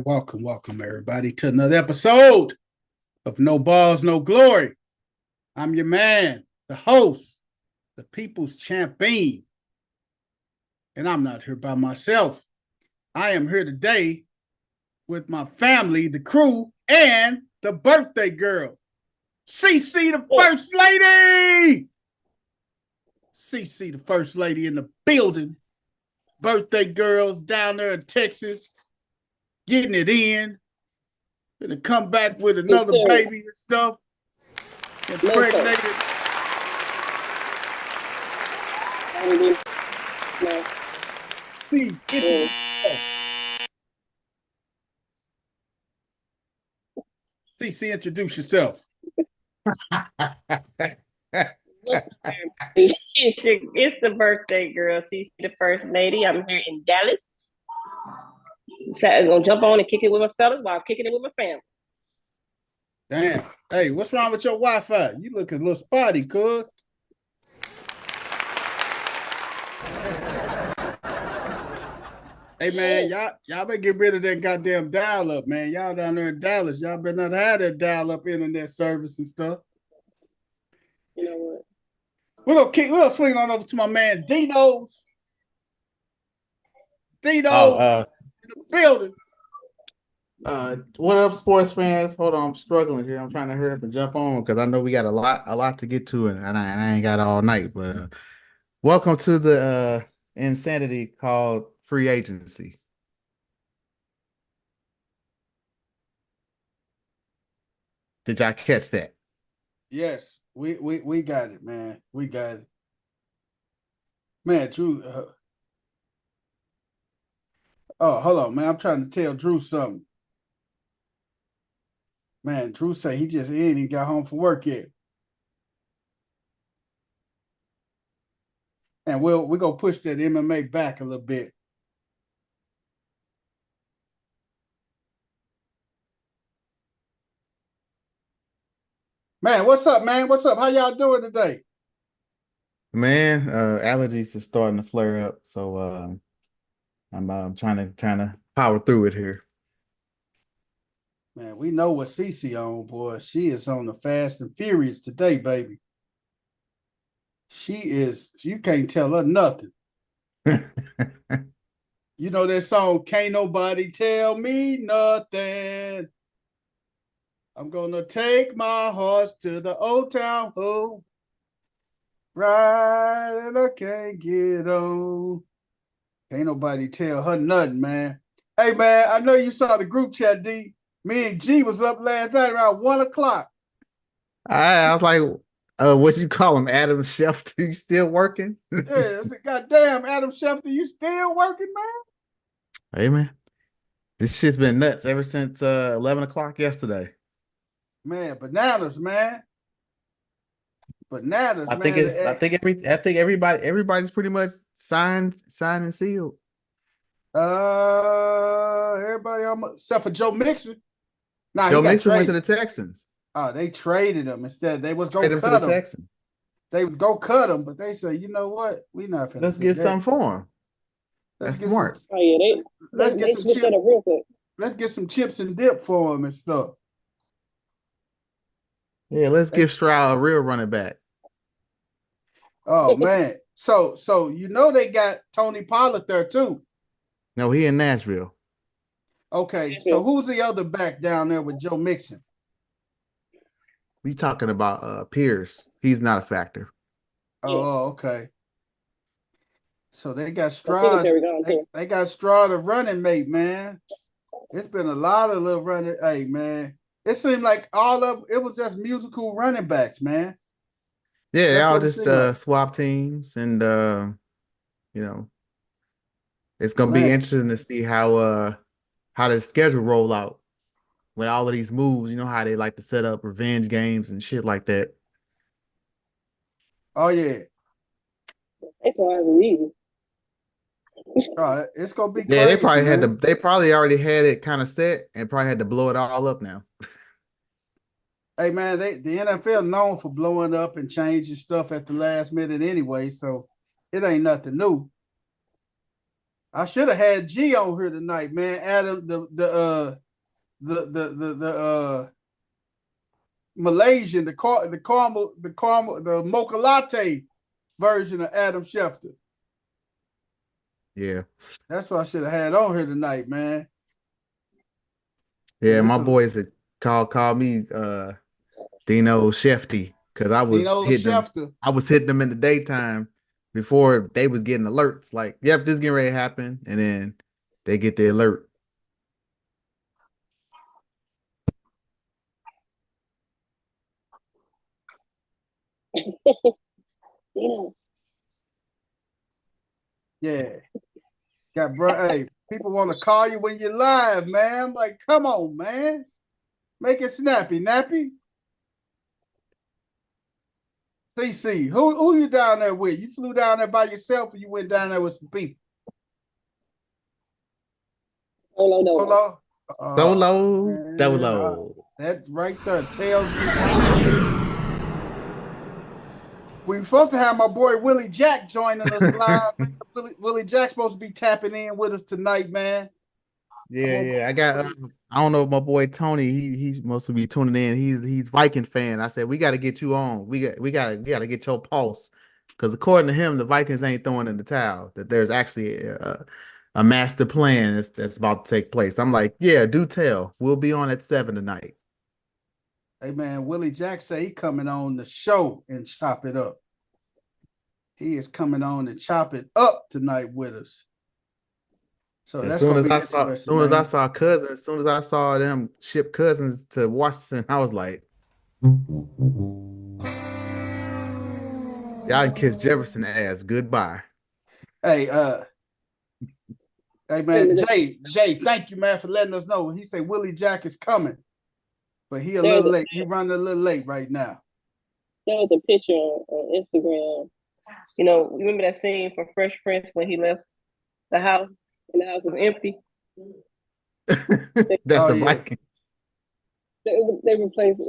welcome everybody to another episode of No Balls, No Glory. I'm your man, the host, the people's champion. And I'm not here by myself. I am here today with my family, the crew, and the birthday girl, CC, the first lady. CC, the first lady in the building. Birthday girls down there in Texas, getting it in. Gonna come back with another baby and stuff. Impregnated. CC, introduce yourself. It's the birthday girl, CC, the first lady. I'm here in Dallas. So I'm gonna jump on and kick it with my fellas while I'm kicking it with my family. Damn. Hey, what's wrong with your Wi-Fi? You look a little spotty, cuz. Hey man, y'all better get rid of that goddamn dial-up, man. Y'all down there in Dallas, y'all better not have that dial-up internet service and stuff. You know what? We'll swing on over to my man Dino's. Dino in the building. What up, sports fans? Hold on, I'm struggling here. I'm trying to hurry up and jump on because I know we got a lot to get to, and I ain't got all night. But welcome to the insanity called free agency. Did y'all catch that? Yes, we got it, man. We got it, man. Drew. Oh, hold on, man. I'm trying to tell Drew something. Man, Drew say he ain't even got home from work yet. And we're gonna push that MMA back a little bit. Man, what's up, man? What's up? How y'all doing today? Man, allergies are starting to flare up, so I'm trying to power through it here. Man, we know what CC on, boy. She is on the Fast and Furious today, baby. You can't tell her nothing. You know that song, Can't Nobody Tell Me Nothing. I'm gonna take my horse to the old town home. Right, and I can't get on. Ain't nobody tell her nothing, man. Hey, man, I know you saw the group chat, D. Me and G was up last night around 1 o'clock. I was like, what you call him, Adam Schefter? You still working? Yeah, I said, goddamn, Adam Schefter, you still working, man? Hey, man, this shit's been nuts ever since 11 o'clock yesterday. Man, bananas, man. Bananas, I man. I think everybody's pretty much signed and sealed. Everybody except for Joe Mixon. Nah, Joe Mixon went to the Texans. Oh, they traded him instead. They was going to cut him. Texans. They was go cut him, but they said, you know what? We not finna. Let's get something for him. That's smart. Let's get some chips. Let's get some chips and dip for him and stuff. Yeah, let's give Stroud a real running back. Oh man. So you know they got Tony Pollard there too. No, he in Nashville. Okay, so who's the other back down there with Joe Mixon? We talking about Pierce. He's not a factor. Oh, okay. So they got Stroud. They got Stroud a running mate, man. It's been a lot of little running. Hey, man. It seemed like it was just musical running backs, man. Yeah, they all just swap teams, and it's gonna be interesting to see how the schedule roll out with all of these moves. You know how they like to set up revenge games and shit like that. Oh yeah. It's easy. It's gonna be crazy, yeah. They probably already had it kind of set and probably had to blow it all up now. Hey man, the NFL known for blowing up and changing stuff at the last minute anyway, so it ain't nothing new. I should have had G on here tonight, man. Adam, the Malaysian, the mocha latte version of Adam Schefter. Yeah. That's what I should have had on here tonight, man. Yeah, my boys had called me Dino Shefty because I was hitting them in the daytime before they was getting alerts. Like, yep, this is getting ready to happen, and then they get the alert. Yeah. Hey, people want to call you when you're live, man. I'm like, come on, man. Make it snappy, nappy. CC, who you down there with? You flew down there by yourself or you went down there with some people? Solo. Solo. That right there tells me. We were supposed to have my boy Willie Jack joining us live. Willie Jack's supposed to be tapping in with us tonight, man. Yeah. I got. I don't know if my boy Tony. He's supposed to be tuning in. He's Viking fan. I said we got to get you on. We got to get your pulse because according to him, the Vikings ain't throwing in the towel. That there's actually a master plan that's about to take place. I'm like, yeah, do tell. We'll be on at 7 tonight. Hey man, Willie Jack say he coming on the show and chop it up. He is coming on and chop it up tonight with us. So as soon as I saw Cousins, as soon as I saw them ship Cousins to Washington, I was like, y'all can kiss Jefferson ass goodbye. Hey, man, Jay, thank you, man, for letting us know. He said Willie Jack is coming. But he a little late. He running a little late right now. There was a picture on Instagram. You know, remember that scene from Fresh Prince when he left the house and the house was empty? That's the Vikings. They replaced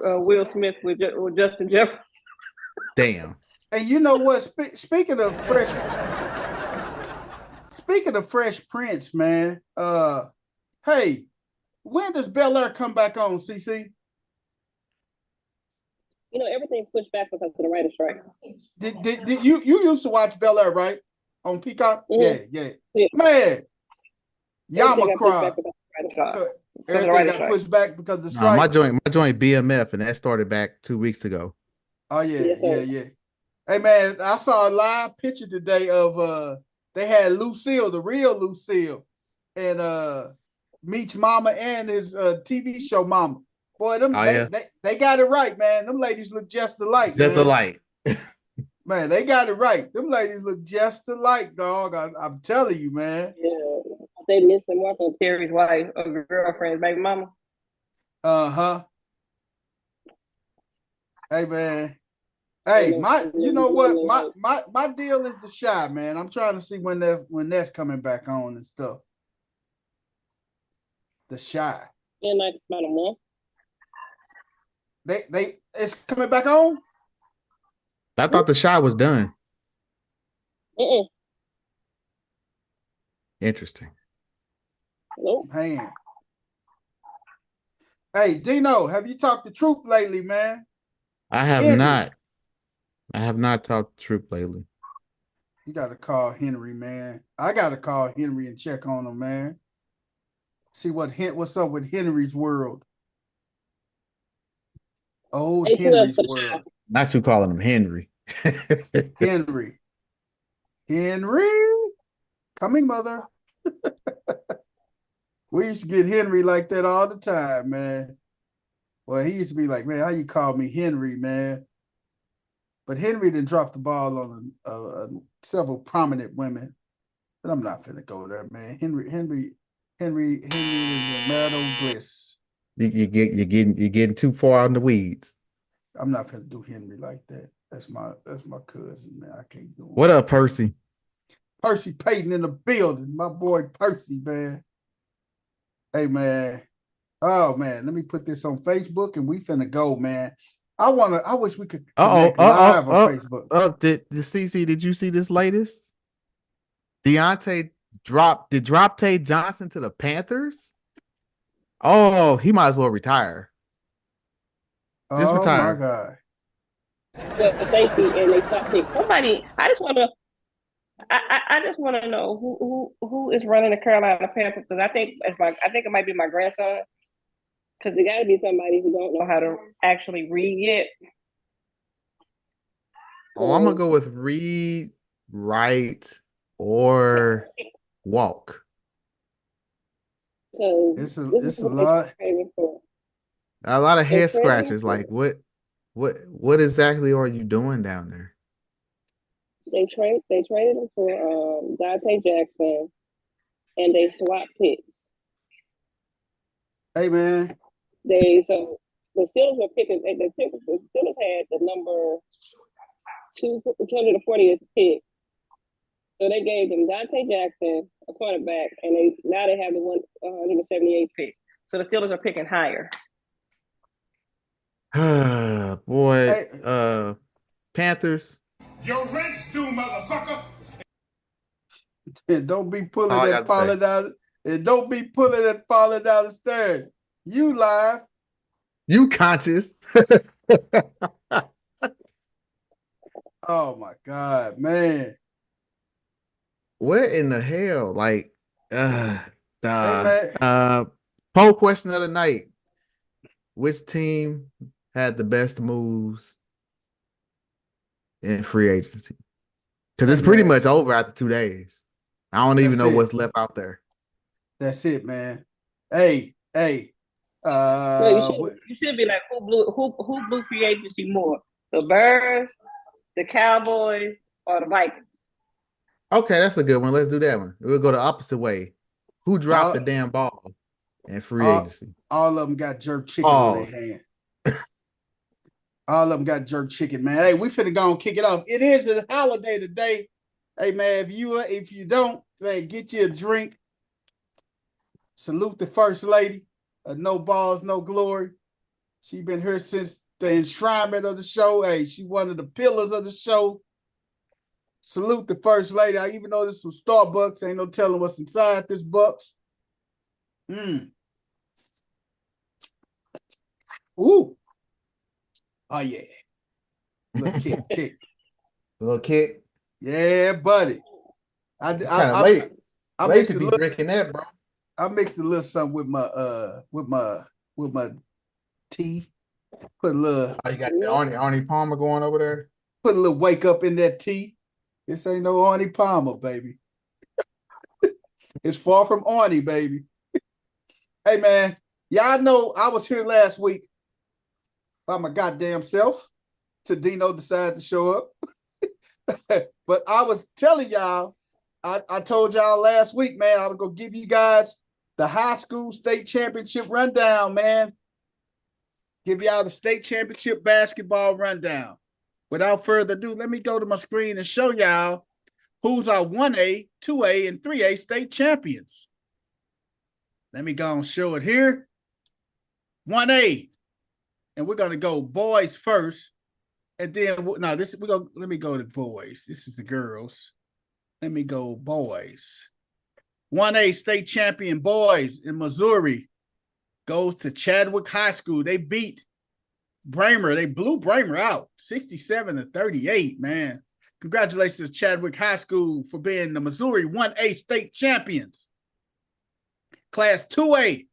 Will Smith with Justin Jefferson. Damn. And you know what? Speaking of Fresh Prince, man. Hey. When does Bel Air come back on, CC? You know, everything's pushed back because of the writer's strike. Did you used to watch Bel Air, right? On Peacock? Mm-hmm. Yeah. Man, Yama cried. So everything got pushed back because of the strike. My joint BMF, and that started back 2 weeks ago. Oh, yeah. Hey, man, I saw a live picture today of they had Lucille, the real Lucille, and Meech's mama and his TV show mama. Boy, they got it right, man. Them ladies look just alike. Just alike. Man, they got it right. Them ladies look just alike, dog. I'm telling you, man. Yeah. They missed them off on Terry's wife, a girlfriend's baby mama. Uh-huh. Hey, man. Hey, you know what? My deal is The Chi, man. I'm trying to see when that's coming back on and stuff. The Chi. In like about a month. It's coming back on? I thought The Chi was done. Interesting. Nope. Man. Hey, Dino, have you talked to Troop lately, man? I have not. I have not talked to Troop lately. You got to call Henry, man. I got to call Henry and check on him, man. See what's up with Henry's world. Old Henry's world. Not you calling him Henry. Henry. Coming, mother. We used to get Henry like that all the time, man. Well, he used to be like, man, how you call me Henry, man? But Henry didn't drop the ball on several prominent women. But I'm not finna go there, man. Henry is a marital bliss. You're getting too far out in the weeds. I'm not finna do Henry like that. That's my cousin, man. I can't do it. What up, Percy? Percy Payton in the building. My boy Percy, man. Hey, man. Oh, man. Let me put this on Facebook and we finna go, man. I wish we could connect live on Facebook. The CC, did you see this latest? Deontay drop Tay Johnson to the Panthers? Oh, he might as well retire. Just Oh my retire. God. The safety and they top pick. Somebody, I just want to know who is running the Carolina Panthers, because I think it might be my grandson, because there got to be somebody who don't know how to actually read yet. Oh, I'm gonna go with read, write, or walk. It's a lot. A lot of head They traded scratchers. him. Like what exactly are you doing down there? They traded him for Dante Jackson, and they swapped picks. Hey man, So the Steelers were picking. The Steelers had the number 240th pick, so they gave them Dante Jackson, a cornerback, and now they have the 178th pick. So the Steelers are picking higher. Boy, hey, Panthers. Your rent's due, motherfucker. and don't be pulling All I that gotta say. falling out. And don't be pulling that falling down the stairs. You live. You conscious. Oh my God, man. What in the hell? Like, Hey man. poll question of the night. Which team had the best moves in free agency? Because it's pretty much over after 2 days. I don't even know what's left out there. That's it, man. Hey. No, you should be like, who blew free agency more? The Bears, the Cowboys, or the Vikings? Okay, that's a good one. Let's do that one. We'll go the opposite way. Who dropped the damn ball in free agency? All of them got jerk chicken on their hand. All of them got jerk chicken, man. Hey, we finna go and kick it off. It is a holiday today. Hey, man, if you don't, man, get you a drink. Salute the first lady. No balls, no glory. She been here since the enshrinement of the show. Hey, she one of the pillars of the show. Salute the first lady. I even know this was Starbucks. Ain't no telling what's inside this box. Ooh. Oh yeah. Little kick. Little kick. Yeah, buddy. I late. I late to be drinking that, bro. I mixed a little something with my tea. Put a little. Oh, you got your Arnie Palmer going over there. Put a little wake up in that tea. This ain't no Arnie Palmer, baby. It's far from Arnie, baby. Hey man, y'all know I was here last week by my goddamn self. Tadino decided to show up. But I was telling y'all, I told y'all last week, man, I was gonna give you guys the high school state championship rundown, man. Give y'all the state championship basketball rundown. Without further ado, let me go to my screen and show y'all who's our 1A, 2A, and 3A state champions. Let me go and show it here. 1A. And we're gonna go boys first. And then let me go to boys. This is the girls. Let me go boys. 1A state champion boys in Missouri goes to Chadwick High School. They beat Bramer. They blew Bramer out 67-38, man. Congratulations, Chadwick High School, for being the Missouri 1A state champions. Class 2A.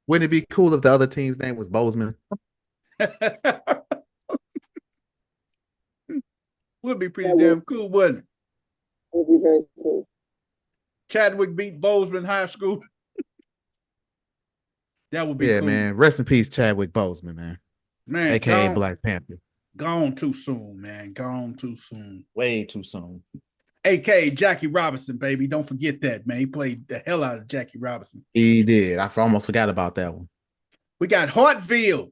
Wouldn't it be cool if the other team's name was Bozeman? Would be pretty damn cool, wouldn't it? Would be very cool. Chadwick beat Bozeman High School. That would be cool. Man. Rest in peace, Chadwick Bozeman, man. Man, AKA Black Panther. Gone too soon, man. Gone too soon. Way too soon. AKA Jackie Robinson, baby. Don't forget that, man. He played the hell out of Jackie Robinson. He did. I almost forgot about that one. We got Hartville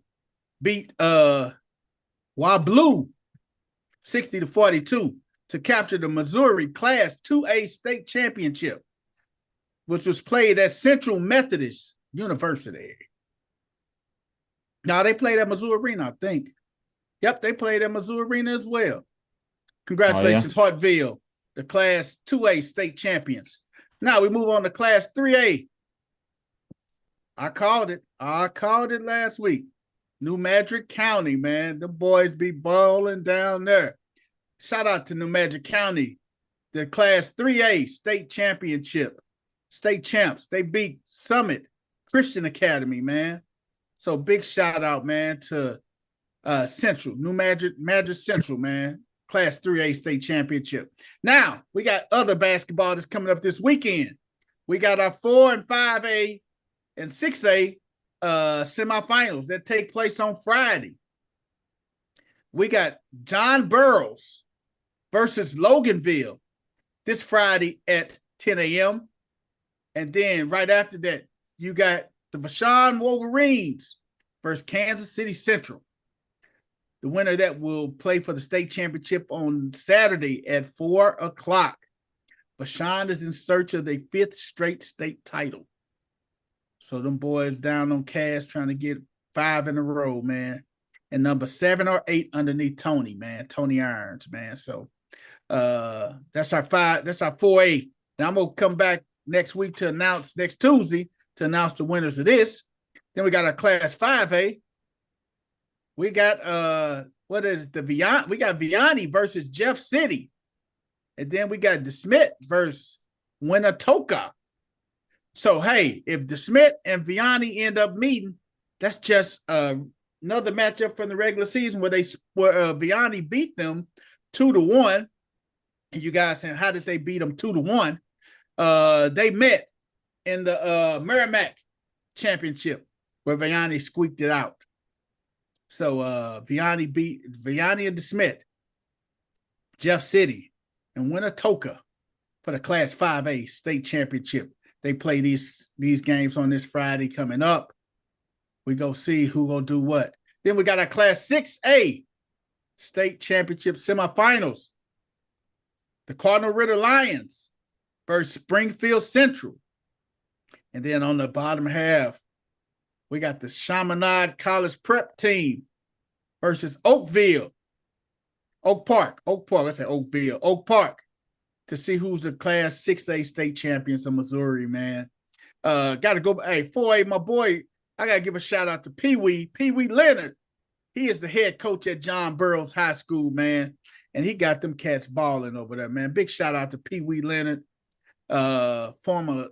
beat Wablu 60-42 to capture the Missouri Class 2A state championship, which was played at Central Methodist University. Now they played at Mizzou Arena, I think. Yep, they played at Mizzou Arena as well. Congratulations, Hartville. the Class 2A state champions. Now we move on to Class 3A. I called it last week. New Madrid County, man. The boys be balling down there. Shout out to New Madrid County. The Class 3A state championship. State champs. They beat Summit Christian Academy, man. So big shout out, man, to Central, New Madrid Central, man. Class 3A state championship. Now, we got other basketball that's coming up this weekend. We got our 4 and 5A and 6A semifinals that take place on Friday. We got John Burroughs versus Loganville this Friday at 10 a.m. And then right after that, you got the Vashon Wolverines versus Kansas City Central. The winner that will play for the state championship on Saturday at 4 o'clock. Vashon is in search of their 5th straight state title. So them boys down on cash trying to get 5 in a row, man. And number 7 or 8 underneath Tony, man. Tony Irons, man. So that's our 5. That's our 4A. Now I'm gonna come back next week to announce next Tuesday to announce the winners of this. Then we got our Class 5A. We got what is the Vianney? We got Vianney versus Jeff City. And then we got DeSmit versus Winnetoka. So hey, if DeSmit and Vianney end up meeting, that's just another matchup from the regular season where Vianney beat them 2-1. And you guys saying, how did they beat them 2-1? They met in the Merrimack Championship where Vianney squeaked it out. So Vianney beat Vianney and DeSmit, Jeff City, and Winnetoka for the Class 5A state championship. They play these games on this Friday coming up. We go see who gonna do what. Then we got our Class 6A state championship semifinals. The Cardinal Ritter Lions versus Springfield Central. And then on the bottom half, we got the Chaminade College Prep team versus Oak Park. I said Oakville. Oak Park to see who's the Class 6A state champions of Missouri, man. Got to go. Hey, 4A, my boy, I got to give a shout out to Pee Wee Leonard. He is the head coach at John Burroughs High School, man. And he got them cats balling over there, man. Big shout out to Pee Wee Leonard, former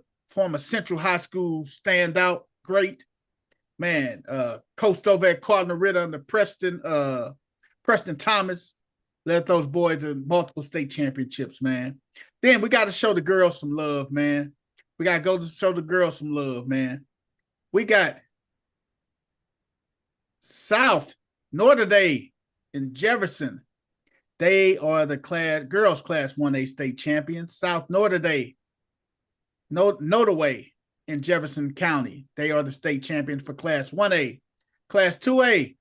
Central High School standout, great. Man, coached over at Cardinal Ritter under Preston Thomas, led those boys in multiple state championships, man. Then we got to show the girls some love, man. We got to go to show the girls some love, man. We got South Notre Dame in Jefferson. They are the girls Class 1A state champions. South Notre Dame, Notaway in Jefferson County. They are the state champions for Class 1A. Class 2A.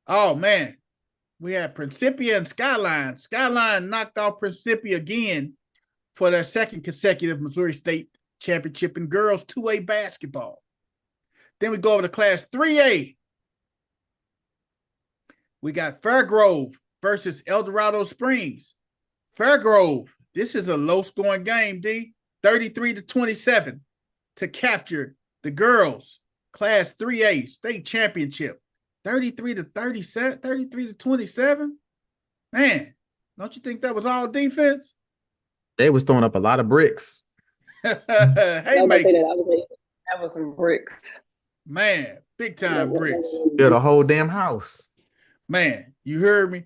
Oh, man. We had Principia and Skyline. Skyline knocked off Principia again for their 2nd consecutive Missouri State Championship in girls 2A basketball. Then we go over to Class 3A. We got Fairgrove versus El Dorado Springs. Fairgrove, this is a low-scoring game, D. 33-27 to capture the girls' Class 3A state championship. 33-37, 33-27. Man, don't you think that was all defense? They was throwing up a lot of bricks. Hey, Mike. mate. That was some bricks. Man, big time bricks. Built a whole damn house. Man, you heard me?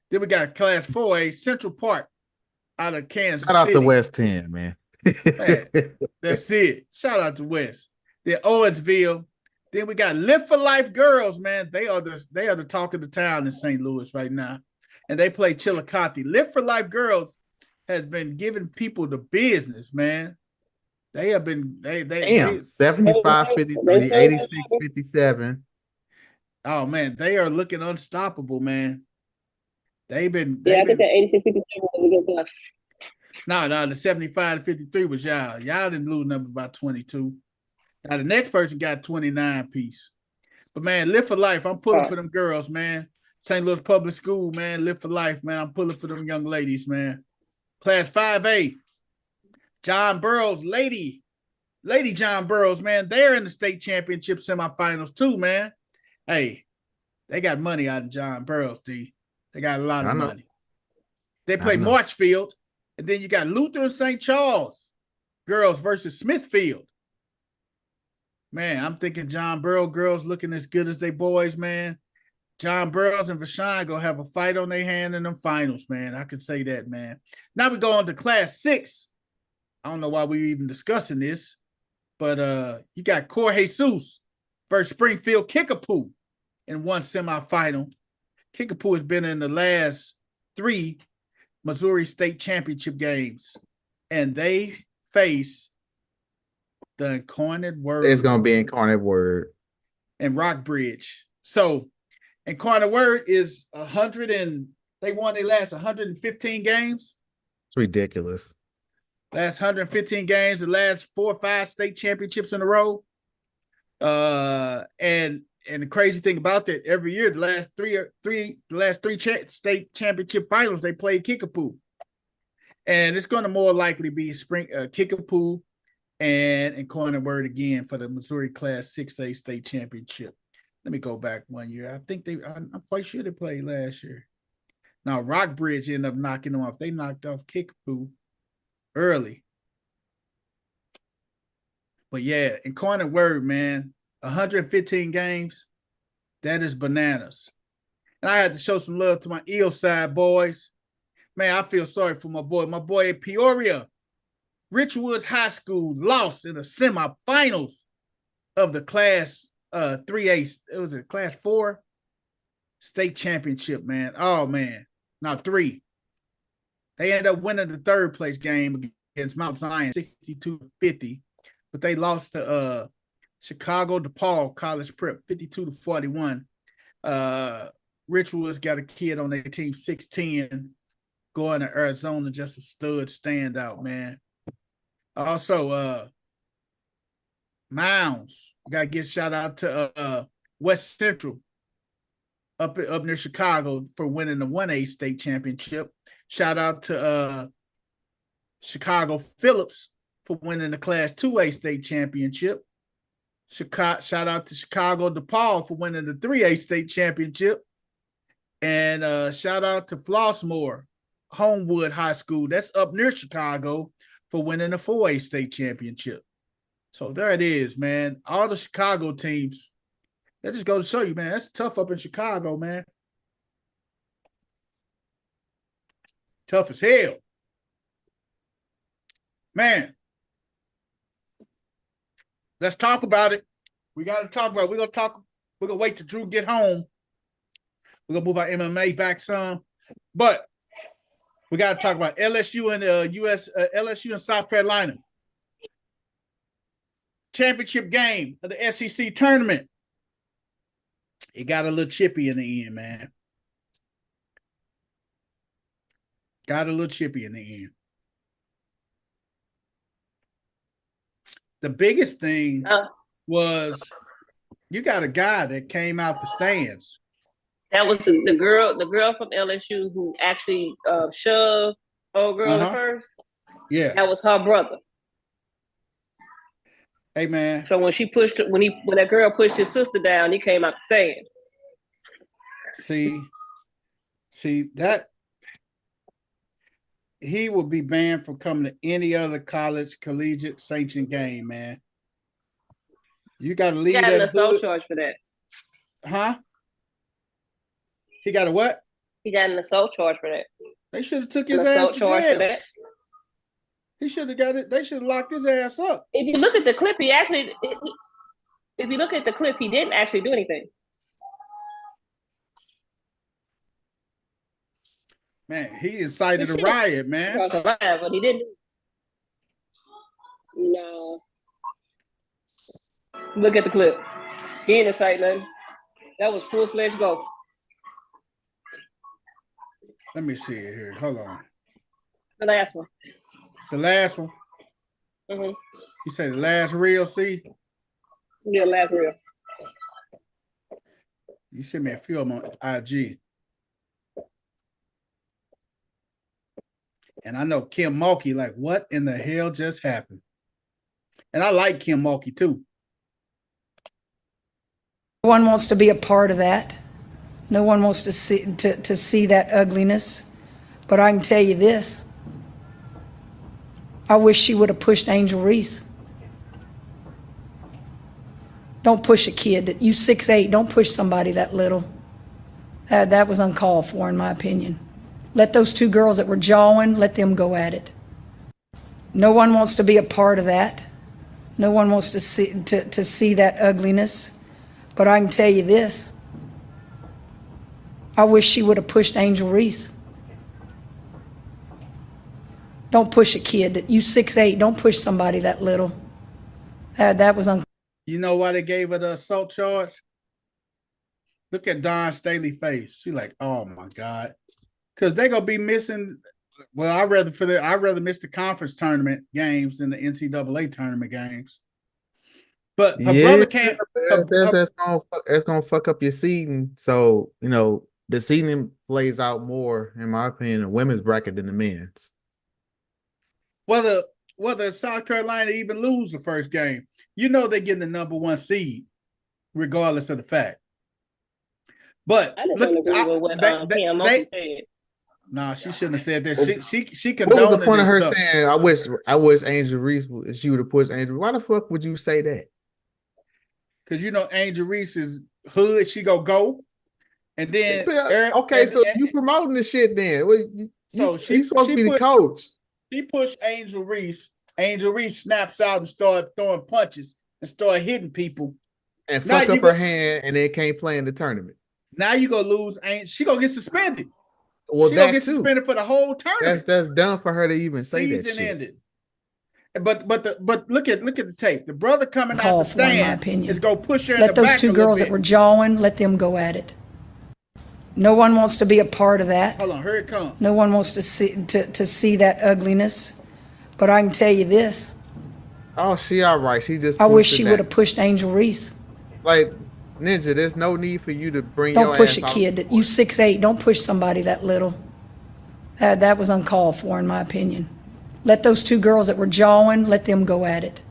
Then we got Class 4A, Central Park out of Kansas Shout out City. to West 10, man. Man, that's it. Shout out to West. Then Owensville. Then we got Live for Life girls, man. They are the talk of the town in St. Louis right now. And they play Chillicothe. Live for Life girls has been giving people the business, man. They have been they 75-53, 86-57. Oh man, they are looking unstoppable, man. I think that 86-57 was against us. No, the 75-53 was y'all. Y'all didn't lose number by 22. Now the next person got 29 piece. But man, Live for Life. I'm pulling for them girls, man. St. Louis Public School, man. Live for Life, man. I'm pulling for them young ladies, man. Class 5A, John Burroughs, Lady John Burroughs, man, they're in the state championship semifinals too, man. Hey, they got money out of John Burroughs, D. They got a lot of money. They play Marchfield, and then you got Luther and St. Charles girls versus Smithfield. Man, I'm thinking John Burroughs girls looking as good as they boys, man. John Burroughs and Vashon gonna have a fight on their hand in them finals, man. I can say that, man. Now we go on to Class 6. I don't know why we're even discussing this, but you got Cor Jesus versus Springfield Kickapoo in one semifinal. Kickapoo has been in the last 3 Missouri State Championship games, and they face the Incarnate Word. It's gonna be Incarnate Word and Rockbridge. So Incarnate Word is 100 and they won their last 115 games. It's ridiculous. Last 115 games, the last 4 or 5 state championships in a row. And the crazy thing about that, every year, the last three state championship finals, they played Kickapoo. And it's going to more likely be Kickapoo and Incarnate Word again for the Missouri Class 6A state championship. Let me go back one year. I think I'm quite sure they played last year. Now, Rockbridge ended up knocking them off. They knocked off Kickapoo early. But yeah, Incarnate Word, man, 115 games, that is bananas. And I had to show some love to my Eel side boys. Man, I feel sorry for my boy at Peoria. Richwoods High School lost in the semifinals of the Class 3A. It was a Class 4 state championship, man. Oh, man. Now 3. They ended up winning the 3rd place game against Mount Zion, 62-50. But they lost to Chicago DePaul College Prep, 52-41. Richwoods got a kid on their team, 6'10", going to Arizona, just a stud standout, man. Also, Mounds, got to give shout out to West Central up near Chicago for winning the 1A state championship. Shout out to Chicago Phillips for winning the Class 2A state championship. Shout out to Chicago DePaul for winning the 3A state championship. And shout out to Flossmoor, Homewood High School, that's up near Chicago, for winning the 4A state championship. So there it is, man. All the Chicago teams, that just goes to show you, man, that's tough up in Chicago, man. Tough as hell. Man, let's talk about it. We got to talk about it. We're going to wait till Drew get home. We're going to move our MMA back some. But we got to talk about LSU and LSU and South Carolina. Championship game of the SEC tournament. It got a little chippy in the end, man. Got a little chippy in the end. The biggest thing was you got a guy that came out the stands. That was the girl from LSU who actually shoved old girl at first. Yeah, that was her brother. Hey man. So when that girl pushed his sister down, he came out the stands. See that he would be banned from coming to any other collegiate sanctioned game, man. You got to leave that. He got an assault charge for that. Huh? He got a what? He got an assault charge for that. They should have took his ass to jail. He should have got it. They should have locked his ass up. If you look at the clip, he didn't actually do anything. Man, he incited a riot, man. But he didn't. No. Look at the clip. He didn't incite nothing. That was full-fledged go. Let me see it here. Hold on. The last one. The last one? Mm-hmm. You say the last reel, see? Yeah, last reel. You sent me a few of them on IG. And I know Kim Mulkey, like, what in the hell just happened? And I like Kim Mulkey too. No one wants to be a part of that. No one wants to see that ugliness. But I can tell you this. I wish she would have pushed Angel Reese. Don't push a kid that you 6'8". Don't push somebody that little. That was uncalled for, in my opinion. Let those two girls that were jawing, let them go at it. No one wants to be a part of that. No one wants to see that ugliness. But I can tell you this. I wish she would have pushed Angel Reese. Don't push a kid that you 6'8". Don't push somebody that little. That was uncalled. You know why they gave her the assault charge? Look at Dawn Staley's face. She like, oh my God. Because they're gonna be missing. Well, I'd rather miss the conference tournament games than the NCAA tournament games. But her brother can't. That's gonna fuck up your seeding. So, you know, the seeding plays out more, in my opinion, in the women's bracket than the men's. Whether South Carolina even lose the first game, you know they're getting the number one seed, regardless of the fact. But I just don't agree with what Kim Mulkey said. Nah, she shouldn't have said that. She What was the condoned point of her stuff. saying, I wish Angel Reese, she would have pushed Angel? Why the fuck would you say that? Because you know Angel Reese is hood, she go. And then you promoting the shit then. She's supposed to be the coach. She pushed Angel Reese. Angel Reese snaps out and started throwing punches and started hitting people. And fuck up her hand and then can't play in the tournament. Now you gonna lose. She gonna get suspended. Well, she gonna get suspended for the whole tournament. That's dumb for her to even say that shit. Season ended. But look at the tape. The brother coming out the stand is gonna push her in the back. Let those two girls that were jawing, let them go at it. No one wants to be a part of that. Hold on, here it comes. No one wants to see that ugliness. But I can tell you this. Oh, she all right. She just. I wish she would have pushed Angel Reese. Like, Ninja, there's no need for you to bring. Don't push a kid that you 6'8". Don't push somebody that little. That was uncalled for, in my opinion. Let those two girls that were jawing, let them go at it.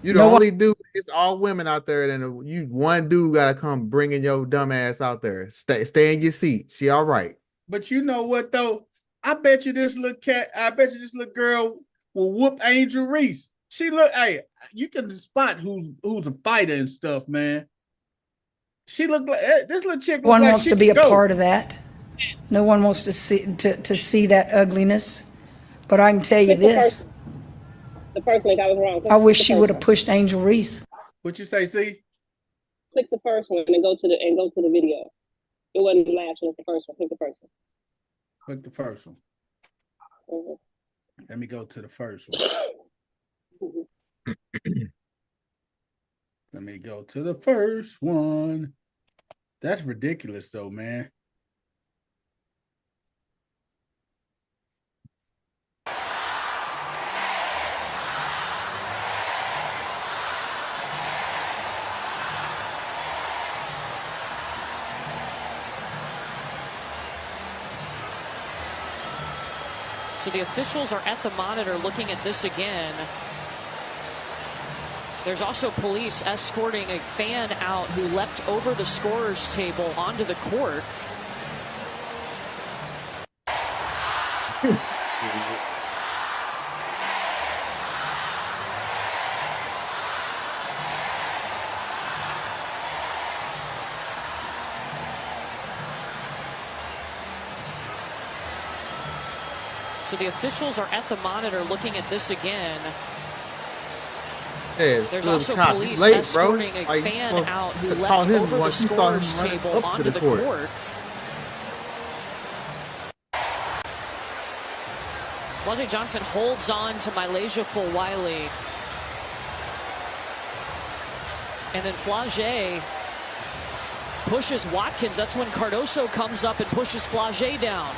You the only dude. It's all women out there. Then one dude gotta come bringing your dumb ass out there. Stay in your seat. She all right. But you know what though? I bet you this little girl will whoop Angel Reese. Hey, you can spot who's a fighter and stuff, man. She looked like this little chick. One wants to be a part of that. No one wants to see that ugliness. But I can tell you this. The first link, I was wrong. I wish she would have pushed Angel Reese. What you say, see? Click the first one and go to the video. It wasn't the last one, it's the first one. Click the first one. Click the first one. Mm-hmm. Let me go to the first one. Let me go to the first one. That's ridiculous though, man. So the officials are at the monitor looking at this again. There's also police escorting a fan out who leapt over the scorer's table onto the court. So the officials are at the monitor looking at this again. Yeah, there's also police escorting a fan out who leapt over the scorer's table onto the court. Flau'jae Johnson holds on to Mylesia Fulwiley. And then Flau'jae pushes Watkins. That's when Cardoso comes up and pushes Flau'jae down.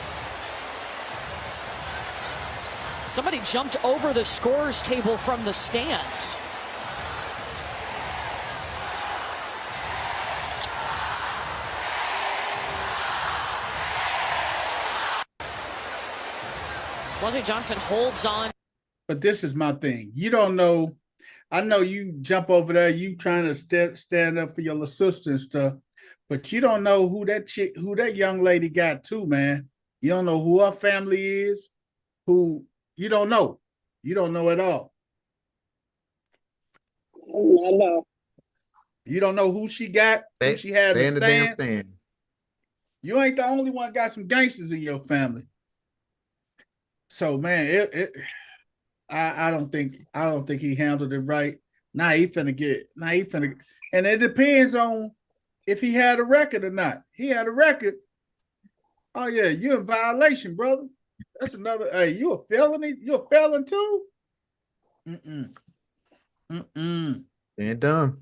Somebody jumped over the scorer's table from the stands. Flau'jae Johnson holds on. But this is my thing. You don't know. I know you jump over there, you trying to stand up for your little sister and stuff, but you don't know who that young lady got too, man. You don't know who her family is, who you don't know. You don't know at all. I know. You don't know who she got, who she had Stay to in the damn stand. stand. You ain't the only one got some gangsters in your family. So man, I don't think he handled it right. Now he finna, and it depends on if he had a record or not. He had a record. Oh yeah, you're in violation, brother. That's another. Hey, you a felony? You a felon too? And done.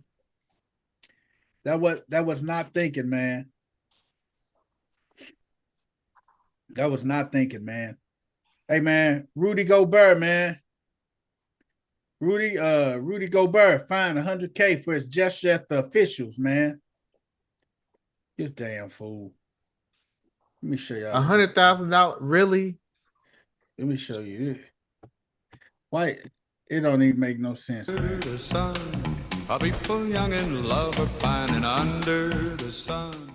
That was not thinking, man. That was not thinking, man. Hey man, Rudy Gobert, man. Rudy Gobert fined $100K for his gesture at the officials, man. This damn fool. Let me show y'all. $100,000, really? Let me show you. Why? It don't even make no sense, man. The sun, a people young in love are pining under the sun.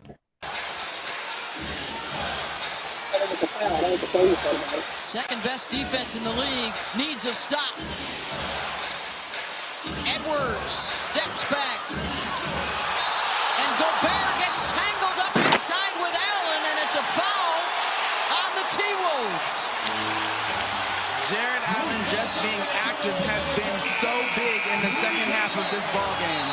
Second best defense in the league needs a stop. Edwards steps back. And Gobert gets tangled up inside with Allen, and it's a foul on the T-Wolves. Jared Allen just being active has been so big in the second half of this ballgame.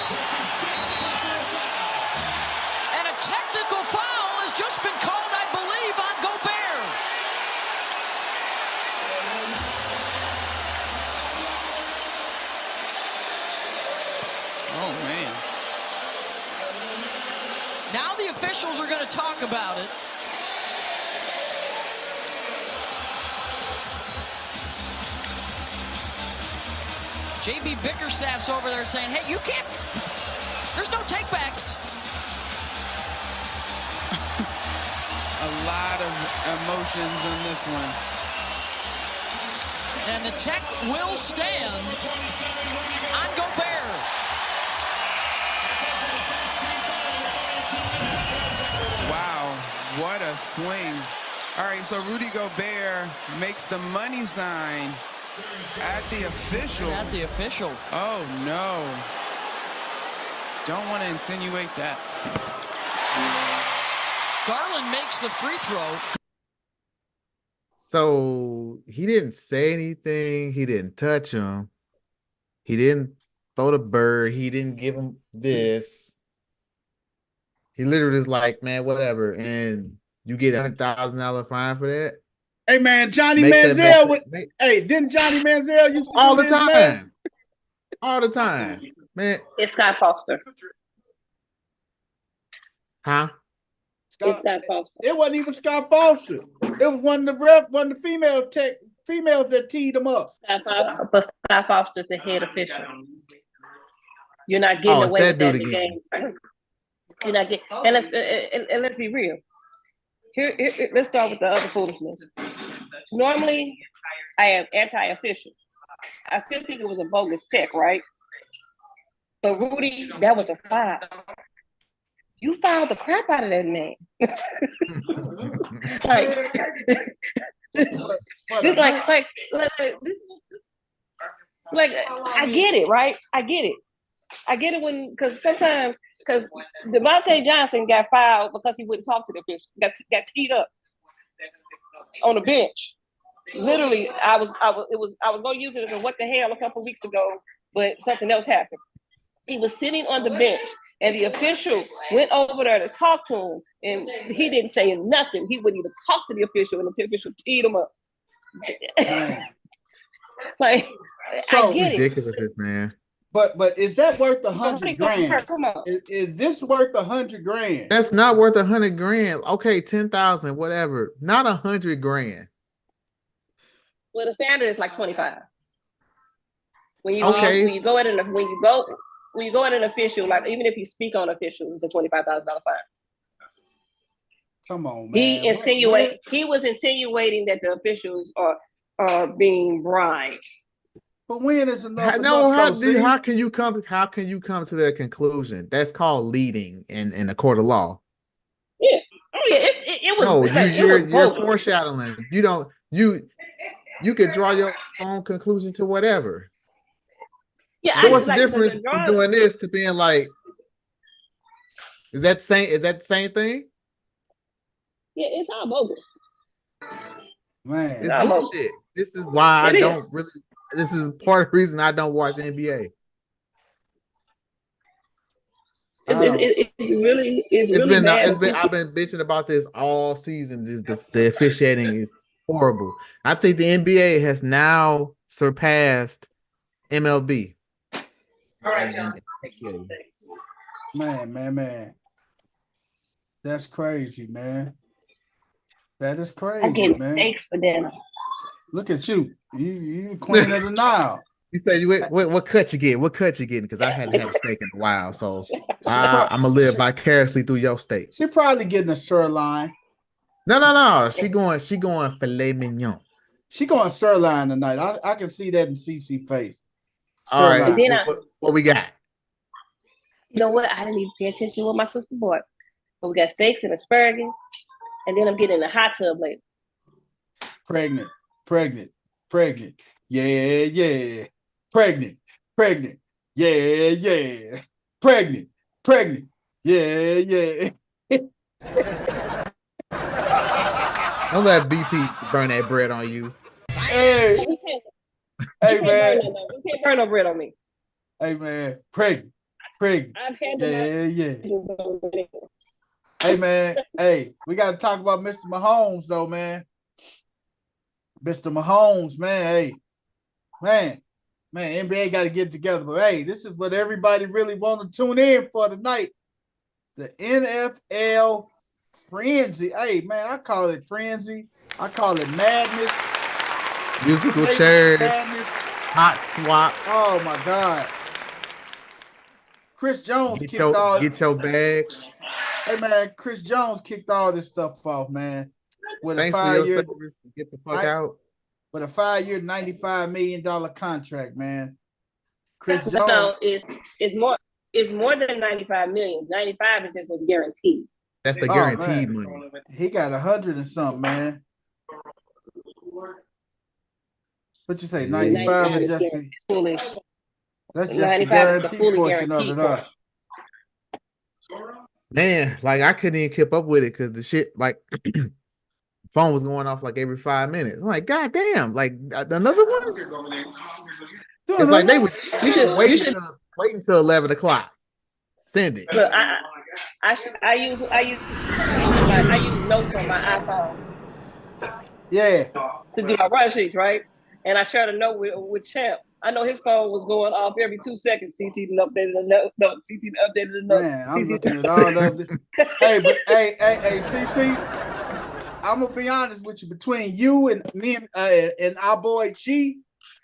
And a technical foul has just been called, I believe, on Gobert. Oh, man. Now the officials are going to talk about it. JB Bickerstaff's over there saying, hey, you can't, there's no takebacks. A lot of emotions in this one. And the tech will stand on Gobert. Wow, what a swing. All right, so Rudy Gobert makes the money sign at the official. At the official. Oh, no. Don't want to insinuate that. Garland makes the free throw. So he didn't say anything. He didn't touch him. He didn't throw the bird. He didn't give him this. He literally is like, man, whatever. And you get $100,000 fine for that? Hey man, Johnny Make that Manziel. make- Hey, didn't Johnny Manziel used to all do the this, time. man? All the time. Man. It's Scott Foster. Huh? It's Scott Foster. It wasn't even Scott Foster. It was one of the females that teed him up. But Scott Foster's the head official. You're not getting it's away that with that dude in the again. game. You're not getting, and let's be real. Here, let's start with the other foolishness. Normally, I am anti-official. I still think it was a bogus tech, right? But Rudy, that was a foul. You fouled the crap out of that man. I get it, right? I get it because sometimes DeMonte Johnson got fouled because he wouldn't talk to the official. Got teed up on the bench. Literally, I was going to use it as a what the hell a couple of weeks ago, but something else happened. He was sitting on the bench, and the official went over there to talk to him, and he didn't say nothing. He wouldn't even talk to the official, and the official teed him up. Like, So I get ridiculous, this man. But is that worth $100,000? Come on. Is this worth $100,000? That's not worth $100,000. Okay, 10,000, whatever. Not $100,000. Well, the standard is like 25. When you go at an official, like even if you speak on officials, it's a $25,000 fine. Come on, man. He was insinuating that the officials are are being bribed. But when is enough? No, enough, though, how can you come to that conclusion? That's called leading in the court of law. Yeah. Oh yeah. It was. No, like, you're bogus. foreshadowing. You could draw your own conclusion to whatever. Yeah. So I what's just the like difference from doing this to being like, is that the same thing? Yeah, it's all bogus. Man, It's bullshit. This is why It I is. don't really. This is part of the reason I don't watch NBA. It's really bad. I've been bitching about this all season. Just the officiating is horrible. I think the NBA has now surpassed MLB. All right, John. Man. That's crazy, man. That is crazy, I'm getting man. steaks for dinner. Look at you. You the queen of the Nile. You say what cut you get? What cut you getting? Because I hadn't had a steak in a while, so I'm gonna live vicariously through your steak. She probably getting a sirloin. No. She going filet mignon. She going sirloin tonight. I can see that in CC face. All right. And then What we got? You know what? I didn't even pay attention to what my sister bought. But we got steaks and asparagus, and then I'm getting a hot tub later. Pregnant. Yeah. Pregnant. Yeah. Pregnant. Yeah. Don't let BP burn that bread on you. Hey, man. You can't burn no bread on me. Hey, man. Pregnant. I've had Yeah. Hey, man. Hey, we got to talk about Mr. Mahomes, though, man. Mr. Mahomes, man. Hey, man, NBA got to get together. But, hey, this is what everybody really want to tune in for tonight. The NFL frenzy. Hey, man, I call it frenzy. I call it madness. Musical chairs, madness. hot swaps. Oh, my God. Chris Jones Get your bag. Hey, man, Chris Jones kicked all this stuff off, man. With Thanks a for your 5-year, service. Get the fuck out. with a 5-year, $95 million contract, man. Chris Jones. No, it's more than 95 million. 95 is just what's guaranteed. That's the guaranteed money. He got 100 and something, man. What you say? 95 is just fully. that's just the guaranteed portion of it, huh? Man, like I couldn't even keep up with it because the shit, like, phone was going off like every 5 minutes. I'm like, God damn, like another one. It's like we should wait until 11 o'clock. Send it. Look, I use notes on my iPhone. Yeah. To do my run sheets, right? And I shared a note with Champ. I know his phone was going off every 2 seconds. CC updated the note. No, CC updated the note. Man, I'm looking at all of it. Hey, but hey, CC, I'm gonna be honest with you. Between you and me and our boy G,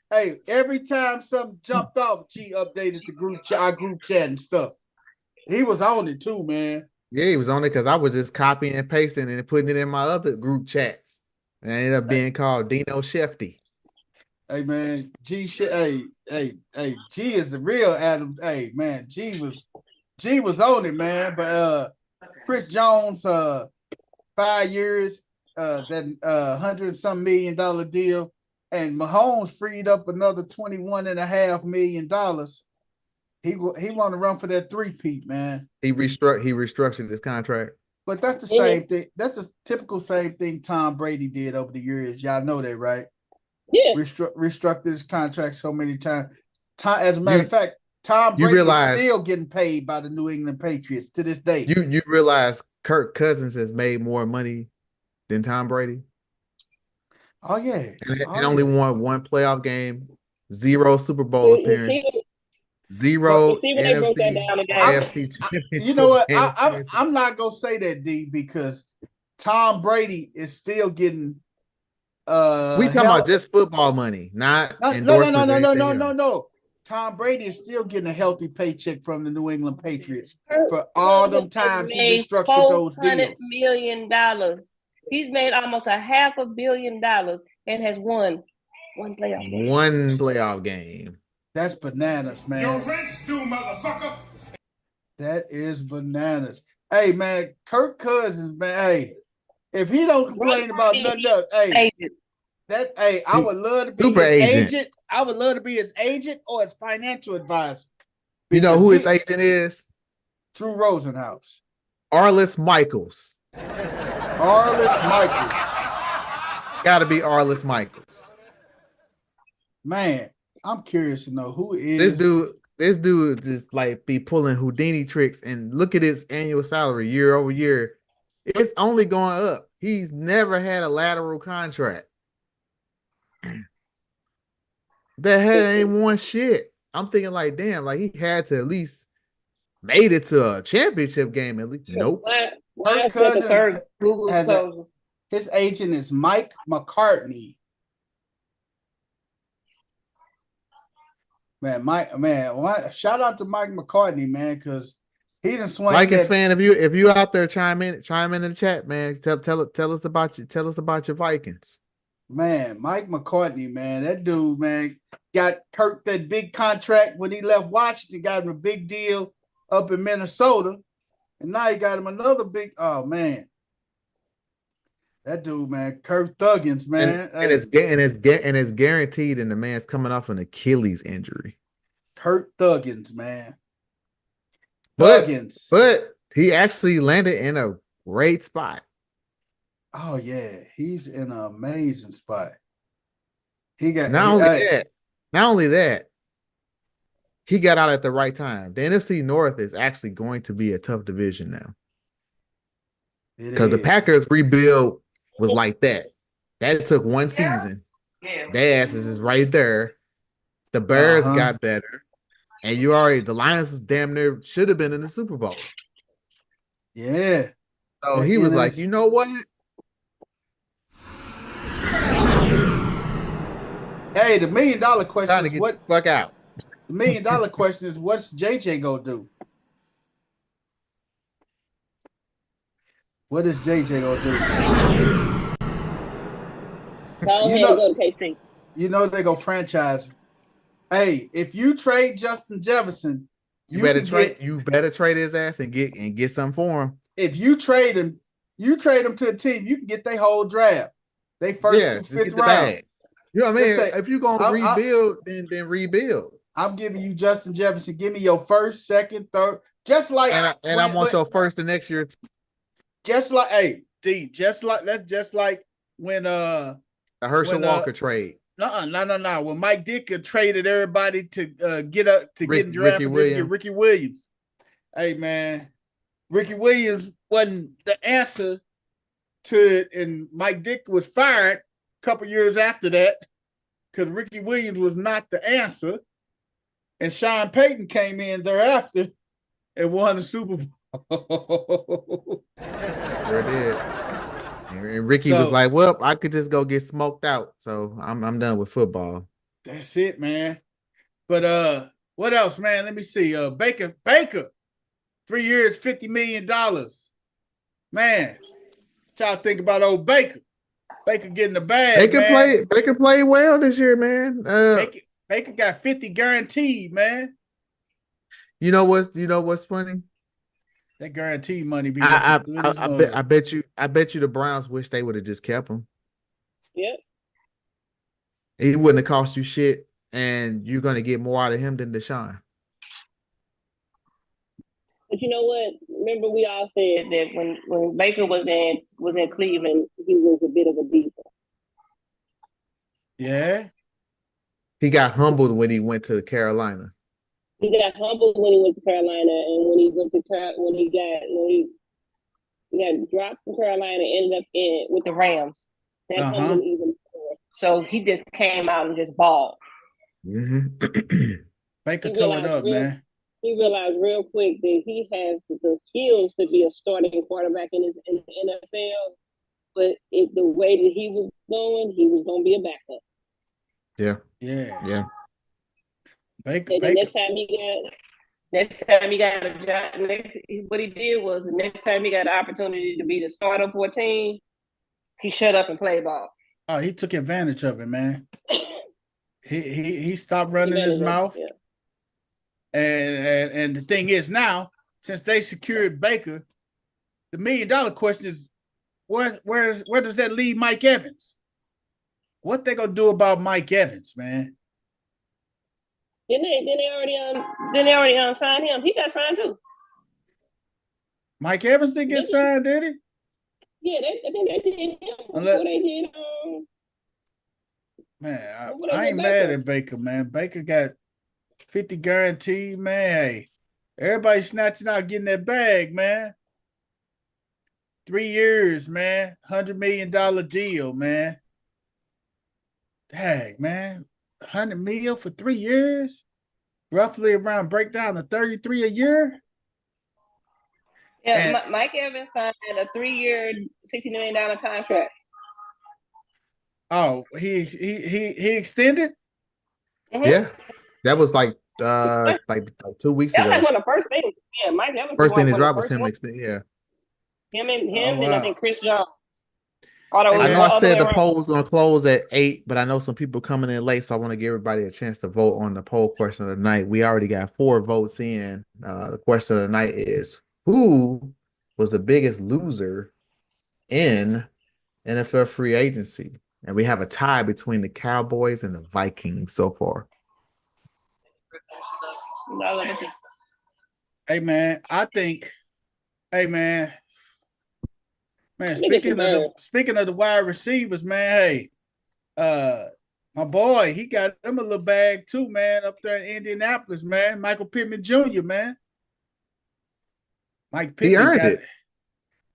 hey, every time something jumped off, G updated the our group chat and stuff. He was on it too, man. Yeah, he was on it because I was just copying and pasting and putting it in my other group chats. And I ended up being called Dino Shefty. Hey man, G shit. Hey, G is the real Adam. Hey man, G was on it, man. But Chris Jones, 5 years, that $100-something million deal, and Mahomes freed up another $21.5 million. He want to run for that three-peat, man. He restructured his contract. But that's the same thing. That's the typical same thing Tom Brady did over the years. Y'all know that, right? Yeah. Restructured his contract so many times. As a matter of fact, Tom Brady is still getting paid by the New England Patriots to this day. You realize Kirk Cousins has made more money than Tom Brady? Oh, yeah. And only won one playoff game, 0 Super Bowl appearance, 0 AFC championship. You know what? I'm not going to say that, D, because Tom Brady is still getting we talking about just football money, not endorsements. No. Tom Brady is still getting a healthy paycheck from the New England Patriots for all them times he restructured those deals. $400 million. He's made almost $500 million and has won One playoff game. One playoff game. That's bananas, man. Your rent's due, motherfucker. That is bananas. Hey, man, Kirk Cousins, man. Hey, if he don't complain about nothing else, hey, Agent. I would love to be Super his agent. agent. I would love to be his agent or his financial advisor. You know Because who his agent is? Drew Rosenhaus. Arliss Michaels. Arliss Michaels. Got to be Arliss Michaels. Man, I'm curious to know who is This dude just like be pulling Houdini tricks, and look at his annual salary year over year. It's only going up. He's never had a lateral contract. That head ain't won shit. I'm thinking like, damn, like he had to at least made it to a championship game at least. Nope. Why is Kirk that the third Cousins Google has soldier? his agent is Mike McCartney. Man, shout out to Mike McCartney, man, because he done swung Vikings that. fan, if you out there, chime in the chat, man. Tell us about your Vikings. Man, Mike McCartney, man, that dude, man, got Kirk that big contract when he left Washington, got him a big deal up in Minnesota, and now he got him another big. Oh man, that dude, man, Kirk Thuggins, man, And it's guaranteed, and the man's coming off an Achilles injury. Kirk Thuggins, man, But Thuggins. he actually landed in a great spot. Oh yeah, he's in an amazing spot. He got Not only that, he got out at the right time. The NFC North is actually going to be a tough division now because the Packers rebuild was like that. That took one season. Their asses is right there. The Bears got better, and the Lions damn near should have been in the Super Bowl. Yeah. So he was like, you know what? Hey, the $1 million question Trying to is get what? the fuck out. The $1 million question is what's JJ gonna do? What is JJ gonna do? Go ahead and go to KC. You know they're gonna franchise. Hey, if you trade Justin Jefferson, You better trade his ass and get something for him. If you trade him to a team, you can get their whole draft. They first and fifth round. Bag. You know what I mean? Let's say, if you're gonna rebuild, then rebuild. I'm giving you Justin Jefferson. Give me your first, second, third, just like And I want your first the next year. Just like that's just like when The Herschel Walker trade. No. When Mike Ditka traded everybody to get in draft Ricky to get Ricky Williams. Hey man, Ricky Williams wasn't the answer to it, and Mike Ditka was fired a couple years after that because Ricky Williams was not the answer. And Sean Payton came in thereafter and won the Super Bowl. Sure did. And Ricky was like, well, I could just go get smoked out. So I'm done with football. That's it, man. But what else, man? Let me see. Baker, 3 years, $50 million. Man, what y'all think about old Baker? Baker getting the bag. Baker played well this year, man. Baker got 50 guaranteed, man. You know what's funny? That guaranteed money be. I bet you the Browns wish they would have just kept him. Yep. He wouldn't have cost you shit, and you're gonna get more out of him than Deshaun. But you know what? Remember, we all said that when Baker was in Cleveland, he was a bit of a diva. Yeah. He got humbled when he went to Carolina. He got humbled when he went to Carolina, and when he got dropped from Carolina, ended up with the Rams. That humbled even more. So he just came out and just balled. Mm-hmm. Baker tore it up, man. He realized real quick that he has the skills to be a starting quarterback in the NFL, but the way that he was going to be a backup. Yeah. Baker. Next time he got a job, what he did was the next time he got an opportunity to be the starter for a team, he shut up and played ball. Oh, he took advantage of it, man. He stopped running his mouth. Yeah. And the thing is now, since they secured Baker, the $1 million question is where does that leave Mike Evans? What they gonna do about Mike Evans, man? Didn't they already sign him? He got signed too. Mike Evans didn't get signed, did he? Yeah, I think they did him before they did. Man, I ain't mad at Baker, man. Baker got 50 guaranteed, man. Hey, everybody snatching out, getting that bag, man. 3 years, man. $100 million deal, man. Dang, man. 100 million for 3 years? Roughly around breakdown to 33 a year? Yeah, Mike Evans signed a 3-year, $60 million contract. Oh, he extended? Mm-hmm. Yeah, that was like 2 weeks That was ago. like one of the first things. Yeah, Mike Evans. First thing they dropped was first him one. extending. Yeah, Him and wow. I think Chris Jones. I know I said the poll. poll was gonna close at 8, but I know some people coming in late, so I want to give everybody a chance to vote on the poll question of the night. We already got 4 votes in. The question of the night is, who was the biggest loser in NFL free agency? And we have a tie between the Cowboys and the Vikings so far. Hey, man, I think, man, speaking of the wide receivers, man, hey, my boy, he got him a little bag too, man, up there in Indianapolis, man. Michael Pittman Jr., man. Mike Pittman He earned it.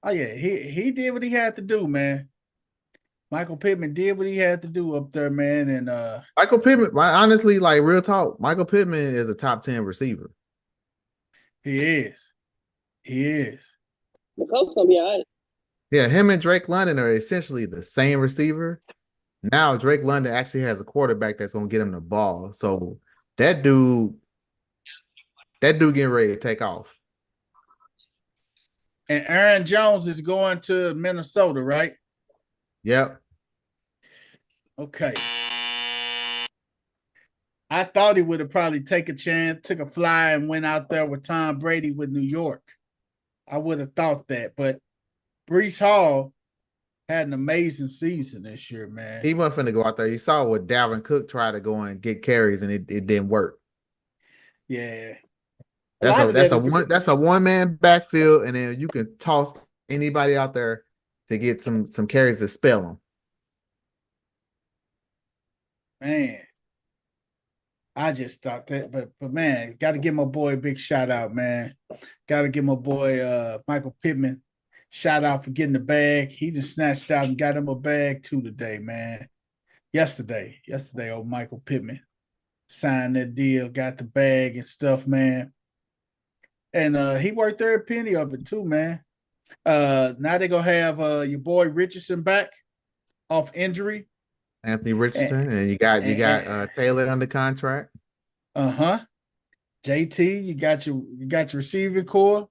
Oh, yeah, he did what he had to do, man. Michael Pittman did what he had to do up there, man. And Michael Pittman, honestly, like real talk, Michael Pittman is a top 10 receiver. He is. The coach gonna be all right. Yeah, him and Drake London are essentially the same receiver. Now Drake London actually has a quarterback that's gonna get him the ball. So that dude getting ready to take off. And Aaron Jones is going to Minnesota, right? Yep. Okay. I thought he would have probably took a fly and went out there with Tom Brady with New York. I would have thought that, but Breece Hall had an amazing season this year, man. He wasn't finna go out there. You saw what Dalvin Cook tried to go and get carries, and it didn't work. Yeah. That's a one-man backfield, and then you can toss anybody out there to get some carries to spell them. Man, I just thought that, but man, got to give my boy a big shout out, man. Got to give my boy Michael Pittman shout out for getting the bag. He just snatched out and got him a bag too today, man. Yesterday, old Michael Pittman signed that deal, got the bag and stuff, man. And he worked every penny of it too, man. Now they're gonna have your boy Richardson back off injury. Anthony Richardson, and you got Taylor under contract. JT, you got your receiving core.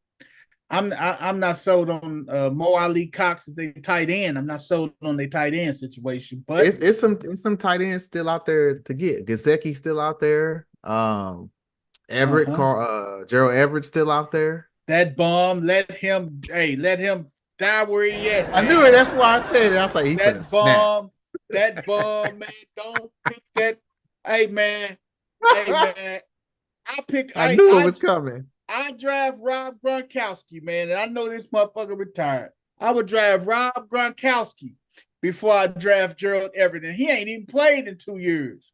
I'm not sold on Mo Ali Cox as they tight end. I'm not sold on their tight end situation, but it's some tight ends still out there to get. Gesicki still out there. Everett, Gerald Everett still out there. That bum, let him die where he at. I knew it. That's why I said it. I was like, that bum, man, don't pick that. Hey man, I knew it was coming. I drive Rob Gronkowski, man, and I know this motherfucker retired. I would drive Rob Gronkowski before I draft Gerald Everett, and he ain't even played in 2 years.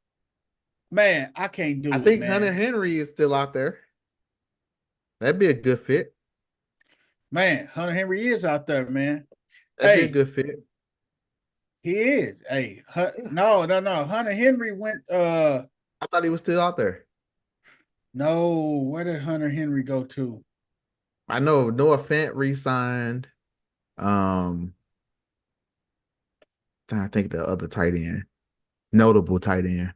Man, I can't do it. I think man. Hunter Henry is still out there. That'd be a good fit. Man, Hunter Henry is out there, man. That'd be a good fit. He is. Hey, no. Hunter Henry went. I thought he was still out there. No, where did Hunter Henry go to? I know Noah Fant re-signed. I think the other tight end, notable tight end.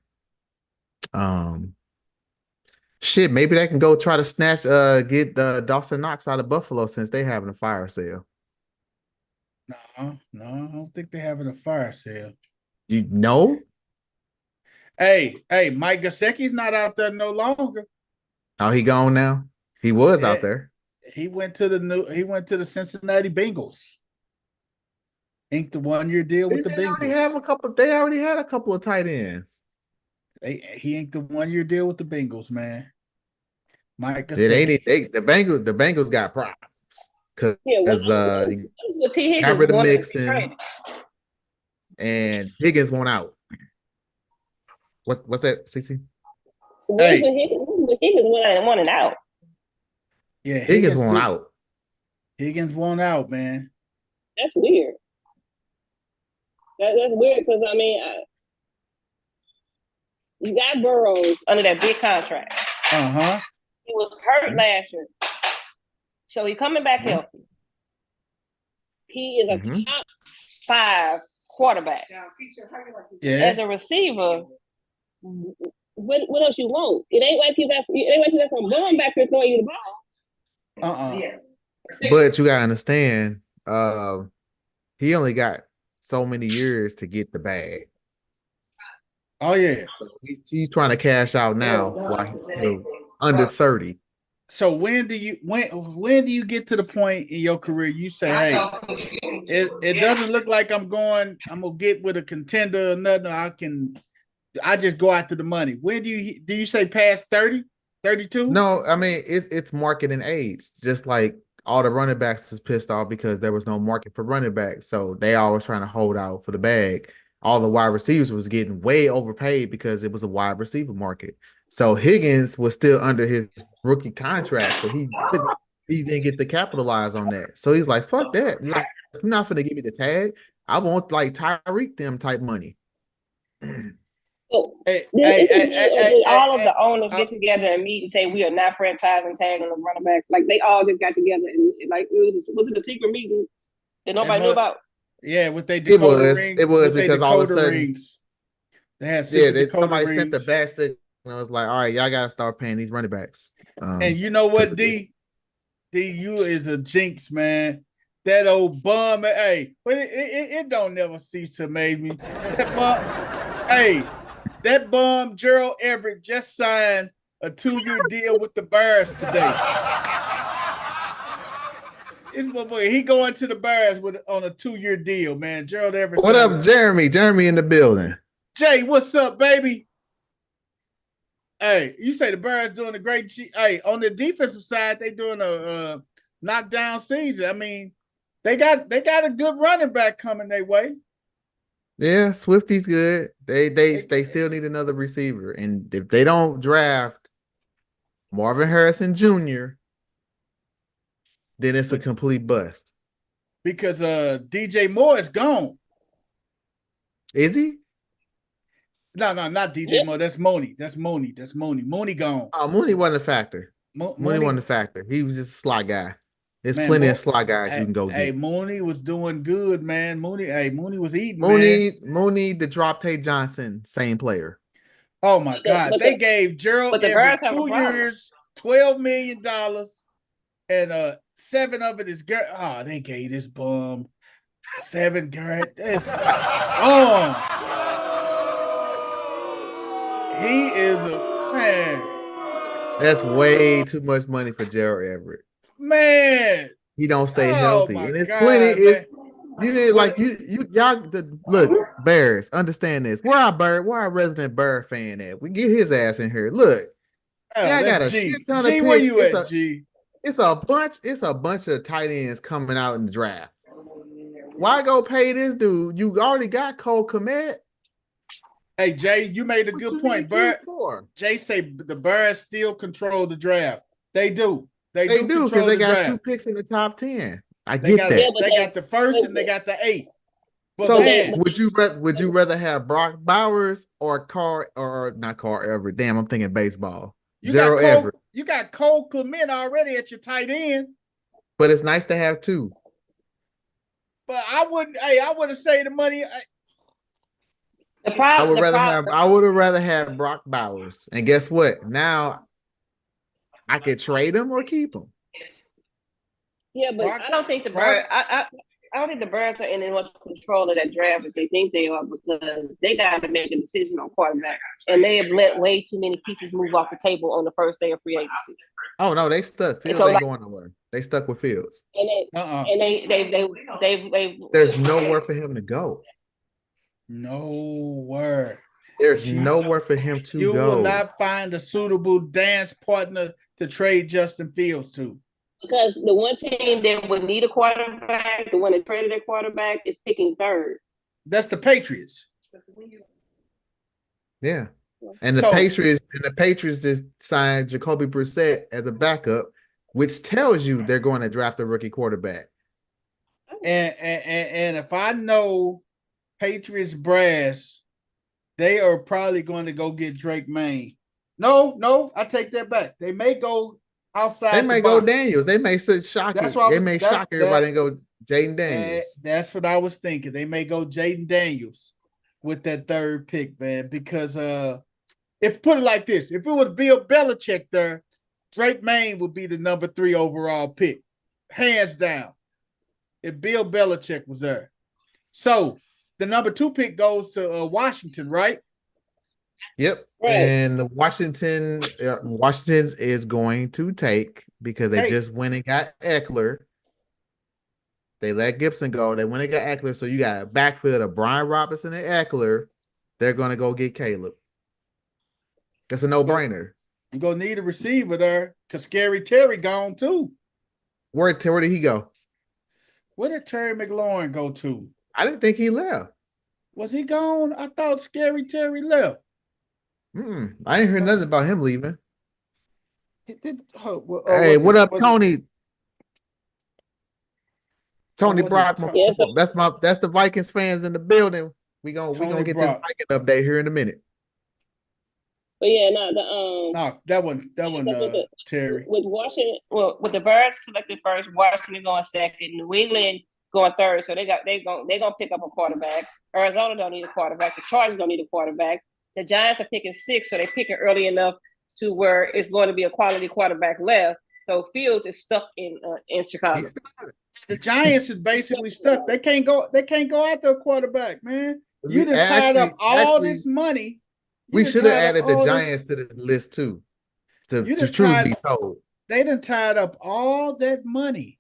Shit, maybe they can go try to get Dawson Knox out of Buffalo since they having a fire sale. No, I don't think they're having a fire sale. You know? Hey, Mike Gesicki's not out there no longer. Oh, he gone now? He was Yeah. out there. He went to the Cincinnati Bengals. Inked the 1-year deal with the Bengals. They already had a couple of tight ends. He inked the 1-year deal with the Bengals, man. Mike Yeah, Gesicki. the Bengals got problems because T. Higgins got rid of wanted to be Mixon traded. and Higgins went out. What's that, CC? Hey. Higgins wanted out. Yeah, Higgins won out. Higgins won out, man. That's weird. That's weird because I mean, you got Burrows under that big contract. Uh-huh. He was hurt last year, so he's coming back healthy. He is a top 5 quarterback. Yeah. As a receiver, what else you want? It ain't like you got some bum back there throwing you the ball. But you gotta understand, he only got so many years to get the bag. Oh yeah. So he's trying to cash out now while he's still under 30. So when do you get to the point in your career you say, hey, it doesn't look like I'm gonna get with a contender or nothing. I just go after the money. When do you say past 30, 32? No, I mean it's market and age. Just like all the running backs is pissed off because there was no market for running backs. So they always trying to hold out for the bag. All the wide receivers was getting way overpaid because it was a wide receiver market. So Higgins was still under his rookie contract, so he didn't get to capitalize on that. So he's like, "Fuck that! Like, you're not gonna give me the tag. I want like Tyreek them type money." All of the owners get together and meet and say we are not franchising tagging the running backs. Like they all just got together and like was it a secret meeting that nobody knew about? Yeah, with they decoder rings. It was because all of a sudden rings, they had somebody rings. sent the bad signal. And I was like, all right, y'all gotta start paying these running backs. And you know what, D? You is a jinx, man. That old bum, hey, but it don't never cease to amaze me. That bum Gerald Everett just signed a 2-year deal with the Bears today. He going to the Bears on a 2-year deal, man. Gerald Everett. What up, Jeremy? Jeremy in the building. Jay, what's up, baby? Hey, you say the Bears doing a great. Hey, on the defensive side, they doing a knockdown season. I mean, they got a good running back coming their way. Yeah, Swifty's good. They still need another receiver, and if they don't draft Marvin Harrison Jr., then it's a complete bust. Because DJ Moore is gone. Is he? No, not DJ Moore. That's Mooney. Mooney gone. Oh, Mooney wasn't a factor. Mooney wasn't a factor. He was just a slot guy. There's plenty of slot guys you can go get. Hey, Mooney was doing good, man. Mooney was eating. Mooney, the Drop Tate Johnson, same player. Oh my God! They gave Gerald Everett 2 years, $12 million, and 7 of it is they gave this bum 7 grand. That's he is a man. That's way too much money for Gerald Everett. Man, he don't stay healthy, and it's plenty. Look, Bears, understand this. Where our resident Bear fan at? We get his ass in here. Look, I got a shit ton of picks. Where you at, G? It's a bunch of tight ends coming out in the draft. Why go pay this dude? You already got Cole Kmet. Hey Jay, you made a good point. Jay say the Bears still control the draft. They do. They do because they got 2 picks in the top 10. I get that. They got the 1st and they got the 8th. So would you rather have Brock Bowers or not Carl Everett? Damn, I'm thinking baseball. Gerald Everett. You got Cole Kmet already at your tight end. But it's nice to have 2. But I wouldn't say the money. I would have rather have Brock Bowers. And guess what? Now I could trade him or keep him. Yeah, but I don't think the Bears. I I don't think the Bears are in as much control of that draft as they think they are because they got to make a decision on quarterback, and they have let way too many pieces move off the table on the first day of free agency. Oh no, they stuck. Fields so, ain't like- going nowhere. They stuck with Fields. And they There's nowhere for him to go. Nowhere. There's nowhere for him to You go. will not find a suitable dance partner to trade Justin Fields to. because the one team that would need a quarterback, the one that traded their quarterback, is picking third. That's the Patriots. Yeah. And the So- Patriots just signed Jacoby Brissett as a backup, which tells you they're going to draft a rookie quarterback. And if I know Patriots brass, they are probably going to go get Drake May. No, I take that back. They may go outside. They may go Daniels. They may shock That's you. what They may shock everybody and go Jaden Eh, Daniels. that's what I was thinking. They may go Jaden Daniels with that third pick, man. Because if put it like this, if it was Bill Belichick there, Drake May would be the number 3 overall pick, hands down. If Bill Belichick was there, so the number 2 pick goes to Washington, right? Yep. Right. And the Washington is going to take, because they Hey. just went and got Eckler. They let Gibson go. They went and got Eckler. So you got a backfield of Brian Robinson and Eckler. They're going to go get Caleb. That's a no-brainer. You're gonna need a receiver there because Scary Terry gone too. Where did he go? Where did Terry McLaurin go to? I didn't think he left. Was he gone? I thought Scary Terry left. I ain't heard nothing about him leaving. He did- well, Hey, was what it- up, was it- Tony? Tony was it Brock, To- Yes, sir. that's the Vikings fans in the building. We gonna Tony get Brock. this Viking update here in a minute. But yeah, no, No, that one, Terry. with Washington, well, with the Bears selected first, Washington going second, New England going third. So they're gonna pick up a quarterback. Arizona don't need a quarterback. The Chargers don't need a quarterback. The Giants are picking 6, so they're picking early enough to where it's going to be a quality quarterback left. So Fields is stuck in Chicago. The Giants is basically stuck. They can't go after a quarterback, man. You done tied up all Actually, this money. You we done should have tied up added the all this- Giants to the list too. To You done truth tied- be told. They done tied up all that money.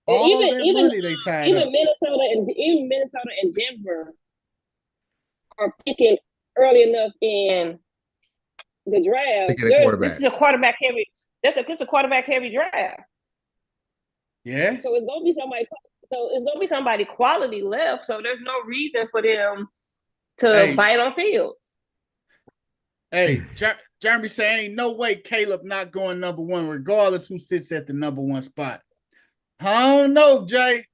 And All even- that even- money they tied Even up. Minnesota and Denver are picking early enough in the draft To get a quarterback. This is a quarterback heavy. It's a quarterback heavy draft. Yeah. So it's gonna be somebody. So it's gonna be somebody quality left. So there's no reason for them to Hey. bite on Fields. Hey, Jeremy saying ain't no way Caleb not going number 1, regardless who sits at the number 1 spot. I don't know, Jay.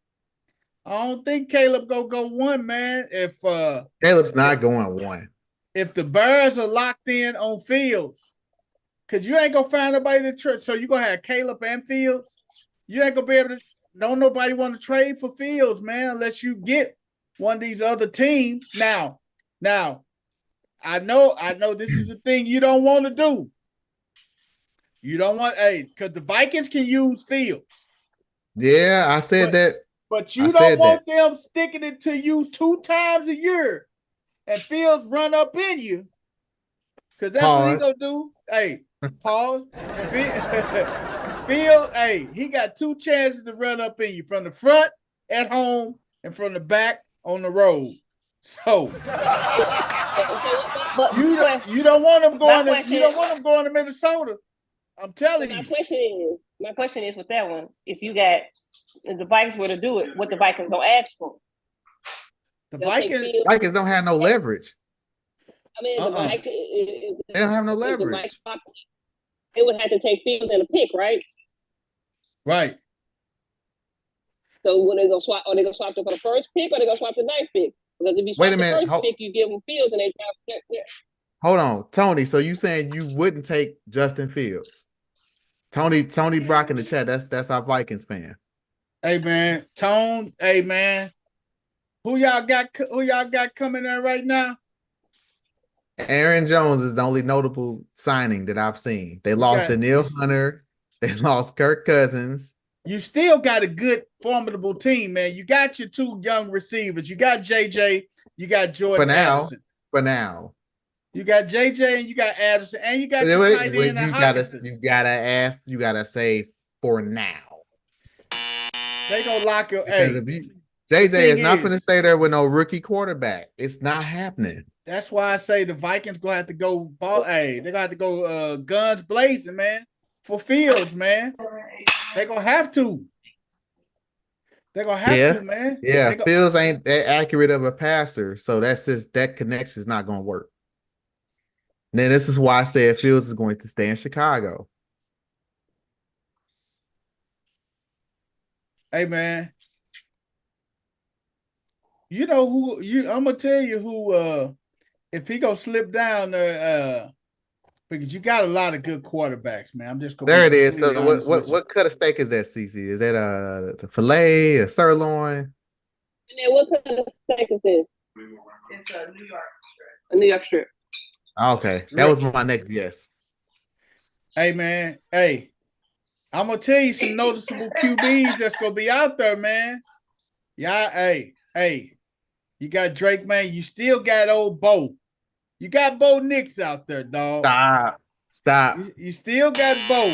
I don't think Caleb go 1, man. Caleb's not going 1. If the Bears are locked in on Fields, because you ain't gonna find nobody to trade. So you're gonna have Caleb and Fields. You ain't gonna be able to. Don't nobody want to trade for Fields, man, unless you get one of these other teams. Now, I know this is a thing you don't want to do. You don't want, because the Vikings can use Fields, Yeah, I said that. but I you said don't want them sticking it to you 2 times a year, and Fields run up in you, because that's what he Pause. gonna do. Hey, pause. Field, hey, he got 2 chances to run up in you, from the front at home and from the back on the road. So But you don't want him going. question You don't is- want him going to Minnesota. I'm telling my you. question is with that one, if the Vikings were to do it, what the Vikings gonna ask for? The They'll take Vikings. Fields. Vikings don't have no leverage. I mean, the Uh-uh. Vikings. They don't have no if the leverage. Vikings- They would have to take Fields and a pick, right? Right. So when they gonna swap, are they gonna swap them for the first pick, or they gonna swap the 9th pick? Because if you swap Wait a minute, the first pick, you give them Fields, and they draft. Hold on, Tony. So you saying you wouldn't take Justin Fields? Tony Brock in the chat. That's our Vikings fan. Hey man, Tone. Hey man, who y'all got coming there right now? Aaron Jones is the only notable signing that I've seen. They lost got- Daniil Hunter. They lost Kirk Cousins. you still got a good, formidable team, man. You got your two young receivers. You got JJ. You got Jordan Addison. For now. You got JJ and you got Addison, and you got your tight end and Hockenson. You gotta say for now. They gonna lock it. Because JJ is not going to stay there with no rookie quarterback. It's not happening. That's why I say the Vikings gonna have to go ball. Hey, they got to go guns blazing, man, for Fields, man. They gonna have to. They're gonna have to, man. Yeah, Fields ain't that accurate of a passer, so that's just that connection is not gonna work. Then this is why I said Fields is going to stay in Chicago. Hey, man. You know who I'm gonna tell you who if he gonna slip down there, because you got a lot of good quarterbacks, man. I'm just gonna there it is. So what cut of steak is that, CC? Is that the filet, a sirloin? And then what kind of steak is this? It's a New York strip. A New York strip. Okay, that was my next guess. Hey, man. Hey, I'm gonna tell you some noticeable QBs that's gonna be out there, man. Yeah, hey. You got Drake, man. You still got old Bo. You got Bo Nix out there, dog. Stop. You still got Bo.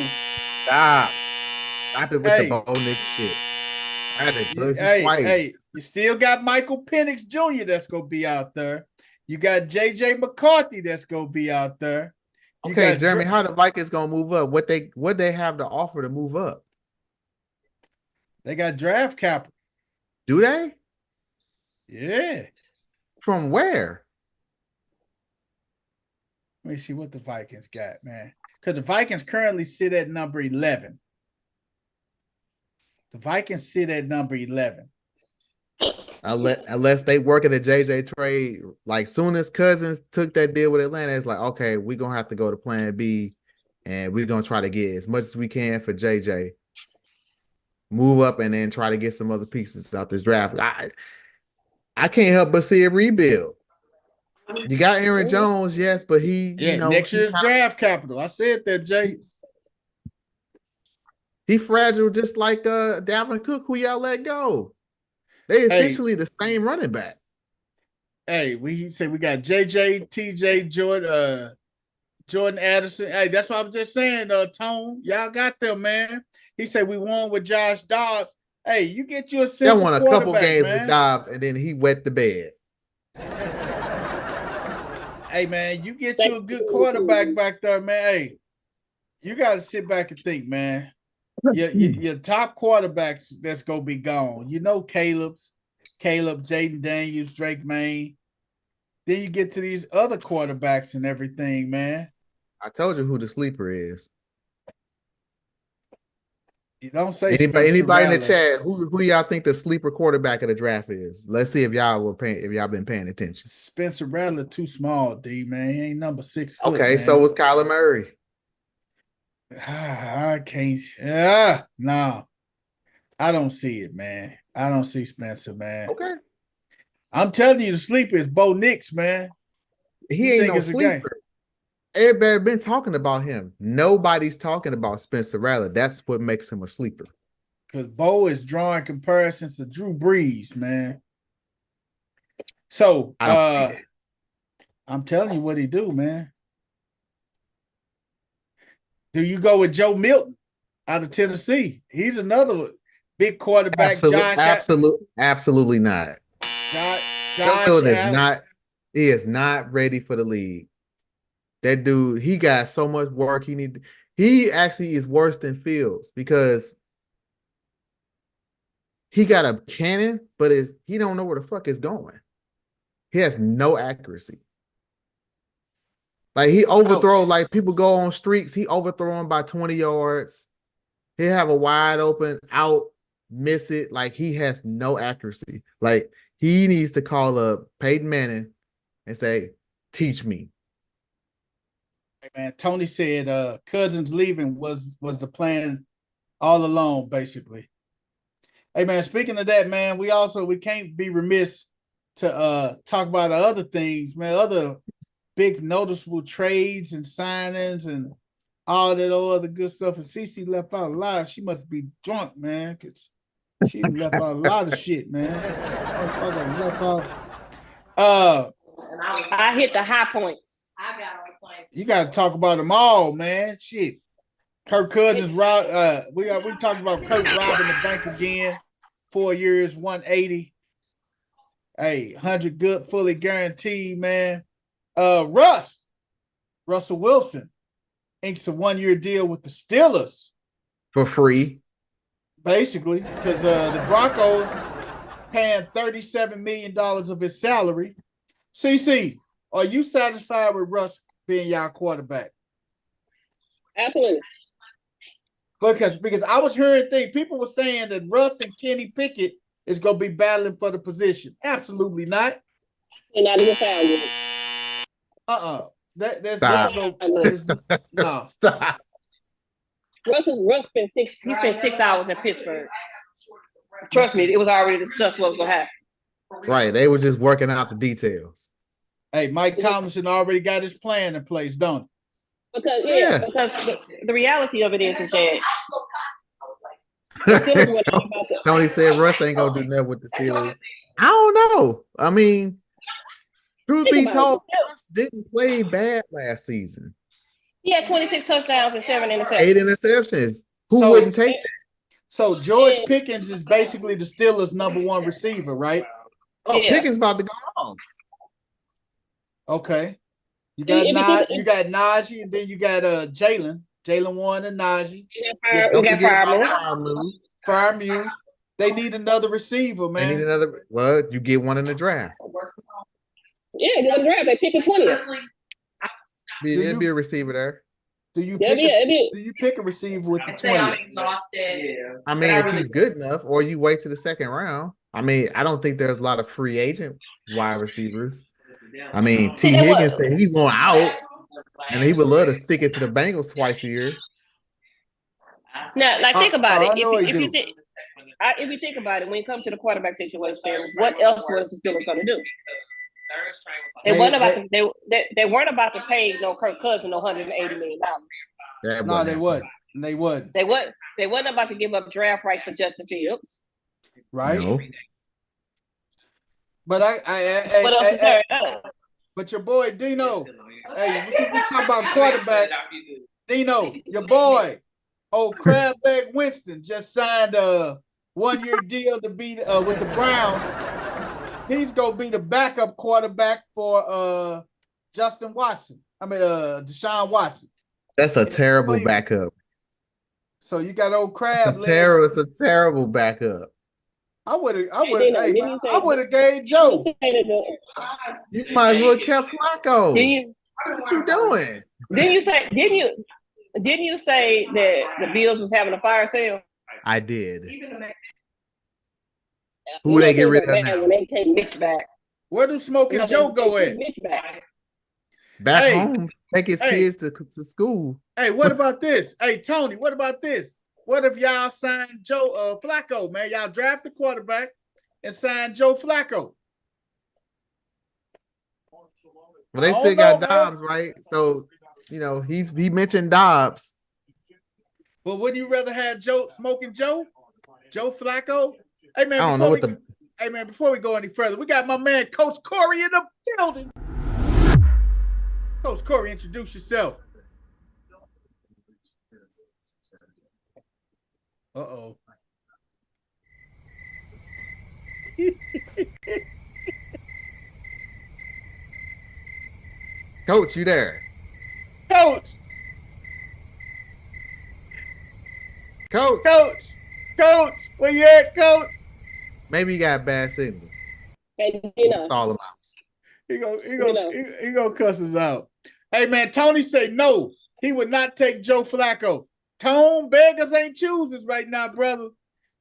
Stop it with the Bo Nix shit. I had to twice. Hey, you still got Michael Penix Jr. that's gonna be out there. You got JJ McCarthy that's gonna be out there. Okay, Jeremy, how the Vikings gonna move up? What they have to offer to move up? They got draft capital. Do they? Yeah. From where? Let me see what the Vikings got, man. Because the Vikings currently sit at number 11. The Vikings sit at number 11. Unless they work at a JJ trade, like soon as Cousins took that deal with Atlanta, it's like, okay, we're gonna have to go to plan B and we're gonna try to get as much as we can for JJ. Move up and then try to get some other pieces out this draft. I can't help but see a rebuild. You got Aaron Jones, yes, but next year's draft capital. I said that, Jay. He fragile, just like Dalvin Cook, who y'all let go. They essentially the same running back. Hey, we said we got JJ, TJ, Jordan Addison. Hey, that's what I was just saying, Tone. Y'all got them, man. He said we won with Josh Dobbs. Hey, you get you a simple They won a couple games man. with Dobbs, and then he wet the bed. Hey, man, you get you a good quarterback back there, man. Hey, you got to sit back and think, man. Your top quarterbacks that's going to be gone. You know Caleb, Jaden Daniels, Drake May. Then you get to these other quarterbacks and everything, man. I told you who the sleeper is. You don't say anybody in the chat who y'all think the sleeper quarterback of the draft is. Let's see if y'all been paying attention. Spencer Rattler too small, D, man. He ain't number 6 foot. Okay, man. so was Kyler Murray. I can't. No. I don't see it, man. I don't see Spencer, man. Okay. I'm telling you, the sleeper is Bo Nix, man. He ain't no sleeper. Everybody been talking about him. Nobody's talking about Spencer Rattler. That's what makes him a sleeper. Because Bo is drawing comparisons to Drew Brees, man. So I don't see it. I'm telling you what he do, man. Do you go with Joe Milton out of Tennessee? He's another big quarterback. Absolutely not. Joe Milton is not. He is not ready for the league. That dude, he got so much work. He actually is worse than Fields because he got a cannon, but he don't know where the fuck it's going. He has no accuracy. Like he overthrows, like people go on streaks, he overthrow him by 20 yards. He'll have a wide open out, miss it. Like he has no accuracy. Like he needs to call up Peyton Manning and say, teach me. Hey man, Tony said Cousins leaving was the plan all along, basically. Hey man, speaking of that, man, we can't be remiss to talk about other things, man, other big noticeable trades and signings and all that old other good stuff. And CC left out a lot. She must be drunk, man, because she left out a lot of shit, man. Motherfucker left out. And I was, I hit the high points. I got on the plane. You got to talk about them all, man. Shit. Kirk Cousins, we talked about Kirk robbing the bank again. 4 years, 180. Hey, 100 good, fully guaranteed, man. Russell Wilson inks a 1 year deal with the Steelers, For free. basically, because the Broncos paying $37 million of his salary. CC, are you satisfied with Russ being y'all quarterback? Absolutely. Because I was hearing things, people were saying that Russ and Kenny Pickett is going to be battling for the position. Absolutely not. And not even found it. That's Stop. no. Stop. Russ spent he spent 6 hours in Pittsburgh. Trust me, it was already discussed what was gonna happen. Right. They were just working out the details. Hey, Mike Tomlinson already got his plan in place, don't he? Because Yeah. because the reality of it is that Tony said Russ ain't gonna do nothing with the Steelers. I don't know. I mean, truth be Think about told, it. Russ didn't play bad last season. he had 26 touchdowns and 7 interceptions. 8 interceptions. Who So- wouldn't take that? So George Pickens is basically the Steelers' #1 receiver, right? Oh, Yeah. Pickens about to go on. Okay. You If you got think- you got Najee, and then you got Jalen. Jalen Warren and Najee. Don't We got forget about Fireman. Freiermuth. Freiermuth. They need another receiver, They need man. another. Well, you get one in the draft. Yeah, they're gonna draft. They pick a 20th. There'd be a receiver there. Do you That'd pick be it. do you pick a receiver with the I say I'm 20? exhausted. I mean, But I if really- he's good enough, or you wait to the second round. I mean, I don't think there's a lot of free agent wide receivers. I mean, T. You know what? Higgins said he want out, and he would love to stick it to the Bengals twice a year. Now, like, think about I it. know he If you do. if you think about it, when it comes to the quarterback situation, what else was the Steelers going to do? They weren't about to. They weren't about to pay no Kirk Cousins no $180 million. That No, wasn't they happening. wouldn't. They wouldn't, They wasn't about to give up draft rights for Justin Fields. right? No. But What else is there? but your boy Dino, hey, we talk about quarterbacks. Dino, your boy, Crabback Winston just signed a 1 year deal to be with the Browns. He's gonna be the backup quarterback for Justin Watson. Deshaun Watson. That's a terrible Cleveland. backup. So you got old Crab. It's a terrible backup. I would have Dino, gave Joe. You might as well kept Flacco. Didn't What you doing? you say that the Bills was having a fire sale? I did. Even the Who would they get rid of now? When they take Mitch back. Where do Smoking Joe go at? Mitch back. Back Hey. home, take his Hey. kids to school. Hey, what about this? Hey, Tony, what about this? What if y'all signed Joe Flacco, man? Y'all draft the quarterback and sign Joe Flacco. Well, they I still don't got know, Dobbs, right? So, he mentioned Dobbs. But would you rather have Smoking Joe Flacco? Hey man, I don't know what the Hey man, before we go any further, we got my man Coach Corey in the building. Coach Corey, introduce yourself. Uh-oh. Coach, you there? Coach, where you at, Coach? Maybe you got a bad signal. And Stall him out. He gonna cuss us out. Hey man, Tony say no, he would not take Joe Flacco. Tone beggars ain't choosers right now, brother.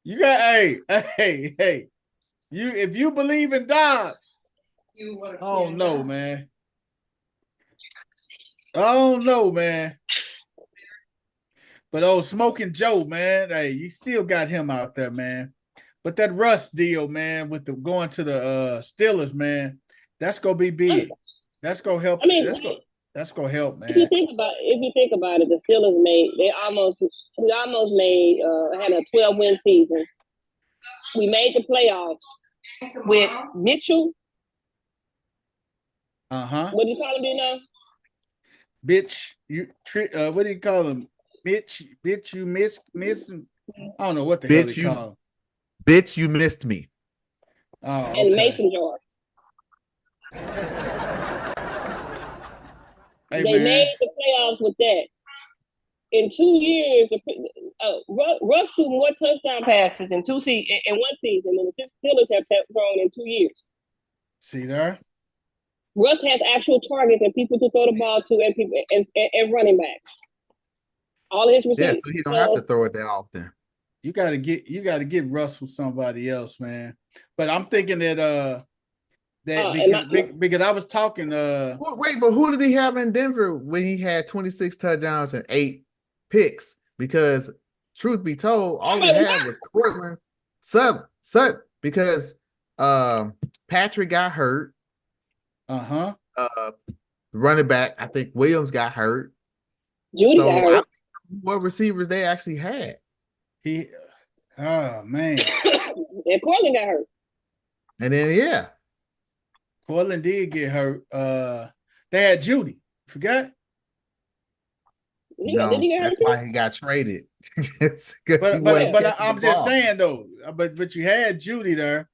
You got hey. If you believe in Dobbs, I don't know, man. But Smoking Joe, man, hey, you still got him out there, man. But that Russ deal, man, with the going to the Steelers, man, that's gonna be big. That's gonna help. I mean, that's gonna That's gonna help, If you man. think about it, the Steelers we almost made had a 12-win season. We made the playoffs with Mitchell. What do you call him, you know? Bitch, what do you call him? Bitch, you miss. I don't know what the hell Bitch, he you call him. bitch, you missed me. Oh, And okay. Mason Jar. Hey, They man. made the playoffs with that. In 2 years, Russ threw more touchdown passes in one season than the Steelers have thrown in 2 years. See there? Russ has actual targets and people to throw the ball to and running backs. All of his Yeah, receivers. so he don't have to throw it that often. You gotta get Russell somebody else, man. But I'm thinking that because I was talking Wait, but who did he have in Denver when he had 26 touchdowns and 8 picks? Because truth be told, all he had was Cortland Sutton because Patrick got hurt. Running back, I think Williams got hurt. Judy got hurt. I don't know what receivers they actually had. Oh man. And Cortland got hurt. And then Cortland did get hurt. They had Judy. Forgot? No, that's why he got traded. But I'm just saying though. But you had Judy there.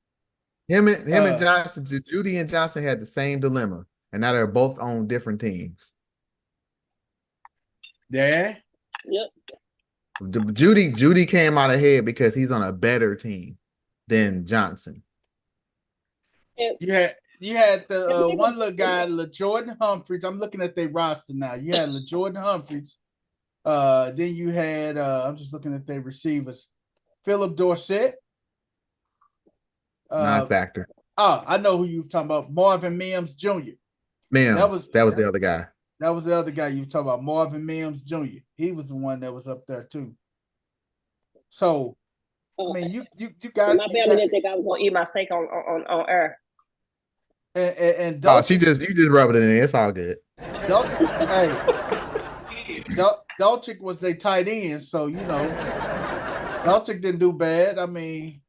Him and Johnson, Judy and Johnson had the same dilemma, and now they're both on different teams. Yeah. Yep. Judy came out ahead because he's on a better team than Johnson. You had the one little guy, LaJordan Humphreys. I'm looking at their roster now. You had LaJordan Humphreys. Then you had I'm just looking at their receivers. Philip Dorsett. Non-factor. Oh, I know who you were talking about. Marvin Mims Jr. That was the other guy. That was the other guy you were talking about, Marvin Mims Jr. He was the one that was up there too. So, I mean, you got. My family didn't think I was gonna eat my steak on air. And you just rub it in there. It's all good. Dolchik was their tight end, so Dolchik didn't do bad. I mean,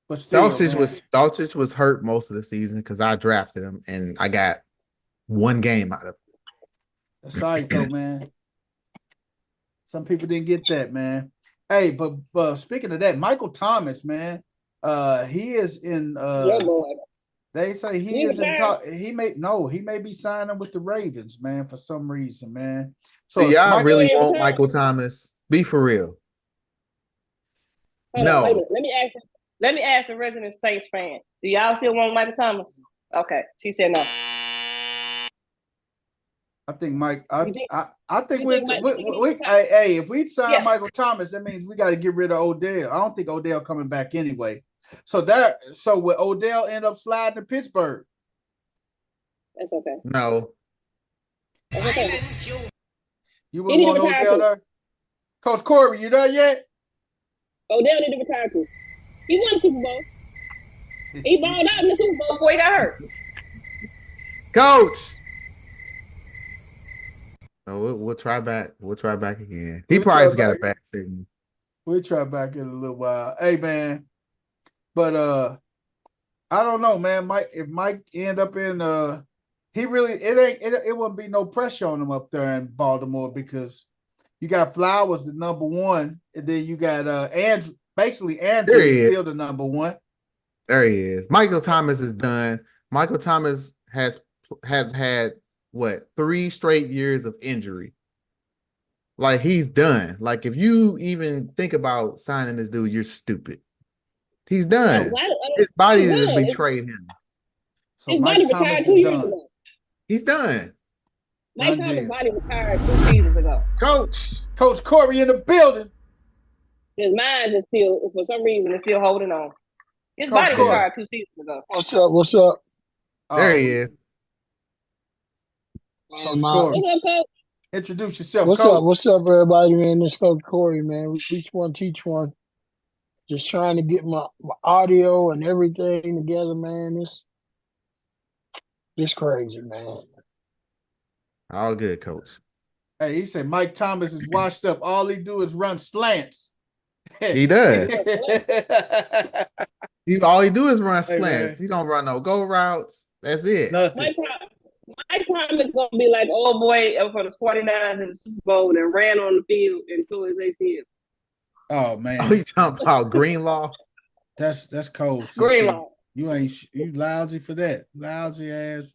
but still, Dolchik was hurt most of the season because I drafted him and I got one game out of it. That's all right though, man. Some people didn't get that, man. Hey, but speaking of that, Michael Thomas, man, he is in. They say he is in talk. He may be signing with the Ravens, man, for some reason, man. So y'all really want Michael Thomas? Be for real. No. Let me ask a resident Saints fan. Do y'all still want Michael Thomas? Okay, she said no. I think if we sign Michael Thomas, that means we got to get rid of Odell. I don't think Odell coming back anyway. So would Odell end up sliding to Pittsburgh? That's okay. No. That's okay. You wouldn't want Odell there? Coach Corey, you there yet? Odell need to retire too. He won the Super Bowl. He balled out in the Super Bowl before he got hurt. Coach. Oh, we'll try back. We'll try back again. He probably's got a back signal. We'll try back in a little while. Hey, man. But I don't know, man. If Mike end up in it wouldn't be no pressure on him up there in Baltimore because you got Flowers the number one, and then you got Andrew. Basically, Andrew is still the number one. There he is. Michael Thomas is done. Michael Thomas has had 3 straight years of injury. Like he's done. Like if you even think about signing this dude, you're stupid. He's done. His body betrayed him. So his Mike body Thomas retired is 2 years done. ago. He's done. Mike Thomas' body retired 2 seasons ago. Coach Corey in the building. His mind is still, for some reason, is still holding on. His body retired 2 seasons ago. What's up? There he is. What's up, Coach? Introduce yourself. What's up, everybody, man? This Coach Corey, man. Each one teach one. Just trying to get my audio and everything together, man. It's crazy, man. All good, coach. Hey, he said Mike Thomas is washed up. All he do is run slants. He does. All he do is run Hey, slants. man. He don't run no go routes. That's it. Nothing. Mike Thomas gonna be like old boy for the 49ers in the Super Bowl and ran on the field and tore his ACL. Oh man. Oh, you talking about Greenlaw? That's cold. CC. Greenlaw. You lousy for that. Lousy ass.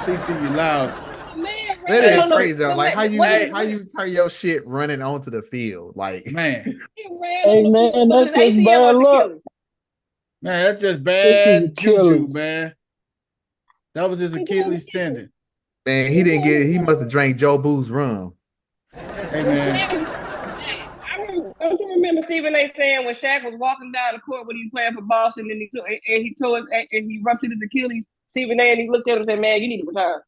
CC, you lousy. Man, That ran is on the- crazy though. Like how you Wait, turn your shit running onto the field. Like Man. he ran Hey, on the man, field, that's but his just ACL bad was luck. Achilles. Man, that's just This is bad juju, Achilles. man. That was his Achilles tendon. man, he must have drank Joe Boo's rum. Hey man. I can remember Stephen A. saying when Shaq was walking down the court when he was playing for Boston and he ruptured his Achilles. Stephen A. and he looked at him and said, "Man, you need to retire."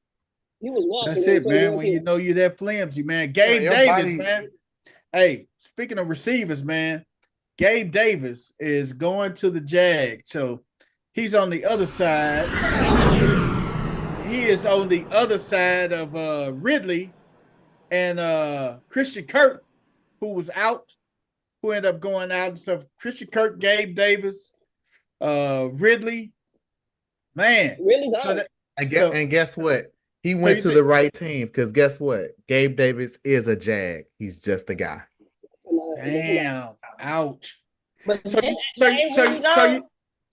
He was walking. That's it, man. When you know you're that flimsy, man. Gabe your Davis, body- man. Hey, speaking of receivers, man, Gabe Davis is going to the Jag. So he's on the other side. He is on the other side of Ridley and Christian Kirk, who was out, who ended up going out and stuff. Christian Kirk, Gabe Davis, Ridley. Man. Really So gone. And guess what? He went to the right team because guess what? Gabe Davis is a Jag. He's just a guy. Damn. Ouch. But So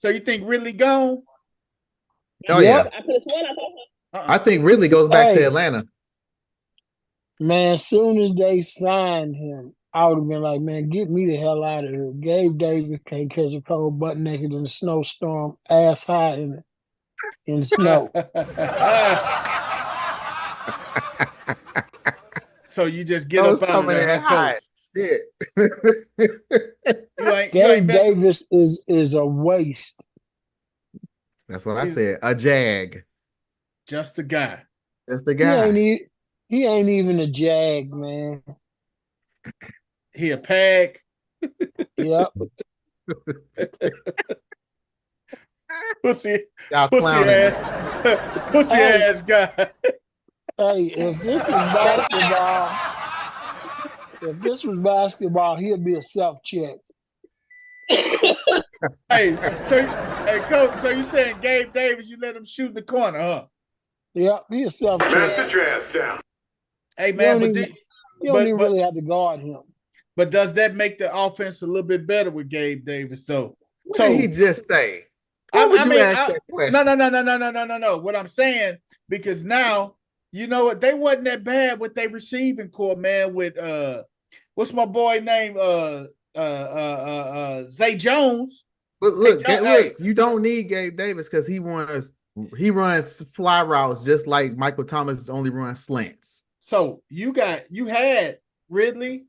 you think Ridley gone? Oh Yep. yeah. I could have sworn I thought I think Ridley goes back to Hey. Atlanta. Man, as soon as they signed him, I would have been like, man, get me the hell out of here. Gabe Davis can't catch a cold butt naked in a snowstorm, ass high in snow. So you just get Those up out of coming there, in huh, hot. Coach? Shit. You ain't Gabe messing- Davis is a waste. That's what I said. A Jag. just a guy. That's the He guy. ain't even a Jag, man. He a pag. Yep. Pussy Y'all clowning. pussy Hey. ass guy. Hey, if this was basketball, he'd be a self-check. Hey, Coach, so you saying Gabe Davis, you let him shoot in the corner, huh? Yep, he a self-check. Man, sit your ass down. Hey You man, don't but even, you don't but- even but- really have to guard him. but does that make the offense a little bit better with Gabe Davis? So What did he just say? I- Why would I you mean, ask that question? No. What I'm saying, because now you know what, they wasn't that bad with their receiving core, man. With what's my boy name? Zay Jones. But look, Hey, look, you don't need Gabe Davis because he runs fly routes just like Michael Thomas only runs slants. So you had Ridley,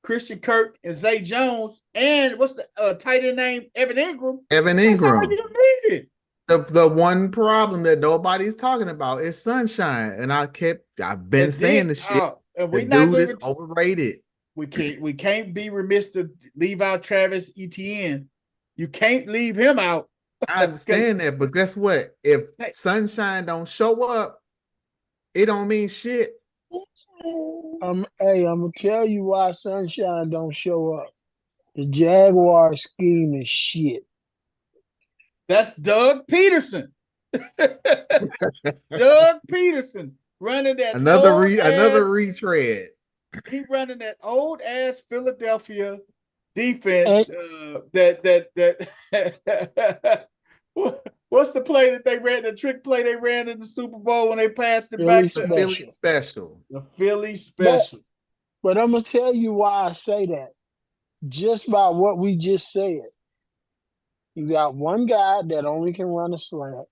Christian Kirk, and Zay Jones, and what's the tight end name? Evan Ingram. Evan That's all Ingram. you needed. The one problem that nobody's talking about is Sunshine, and I've been And saying then, the shit. and The we not dude gonna is overrated. we can't be remiss to leave out Travis Etienne. You can't leave him out. I understand that, but guess what? If Sunshine don't show up, it don't mean shit. Hey, I'm gonna tell you why Sunshine don't show up. The Jaguar scheme is shit. That's Doug Peterson. Doug Peterson running that Another old-ass- retread. he running that old ass Philadelphia defense. That what's the play that they ran? The trick play they ran in the Super Bowl when they passed it Philly back special. to Philly special. the Philly special. But I'm gonna tell you why I say that. Just by what we just said. You got one guy that only can run a slant.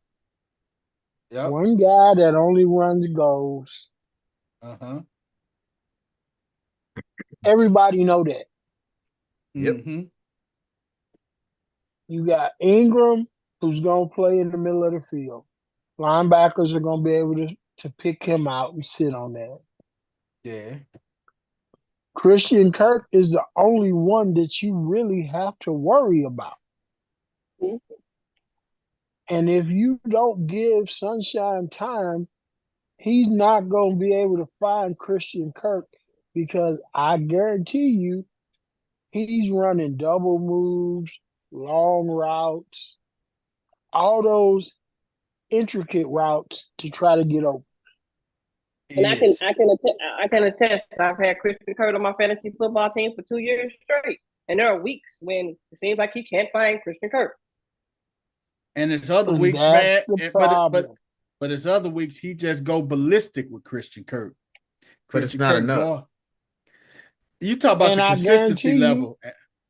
Yep. One guy that only runs goals. Uh-huh. Everybody know that. Yep. Mhm. You got Ingram, who's gonna play in the middle of the field. Linebackers are gonna be able to pick him out and sit on that. Yeah. Christian Kirk is the only one that you really have to worry about. And if you don't give Sunshine time, he's not going to be able to find Christian Kirk because I guarantee you he's running double moves, long routes, all those intricate routes to try to get open. And Yes. I can attest. I've had Christian Kirk on my fantasy football team for 2 years straight, and there are weeks when it seems like he can't find Christian Kirk. And there's other And weeks, that's man. the But problem. there's other weeks he just go ballistic with Christian Kirk. But it's not enough. boy, you talk about And the I consistency guarantee you, level.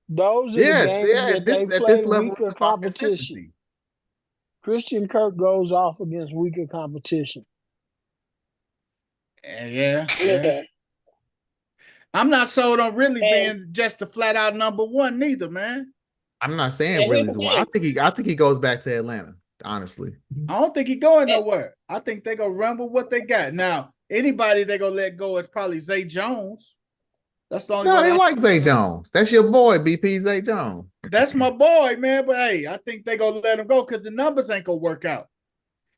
Those are Yes, the games yeah. that This they at play this level, weaker it's about competition. consistency. Christian Kirk goes off against weaker competition. Yeah. Okay. I'm not sold on really And- being just the flat out number one neither, man. I'm not saying Yeah, really. here's the I thing. think he goes back to Atlanta. Honestly, I don't think he going And- nowhere. I think they gonna run with what they got. Now, anybody they gonna let go is probably Zay Jones. That's the only no, one. they like Zay Jones. That's your boy, BP Zay Jones. That's my boy, man. But hey, I think they gonna let him go because the numbers ain't gonna work out.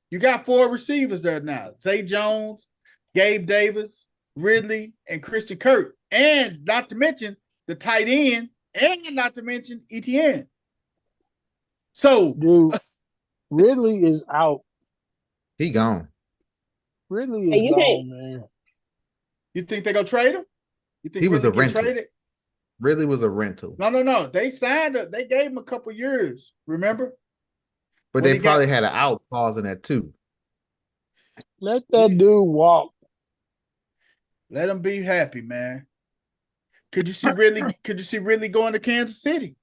You got 4 receivers there now: Zay Jones, Gabe Davis, Ridley, and Christian Kirk, and not to mention the tight end, and not to mention ETN. So, Dude, Ridley is out. He gone. Ridley And is you gone, man. you think they gonna trade him? You think He was Ridley a get rental. traded? Really was a rental. No. They signed it. They gave him a couple years. Remember? But When they he got- probably had an out clause in that too. Let that dude walk. Let him be happy, man. Could you see really going to Kansas City?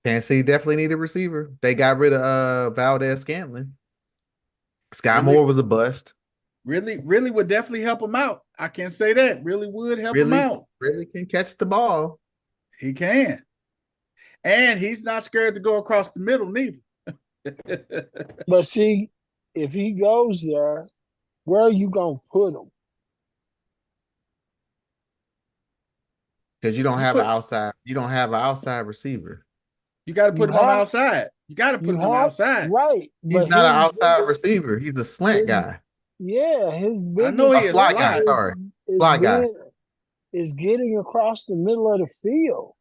Kansas City definitely need a receiver. They got rid of Valdez Scantling. Sky Really? Moore was a bust. Really would definitely help him out. I can say that. Really would help him Really, out. really can catch the ball. He can. And he's not scared to go across the middle neither. But see, if he goes there, where are you going to put him? Because you don't You have put- an outside. You don't have an outside receiver. You got to put You him on have- outside. You got to put You him on have- outside. Right. He's but not an his outside biggest- receiver. He's a slant his- guy. Yeah, his biggest know he is. A slot guy, is- sorry. is Slot guy. is getting across the middle of the field.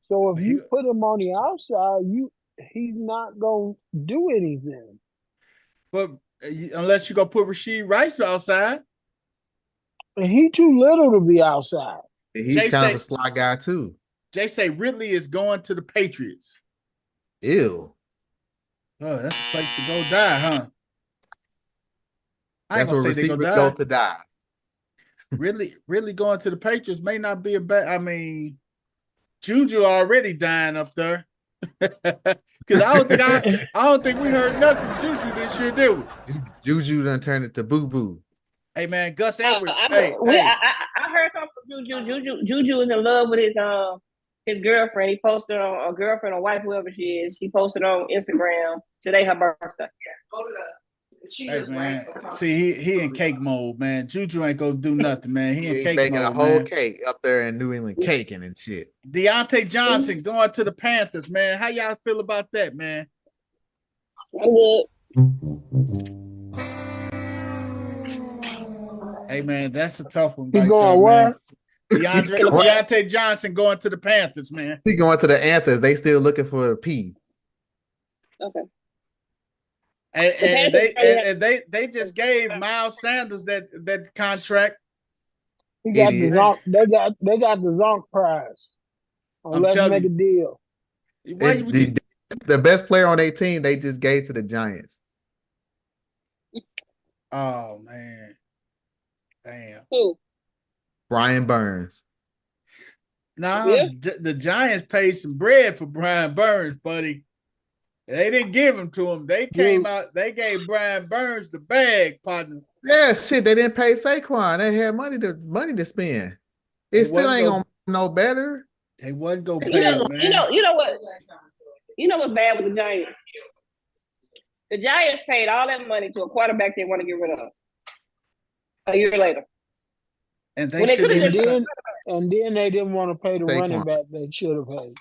So if you put him on the outside, he's not going to do anything. But unless you go put Rasheed Rice outside. And he too little to be outside. He's Jay kind say- of a slot guy too. Jay say Ridley is going to the Patriots. Ew. Oh, that's the place to go die, huh? I ain't That's where gonna say they receivers gonna go die. to die. Really going to the Patriots may not be a bad. I mean, Juju already dying up there. Because I don't think we heard nothing from Juju this year, did we? Juju done turned it to boo boo. Hey man, Gus Edwards. I heard something from Juju. Juju is in love with his girlfriend. He posted on a girlfriend or wife, whoever she is. She posted on Instagram today, her birthday. Hey man, see he in cake mode, man. Juju ain't gonna do nothing, man. He in He's cake making mode, a whole man. cake up there in New England, caking and shit. Deontay Johnson going to the Panthers, man. How y'all feel about that, man? I'm good. Hey man, that's a tough one. He right going there, where? man. Deontay Johnson going to the Panthers, man. He going to the Anthers. They still looking for a P. Okay. And Panthers they just gave Miles Sanders that contract. He got Idiot. the Zonk, they got the Zonk prize. I'm Let's telling make you. a deal. Why And you, the best player on their team, they just gave to the Giants. oh man, damn. Who? Brian Burns. Nah, Yeah. the Giants paid some bread for Brian Burns, buddy. They didn't give him to him. They came Dude. out. They gave Brian Burns the bag, partner. Yeah, shit. They didn't pay Saquon. They had money to spend. It They still wasn't ain't gonna- gonna know better. They wasn't go pay You him, know, man. you know what? You know what's bad with the Giants? The Giants paid all that money to a quarterback they want to get rid of. A year later. And they when they should could've And just- then, and then they didn't want to pay the Saquon. running back they should have paid.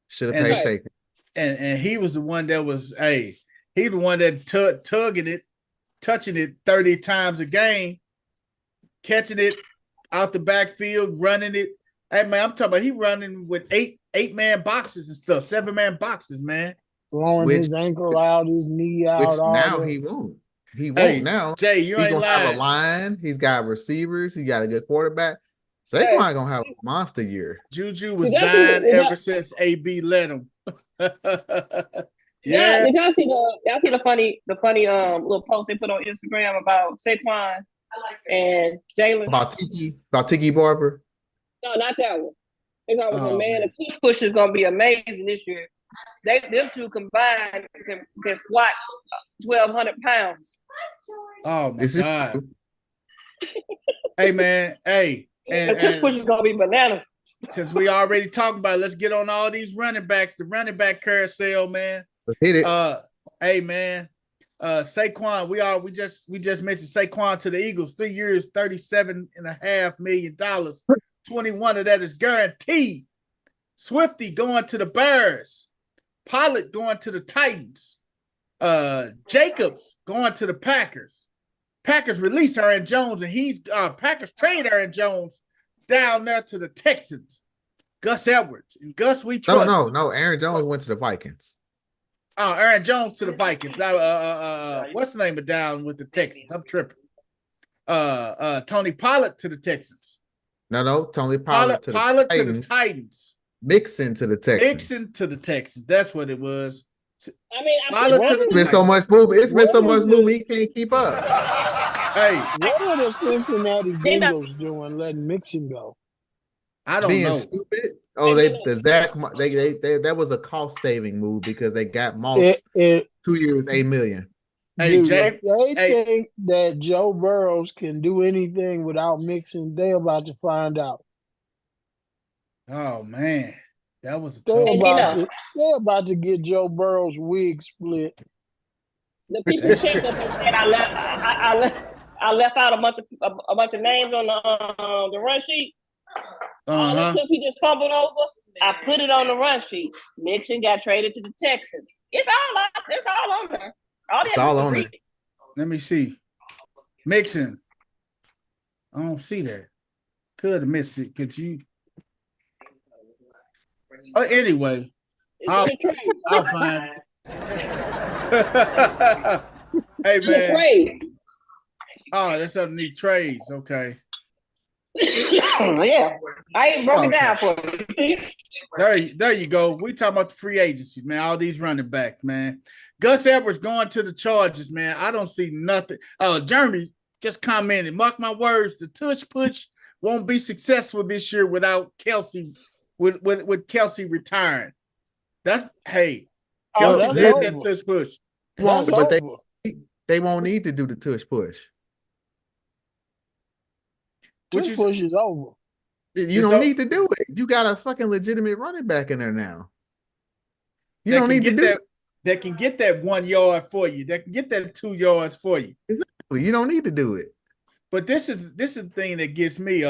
Should have And- paid Saquon. and he was the one that was he the one that tugging it. touching it 30 times a game, catching it out the backfield, running it. Hey man, I'm talking about he running with eight-man boxes and stuff, 7-man boxes, man. Blowing Which- his ankle out, his knee out. Which all now that. he won't. He won't Hey, now. Jay, you He ain't gonna have a lying. line. He's got receivers. He got a good quarterback. Hey. Saquon gonna have a monster year. Juju was Did y'all dying see- did y'all- ever since AB led him. Yeah. Yeah. Did y'all see the funny little post they put on Instagram about Saquon and Jalen? About Tiki Barber. No, not that one. They talking about Oh, man, man. the tush push is gonna be amazing this year. Them two combined can squat 1,200 pounds. Oh my This is God. Hey man, hey, The tush push is gonna be bananas. since we already talked about it, let's get on all these running backs, the running back carousel, man. Let's hit it. Hey man, Saquon, we just mentioned Saquon to the Eagles, 3 years, $37.5 million. 21 of that is guaranteed. Swifty going to the Bears. Pollard going to the Titans. Jacobs going to the Packers. Packers release Aaron Jones, and Packers trade Aaron Jones down there to the Texans. Gus Edwards. And Gus, we trust. No. Aaron Jones went to the Vikings. Oh, Aaron Jones to the Vikings. What's the name of down with the Texans? I'm tripping. Tony Pollard to the Texans. No. Tony Pollard to the Pollard to the Titans. Titans. Mixon to the Texans. Mixon to the Texans. That's what it was. I mean, Pollard to the It's been so much movement. It's been so much movement. He can't keep up. Hey, What are the Cincinnati Bengals doing letting Mixon go? I don't Being know. stupid. Oh, that was a cost saving move because they got Moss It 2 years, $8 million. Hey, dude, Jay. if they Hey. think that Joe Burrows can do anything without Mixon, they're about to find out. Oh man, that was a They're tough. they're about to get Joe Burrow's wig split. the people checked us and said I left out a bunch of names on the run sheet. All the stuff he just fumbled over, I put it on the run sheet. Mixon got traded to the Texans. It's all up. It's all on there. It's all on there. Let me see. Mixon. I don't see that. Could have missed it. Could you? Anyway, I'll find it. Hey man. Trades. Oh, that's underneath trades. Okay. Yeah, I ain't broke it down for you. See? There you go. We talking about the free agencies, man. All these running backs, man. Gus Edwards going to the Chargers, man. I don't see nothing. Jeremy just commented. Mark my words, the tush push won't be successful this year without Kelsey, with Kelsey retiring. That's Kelsey that's did over. that tush push. Won't, That's but over. they won't need to do the tush push. What Tush you- push is over. You don't need to do it. You got a fucking legitimate running back in there now. You That don't can need to get do that. That can get that 1 yard for you. That can get that 2 yards for you. it. You don't need to do it. But this is the thing that gets me.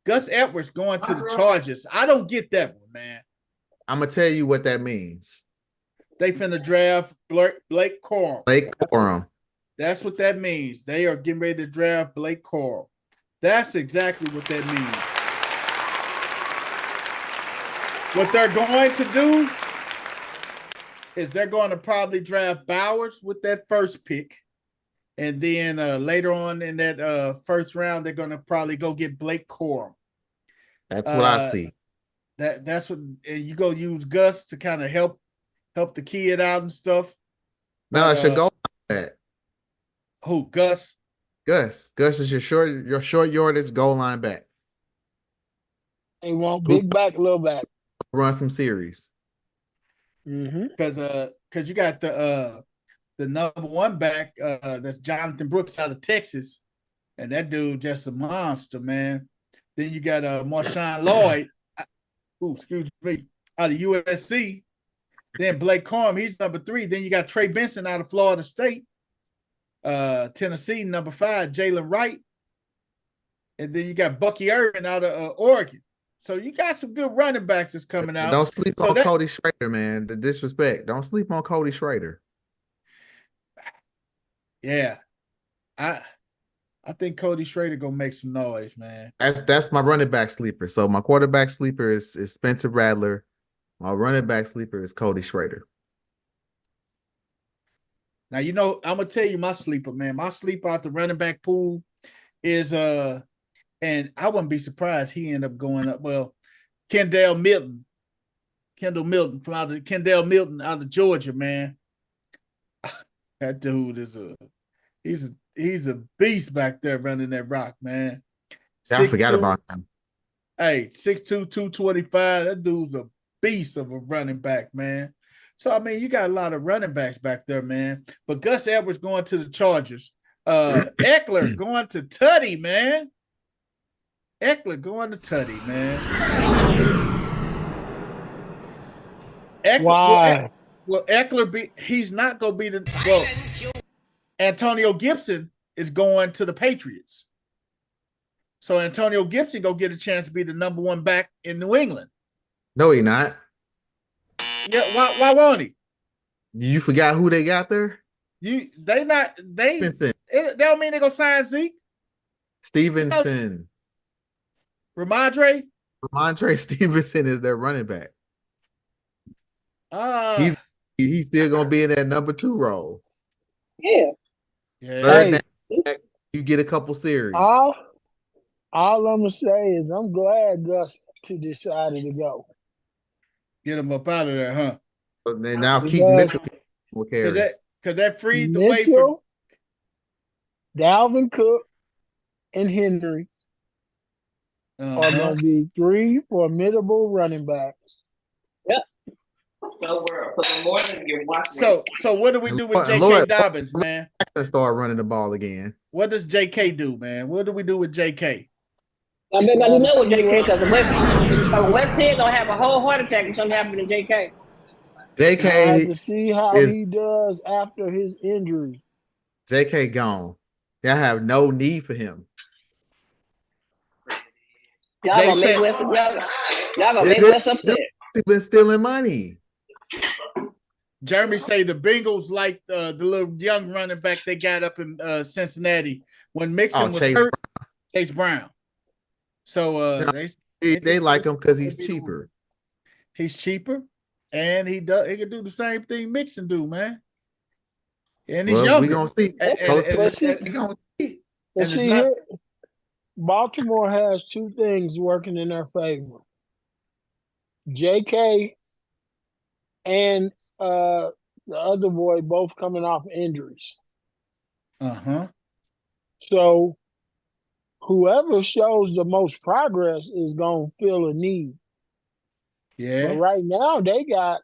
Gus Edwards going to the Chargers. I don't get that one, man. I'm gonna tell you what that means. They finna draft Blake Corum. Blake Corum. That's what that means. They are getting ready to draft Blake Corum. That's exactly what that means. What they're going to do is they're going to probably draft Bowers with that first pick. And then later on in that first round, they're going to probably go get Blake Corum. That's what I see. That's what, and you go use Gus to kind of help the kid out and stuff. No, I should go that. Who, Gus? Gus is your short yardage goal line back. They want big back, little back. Run some series. Mm-hmm. Because you got the number one back, that's Jonathan Brooks out of Texas, and that dude just a monster, man. Then you got Marshawn Lloyd, out of USC. Then Blake Corum, he's number 3. Then you got Trey Benson out of Florida State. Tennessee, number 5, Jalen Wright. And then you got Bucky Irvin out of Oregon. So you got some good running backs that's coming out. Don't sleep on Cody Schrader, man. The disrespect. Don't sleep on Cody Schrader. Yeah. I think Cody Schrader gonna make some noise, man. That's my running back sleeper. So my quarterback sleeper is Spencer Rattler. My running back sleeper is Cody Schrader. Now I'm gonna tell you my sleeper, man. My sleeper out the running back pool is and I wouldn't be surprised he ended up going up. Well, Kendall Milton out of Georgia, man. That dude is he's a beast back there running that rock, man. I forgot about him. Hey, 6'2", 225. That dude's a beast of a running back, man. So I mean, you got a lot of running backs back there, man. But Gus Edwards going to the Chargers. Eckler going to Tutty, man. Eckler going to Tutty, man. Why? Well, Eckler he's not gonna be Antonio Gibson is going to the Patriots. So Antonio Gibson gonna get a chance to be the number one back in New England. No, he not. Yeah, why won't he? You forgot who they got there? They Stevenson. That don't mean they're gonna sign Zeke. Stevenson. Ramondre Stevenson is their running back. He's still gonna be in that number 2 role. Yeah. Third down, you get a couple series. All I'm gonna say is I'm glad Gus decided to go. Get him up out of there, huh? So then now keep Mitchell will carry. Because that freed the way for Mitchell, Dalvin Cook, and Henry are going to be 3 formidable running backs. So the more that you're watching. So what do we do with J.K. Dobbins, man? Let's start running the ball again. What does J.K. do, man? What do we do with J.K.? I bet not know what J.K. because West End gonna have a whole heart attack if something happened to J.K. I have to see how he does after his injury. J.K. gone. Y'all have no need for him. Y'all gonna make West upset. They've been stealing money. Jeremy say the Bengals like the little young running back they got up in Cincinnati when Mixon was hurt. Chase Brown. So they like him because he's cheaper. He's cheaper, and he can do the same thing Mixon do, man. And he's young. We gonna see. Here, Baltimore has 2 things working in their favor. J.K. and the other boy both coming off injuries. So whoever shows the most progress is going to feel a need. Yeah. But right now they got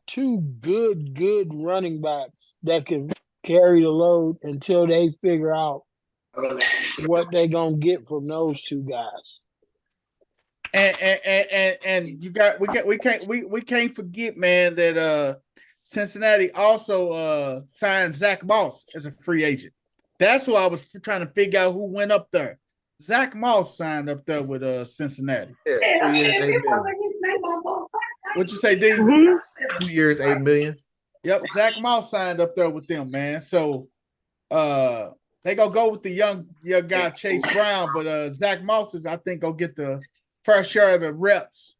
2 good running backs that can carry the load until they figure out what they're going to get from those 2 guys. And we can't forget, man, that Cincinnati also signed Zach Moss as a free agent. That's who I was trying to figure out who went up there. Zach Moss signed up there with Cincinnati. Yeah, 2 years, $8 million. What'd you say, D? 2 years, $8 million. Yep, Zach Moss signed up there with them, man. So they gonna go with the young guy Chase Brown, but Zach Moss is, I think, gonna get the first share of the reps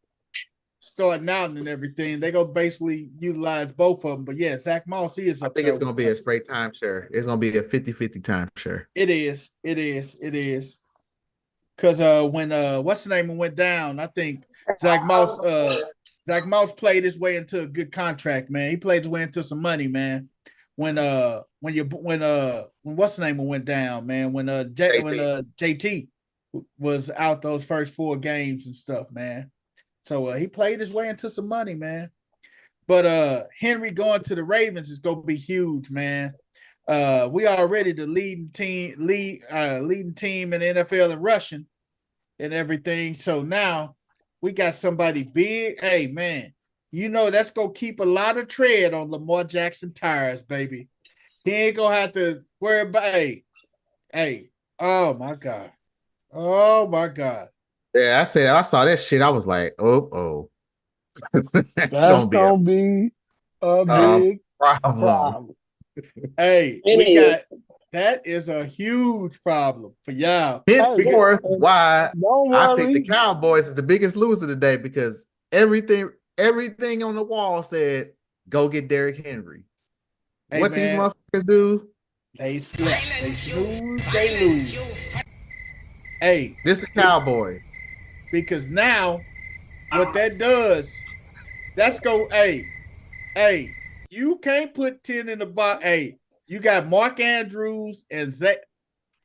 starting out and everything. They gonna basically utilize both of them. But yeah, Zach Moss is. I think it's gonna be a straight timeshare. It's gonna be a 50-50 timeshare. It is. Because when what's the name went down, I think Zach Moss played his way into a good contract, man. He played his way into some money, man. When what's the name went down, man. When JT was out those first 4 games and stuff, man. So he played his way into some money, man. But Henry going to the Ravens is gonna be huge, man. We already the leading team in the NFL in rushing and everything. So now we got somebody big. Hey, man, that's gonna keep a lot of tread on Lamar Jackson tires, baby. He ain't gonna have to worry about. Hey, oh my God. Yeah, I saw that shit. I was like, oh. That's gonna be a big problem. Hey, That is a huge problem for y'all. Henceforth, Hey, why don't I picked the worry. Cowboys as the biggest loser today because everything on the wall said go get Derrick Henry. Hey, What these man, motherfuckers do? they slept. They snooze, they lose. Hey, This the Cowboy. because now what that does, that's go, hey, you can't put 10 in the box. Hey, you got Mark Andrews and Zach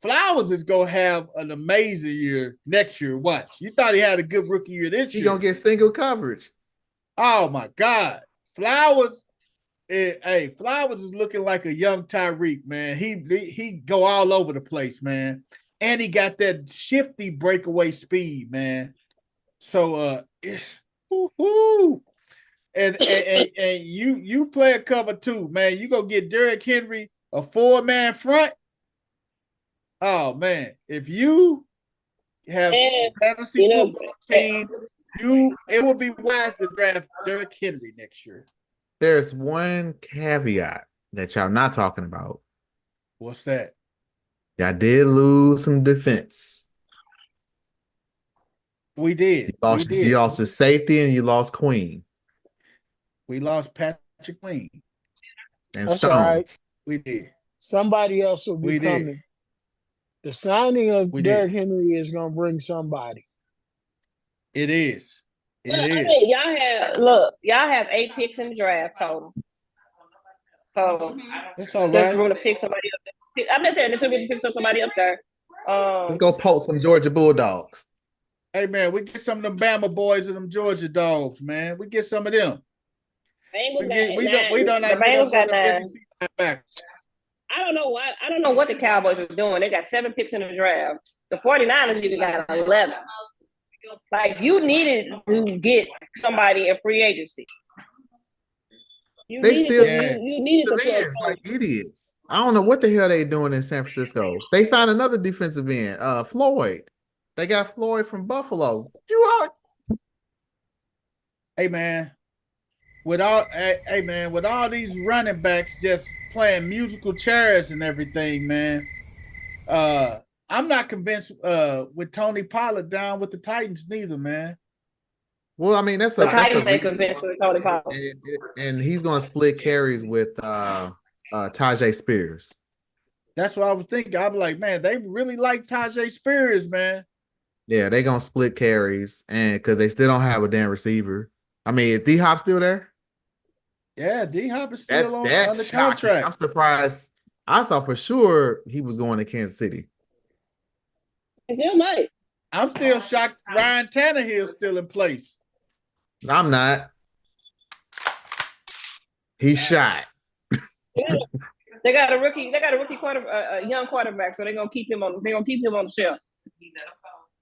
Flowers is gonna have an amazing year next year. Watch. You thought he had a good rookie year this He year. gonna get single coverage. Oh my God. Flowers, Flowers is looking like a young Tyreek, man. He go all over the place, man. And he got that shifty breakaway speed, man. So it's woo-hoo. And you play a cover too, man. You go get Derrick Henry, a 4-man front. Oh man, if you have And, fantasy you know, football team, it would be wise to draft Derrick Henry next year. There's one caveat that y'all not talking about. What's that? Y'all did lose some defense. We did. You lost his safety and you lost Queen We lost Patrick Queen. and That's Stone. all right. We did. Somebody else will be We did. coming. The signing of We Derrick did. Henry is going to bring somebody. It is. It I is. mean, y'all have 8 picks in the draft total. So It's all there's right. room to pick somebody up there. I'm just saying there's room to pick somebody up there. Let's go poach some Georgia Bulldogs. Hey man, we get some of them Bama boys and them Georgia dogs, man. We get some of them. We don't the Bengals got 9. back. I don't know why. I don't know what the Cowboys are doing. They got 7 picks in the draft. The 49ers even got 11. Like, you needed to get somebody in free agency. You needed to fans like idiots. I don't know what the hell they doing in San Francisco. They signed another defensive end, Floyd. They got Floyd from Buffalo. Hey man, with all these running backs just playing musical chairs and everything, man. I'm not convinced with Tony Pollard down with the Titans neither, man. Well, I mean that's the Titans ain't convinced with Tony Pollard, and he's gonna split carries with Tajay Spears. That's what I was thinking. I'm like, man, they really like Tajay Spears, man. Yeah, they gonna split carries, and because they still don't have a damn receiver. I mean, is D-Hop still there? Yeah, D-Hop is still on That's the contract. I'm surprised. I thought for sure he was going to Kansas City. He still might. I'm still shocked Ryan Tannehill's still in place. I'm not. He shot. They got a rookie a young quarterback, so they're gonna keep him on the shelf.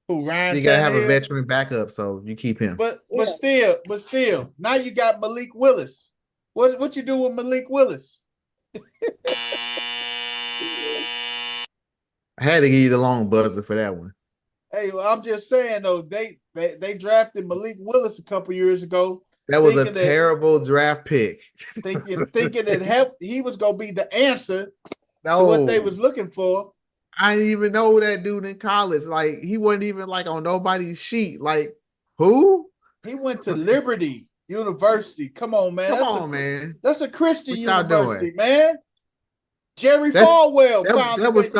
Who, Ryan You gotta have a Tannehill? veteran backup, so you keep him. But still, now you got Malik Willis. What you do with Malik Willis? I had to give you the long buzzer for that one. Hey, well, I'm just saying though, they drafted Malik Willis a couple years ago. That was a terrible draft pick. Thinking that he was gonna be the answer to what they was looking for. I didn't even know that dude in college. Like, he wasn't even like on nobody's sheet. Like, who? He went to Liberty University. Come on, man. Man. That's a Christian What y'all university, doing? man. Jerry Falwell that was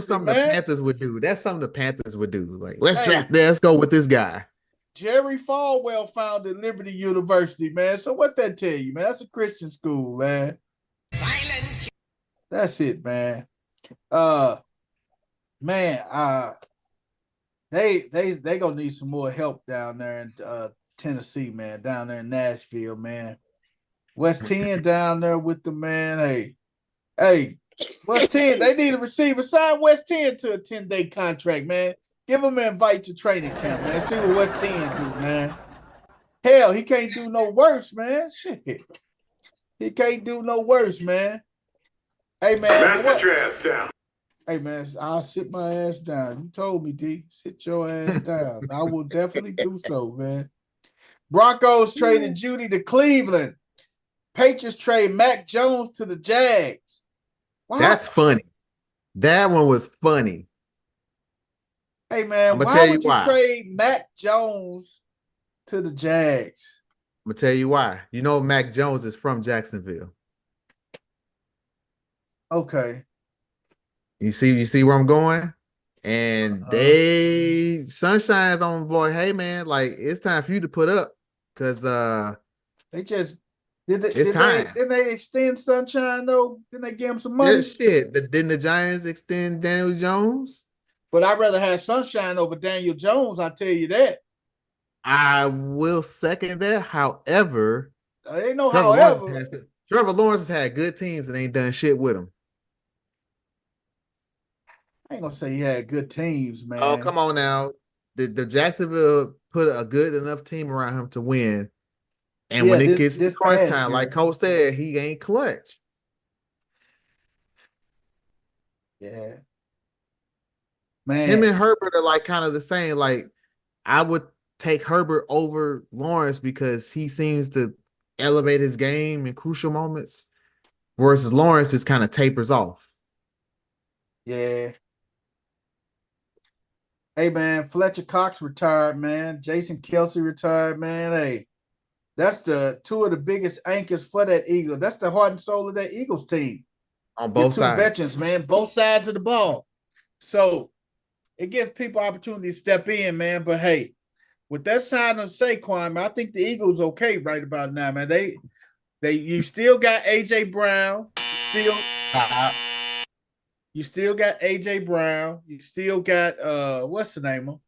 something the Panthers would do. That's something the Panthers would do. Like, let's go with this guy. Jerry Falwell founded Liberty University, man. So what that tell you, man? That's a Christian school, man. Silence. That's it, man. They gonna need some more help down there in Tennessee, man. Down there in Nashville, man. West 10 down there with the man. Hey, West 10, they need a receiver. Sign West 10 to a 10-day contract, man. Give him an invite to training camp, man. See what West 10 do, man. Hell, he can't do no worse, man. Shit. He can't do no worse, man. Hey, man. Sit your ass down. Hey, man, I'll sit my ass down. You told me, D. Sit your ass down. I will definitely do so, man. Broncos traded Judy to Cleveland. Patriots trade Mac Jones to the Jags. Wow. That's funny. That one was funny. Hey man, I'ma why tell you would you why. trade Mac Jones to the Jags? I'm gonna tell you why. You know, Mac Jones is from Jacksonville. Okay. You see where I'm going? And they Sunshine's on boy. Hey man, like it's time for you to put up because They just did it's time. didn't they extend Sunshine though? Didn't they give him some Yeah, money? shit. Didn't the Giants extend Daniel Jones? But I'd rather have Sunshine over Daniel Jones, I tell you that. I will second that. However, Ain't no Trevor Lawrence however. Trevor Lawrence has had good teams and ain't done shit with them. I ain't gonna say he had good teams, man. Oh, come on now. The Jacksonville put a good enough team around him to win. And Yeah, when it this- gets this to crunch past time, year. like Cole said, he ain't clutch. Yeah. Man. Him and Herbert are like kind of the same. Like I would take Herbert over Lawrence because he seems to elevate his game in crucial moments, versus Lawrence just kind of tapers off. Yeah. Hey man, Fletcher Cox retired, man. Jason Kelsey retired, man. Hey, that's the two of the biggest anchors for that Eagle. That's the heart and soul of that Eagles team. On both two sides. veterans, man, both sides of the ball. So it gives people opportunity to step in, man. But hey, with that sign of Saquon, man, I think the Eagles okay right about now, man. You still got AJ Brown, you still got AJ Brown, you still got what's the name of?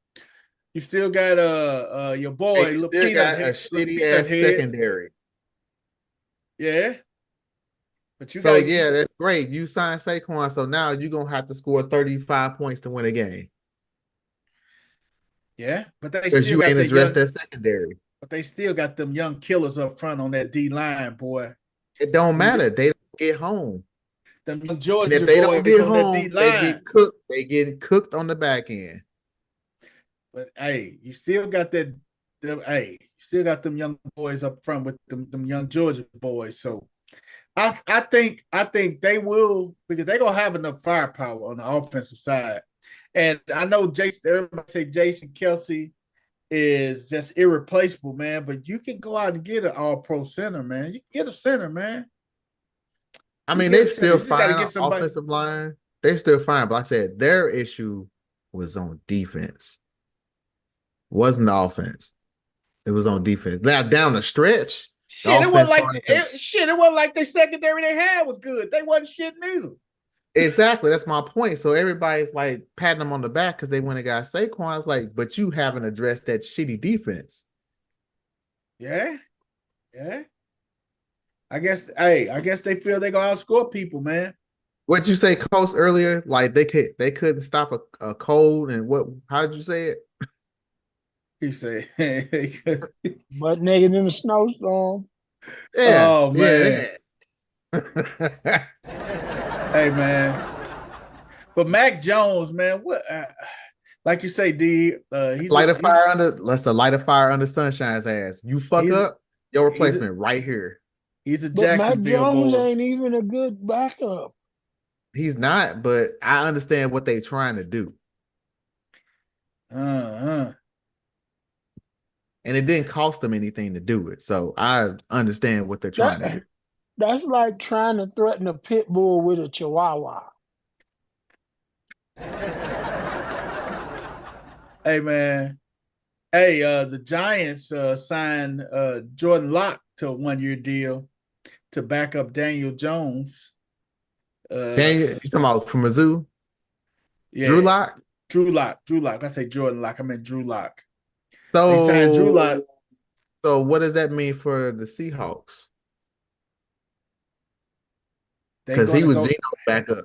You still got your boy, you still got a shitty ass secondary. Yeah. But so yeah, that's great. You signed Saquon, so now you're gonna have to score 35 points to win a game. Yeah, but they because still you got ain't that addressed young, that secondary. but they still got them young killers up front on that D line, boy. It don't matter. They don't get home. Them young Georgia And if they boys don't get on that home, D they line. get cooked. They get cooked on the back end. But hey, you still got that. You still got them young boys up front with them young Georgia boys. So I think they will, because they're gonna have enough firepower on the offensive side. And I know everybody say Jason Kelsey is just irreplaceable, man. But you can go out and get an all-pro center, man. You can get a center, man. I mean, they're still fine on offensive line. They're still fine, but I said their issue was on defense. Wasn't the offense. It was on defense. Now down the stretch, it wasn't like the secondary they had was good. They wasn't shit neither. Exactly. That's my point. So everybody's like patting them on the back because they went and got Saquon. It's like, but you haven't addressed that shitty defense. Yeah. Yeah. I guess they feel they gonna outscore people, man. What you say, Coach, earlier? Like they couldn't stop a cold, and what? How did you say it? He said, "Butt naked in a snowstorm." Yeah. Oh man. Yeah. Hey man. But Mac Jones, man, what? Like you say, D. He's light a fire under Sunshine's ass. You fuck up, your replacement right here. He's a But Mac Jones boy. ain't even a good backup. He's not, but I understand what they're trying to do. And it didn't cost them anything to do it. So I understand what they're trying to do. That's like trying to threaten a pit bull with a chihuahua. Hey man. Hey, the Giants signed Jordan Locke to a 1-year deal to back up Daniel Jones. Daniel, you talking about from Mizzou? Yeah. Drew Lock? Drew Lock. I say Jordan Locke. I meant Drew Lock. So they signed Drew Lock. So what does that mean for the Seahawks? Because he was Geno's backup.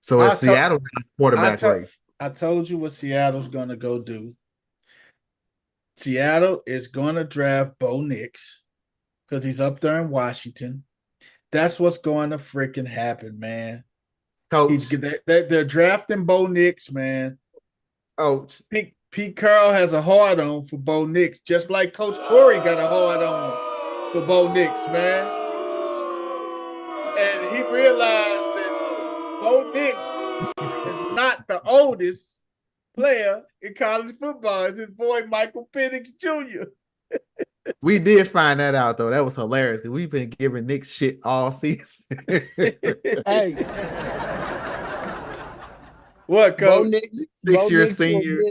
So it's Seattle quarterback race. I told you what Seattle's gonna go do. Seattle is gonna draft Bo Nix because he's up there in Washington. That's what's going to freaking happen, man. Coach, they're drafting Bo Nix, man. Coach, Pete Carroll has a hard on for Bo Nix, just like Coach Corey got a hard on for Bo Nix, man. And he realized that Bo Nix is not the oldest player in college football. It's his boy Michael Penix Jr. We did find that out though. That was hilarious because we've been giving Nick shit all season. Hey, What, Bo coach? Nix, Six-year senior.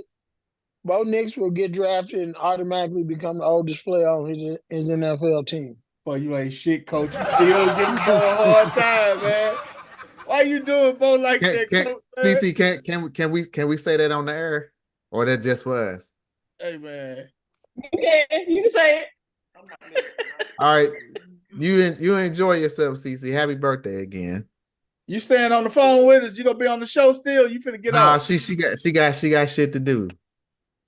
Bo Nix will get drafted and automatically become the oldest player on his NFL team. Boy, you ain't shit, coach. You still giving Bo a hard time, man. Why you doing Bo like that, coach? Man? CC, can we say that on the air? Or that just was? Hey, man. You can say it. All right. You enjoy yourself, CC. Happy birthday again. You staying on the phone with us? You gonna be on the show still? You finna get Nah, off? she got shit to do.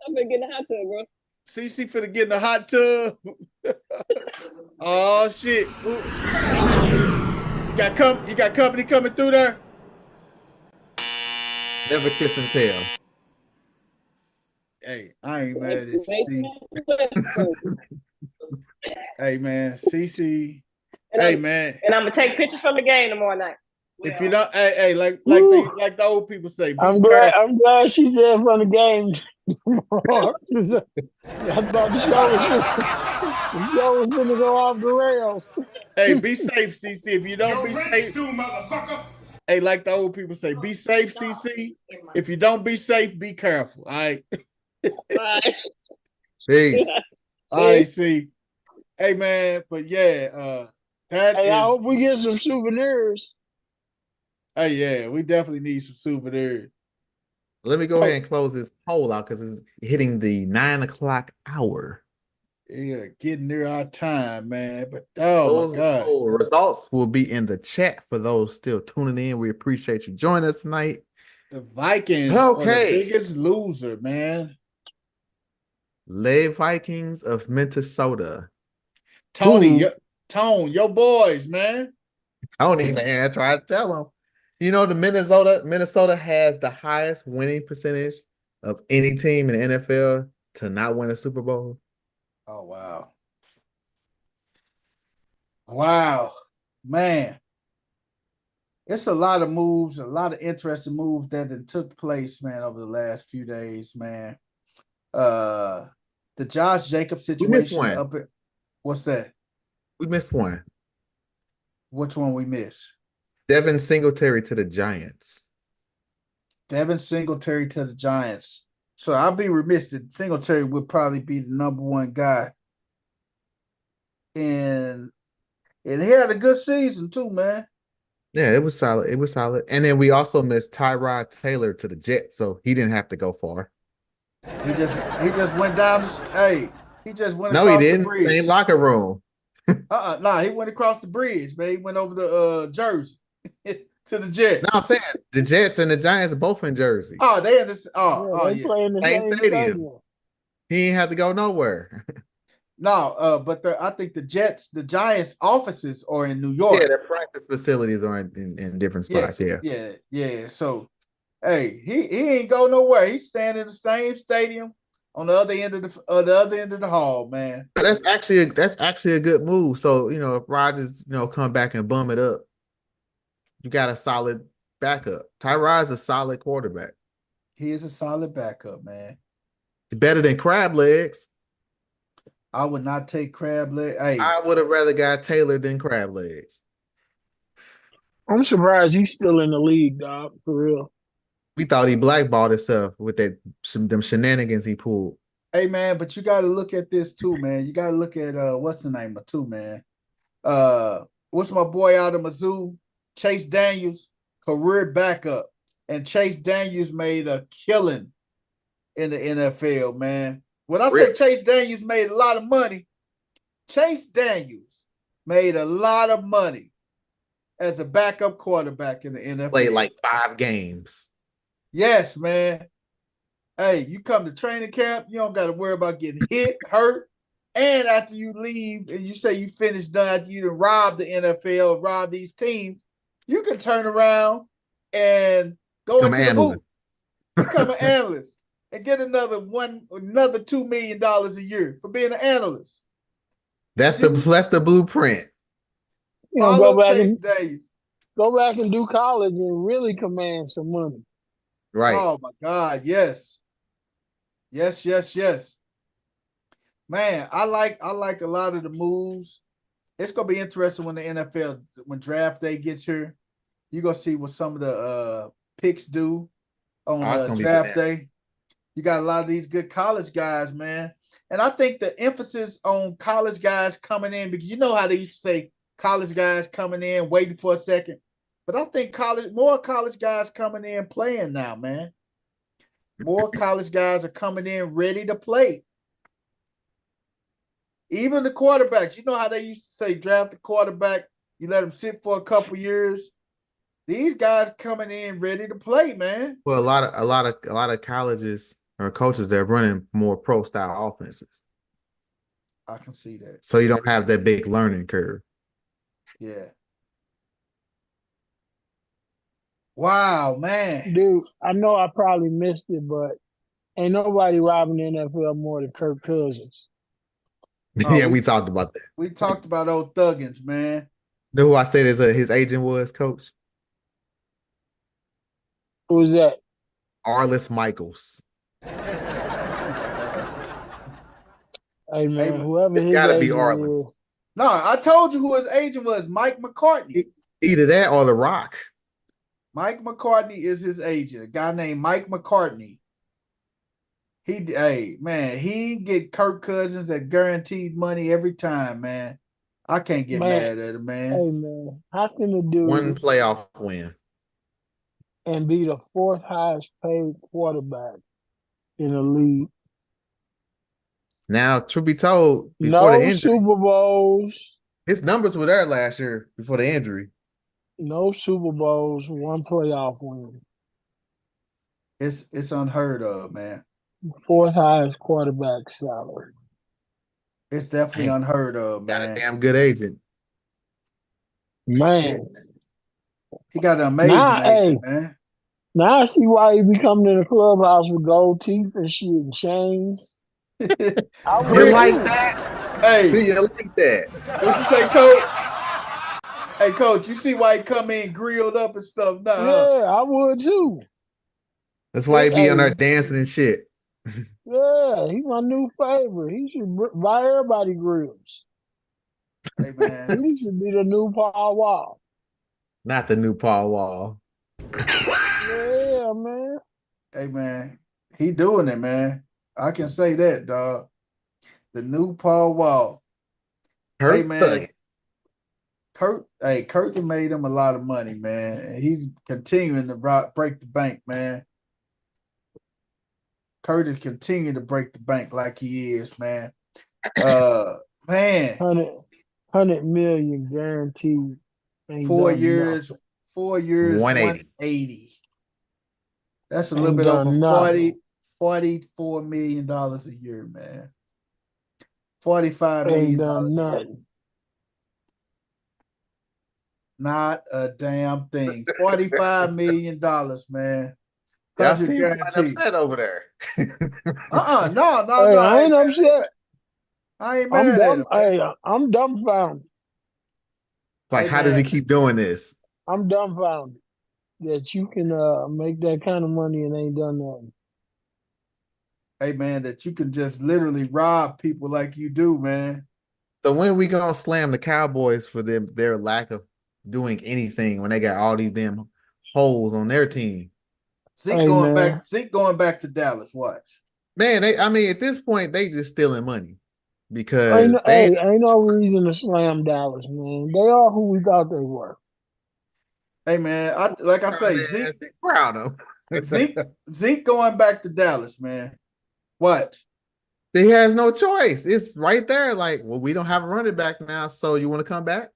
I'm gonna get in the hot tub, bro. CC finna get in the hot tub. Oh shit! You got company coming through there? Never kiss and tell. Hey, I ain't mad at you. Hey man, CC. Hey man, And I'm gonna take pictures from the game tomorrow night. if you don't, hey, like the old people say. I'm glad she said from the game. I thought the show was gonna go off the rails. Hey, be safe, CC. If you don't be Your safe, rent's due, motherfucker. hey, like the old people say, be safe, CC. If you don't be safe, be careful. All right. Bye. Peace. All right, see. Hey man, but yeah, that Hey, is. I hope we get some souvenirs. Hey, yeah, we definitely need some souvenirs. Let me go ahead and close this poll out because it's hitting the 9 o'clock hour. Yeah, getting near our time, man. But oh Those my god, poll results will be in the chat for those still tuning in. We appreciate you joining us tonight. the Vikings are the Okay. biggest loser, man. Le Vikings of Minnesota. Tony, Who- Tone, your boys, man. Tony, man, I try to tell him. You know, the Minnesota has the highest winning percentage of any team in the NFL to not win a Super Bowl. Oh wow, wow, man. It's a lot of moves, a lot of interesting moves that took place, man, over the last few days, man. The Josh Jacobs missed situation one. up at what's that? We missed one. Which one we miss? Devin Singletary to the Giants. Devin Singletary to the Giants. So I'll be remiss that Singletary would probably be the number one guy. And he had a good season too, man. Yeah, it was solid. It was solid. And then we also missed Tyrod Taylor to the Jets, so he didn't have to go far. He just went down. He just went. No, he across the didn't. bridge. Same locker room. Nah, he went across the bridge, man. He went over to Jersey to the Jets. No, I'm saying the Jets and the Giants are both in Jersey. Oh, they in this. They play in the Same same stadium. stadium. He ain't have to go nowhere. No, but I think the Giants offices are in New York. Yeah, their practice facilities are in different spots. Yeah. So, hey, he ain't go nowhere. He's standing in the same stadium on the other end of the hall, man. That's actually a good move. So, you know, if Rodgers, come back and bum it up, you got a solid backup. Tyrod's a solid quarterback. He is a solid backup, man. Better than Crab Legs. I would not take Crab Leg. Hey, I would have rather got Taylor than Crab Legs. I'm surprised he's still in the league, dog, for real. We thought he blackballed himself with them shenanigans he pulled. hey, man, but you got to look at this too, man. You got to look at what's the name of two, man. What's my boy out of Mizzou? Chase Daniels, career backup, and Chase Daniels made a killing in the NFL, man. When I say Chase Daniels made a lot of money, Chase Daniels made a lot of money as a backup quarterback in the NFL. Played like 5 games. Yes, man. Hey, you come to training camp, you don't got to worry about getting hit, hurt, and after you leave and you say you finished done, after you done robbed the NFL, robbed these teams, you can turn around and go into the booth, become an analyst, and get another $2 million a year for being an analyst. That's the blueprint. You know, go Go back and do college and really command some money. Right. Oh my God, yes. Yes, yes, yes. Man, I like a lot of the moves. It's gonna be interesting when the NFL, when draft day gets here. You're gonna see what some of the picks do on Oh, it's gonna be draft bananas. day. You got a lot of these good college guys, man. And I think the emphasis on college guys coming in, because you know how they used to say college guys coming in, waiting for a second. But I think more college guys coming in playing now, man. More college guys are coming in ready to play. Even the quarterbacks, you know how they used to say draft the quarterback, you let them sit for a couple years. These guys coming in ready to play, man. Well, a lot of colleges or coaches, they're running more pro style offenses, I can see that. so you don't have that big learning curve. Yeah. Wow, man. Dude, I know I probably missed it, but ain't nobody robbing the NFL more than Kirk Cousins. Oh, Yeah, we talked about that. We talked about old Thuggins, man. Know who I said his agent was, Coach? Who was that? Arliss Michaels. Hey man, Hey, whoever it's his gotta be agent Arliss. is, No, I told you who his agent was, Mike McCartney. Either that or The Rock. Mike McCartney is his agent, a guy named Mike McCartney. Hey, man, he get Kirk Cousins that guaranteed money every time, man. I can't get Man, mad at him, man. hey man, how can a dude One playoff win. and be the fourth highest paid quarterback in the league? Now, truth be told, before the No injury, Super Bowls, his numbers were there last year before the injury. no Super Bowls, one playoff win. It's unheard of, man. Fourth highest quarterback salary. It's definitely Dang. unheard of, Got a man. damn good agent. Man, He got an amazing Nah, agent, man. now I see why he be coming to the clubhouse with gold teeth and shit and chains. I You would like too. that? Hey, You like that? what you say, Coach? Hey, Coach, you see why he come in grilled up and stuff now, huh? Yeah, I would too. That's why he be on there Hey, dancing and shit. yeah, he's my new favorite. He should buy everybody grills. Hey, man. He should be the new Paul Wall. Not the new Paul Wall. Yeah, man. Hey, man. He doing it, man. I can say that, dog. The new Paul Wall. Hurt Hey, man. Kurt done made him a lot of money, man. And he's continuing to break the bank, man. Kurt is continuing to break the bank like he is, man. Man. 100 million guaranteed. Ain't 4 done years, nothing. 4 years, 180. That's a little Ain't bit over done nothing. $44 million a year, man. $45 million Ain't done a year. nothing. Not a damn thing. $45 million, man. Y'all 100 seem quite guaranteed. upset over there. No. Hey, I ain't upset. I ain't I'm mad at dumb. him, man. Hey, I'm dumbfounded. Like, Hey, how does he man. keep doing this? I'm dumbfounded that you can make that kind of money and ain't done nothing. Hey, man, that you can just literally rob people like you do, man. So when we gonna slam the Cowboys for their lack of doing anything when they got all these damn holes on their team? Zeke Hey, going man. back to Dallas. Watch. Man, at this point, they just stealing money because Ain't no reason to slam Dallas, man. They are who we thought they were. Hey, man, like I say, proud of Zeke going back to Dallas, man. What? He has no choice. It's right there. Like, well, we don't have a running back now, so you want to come back?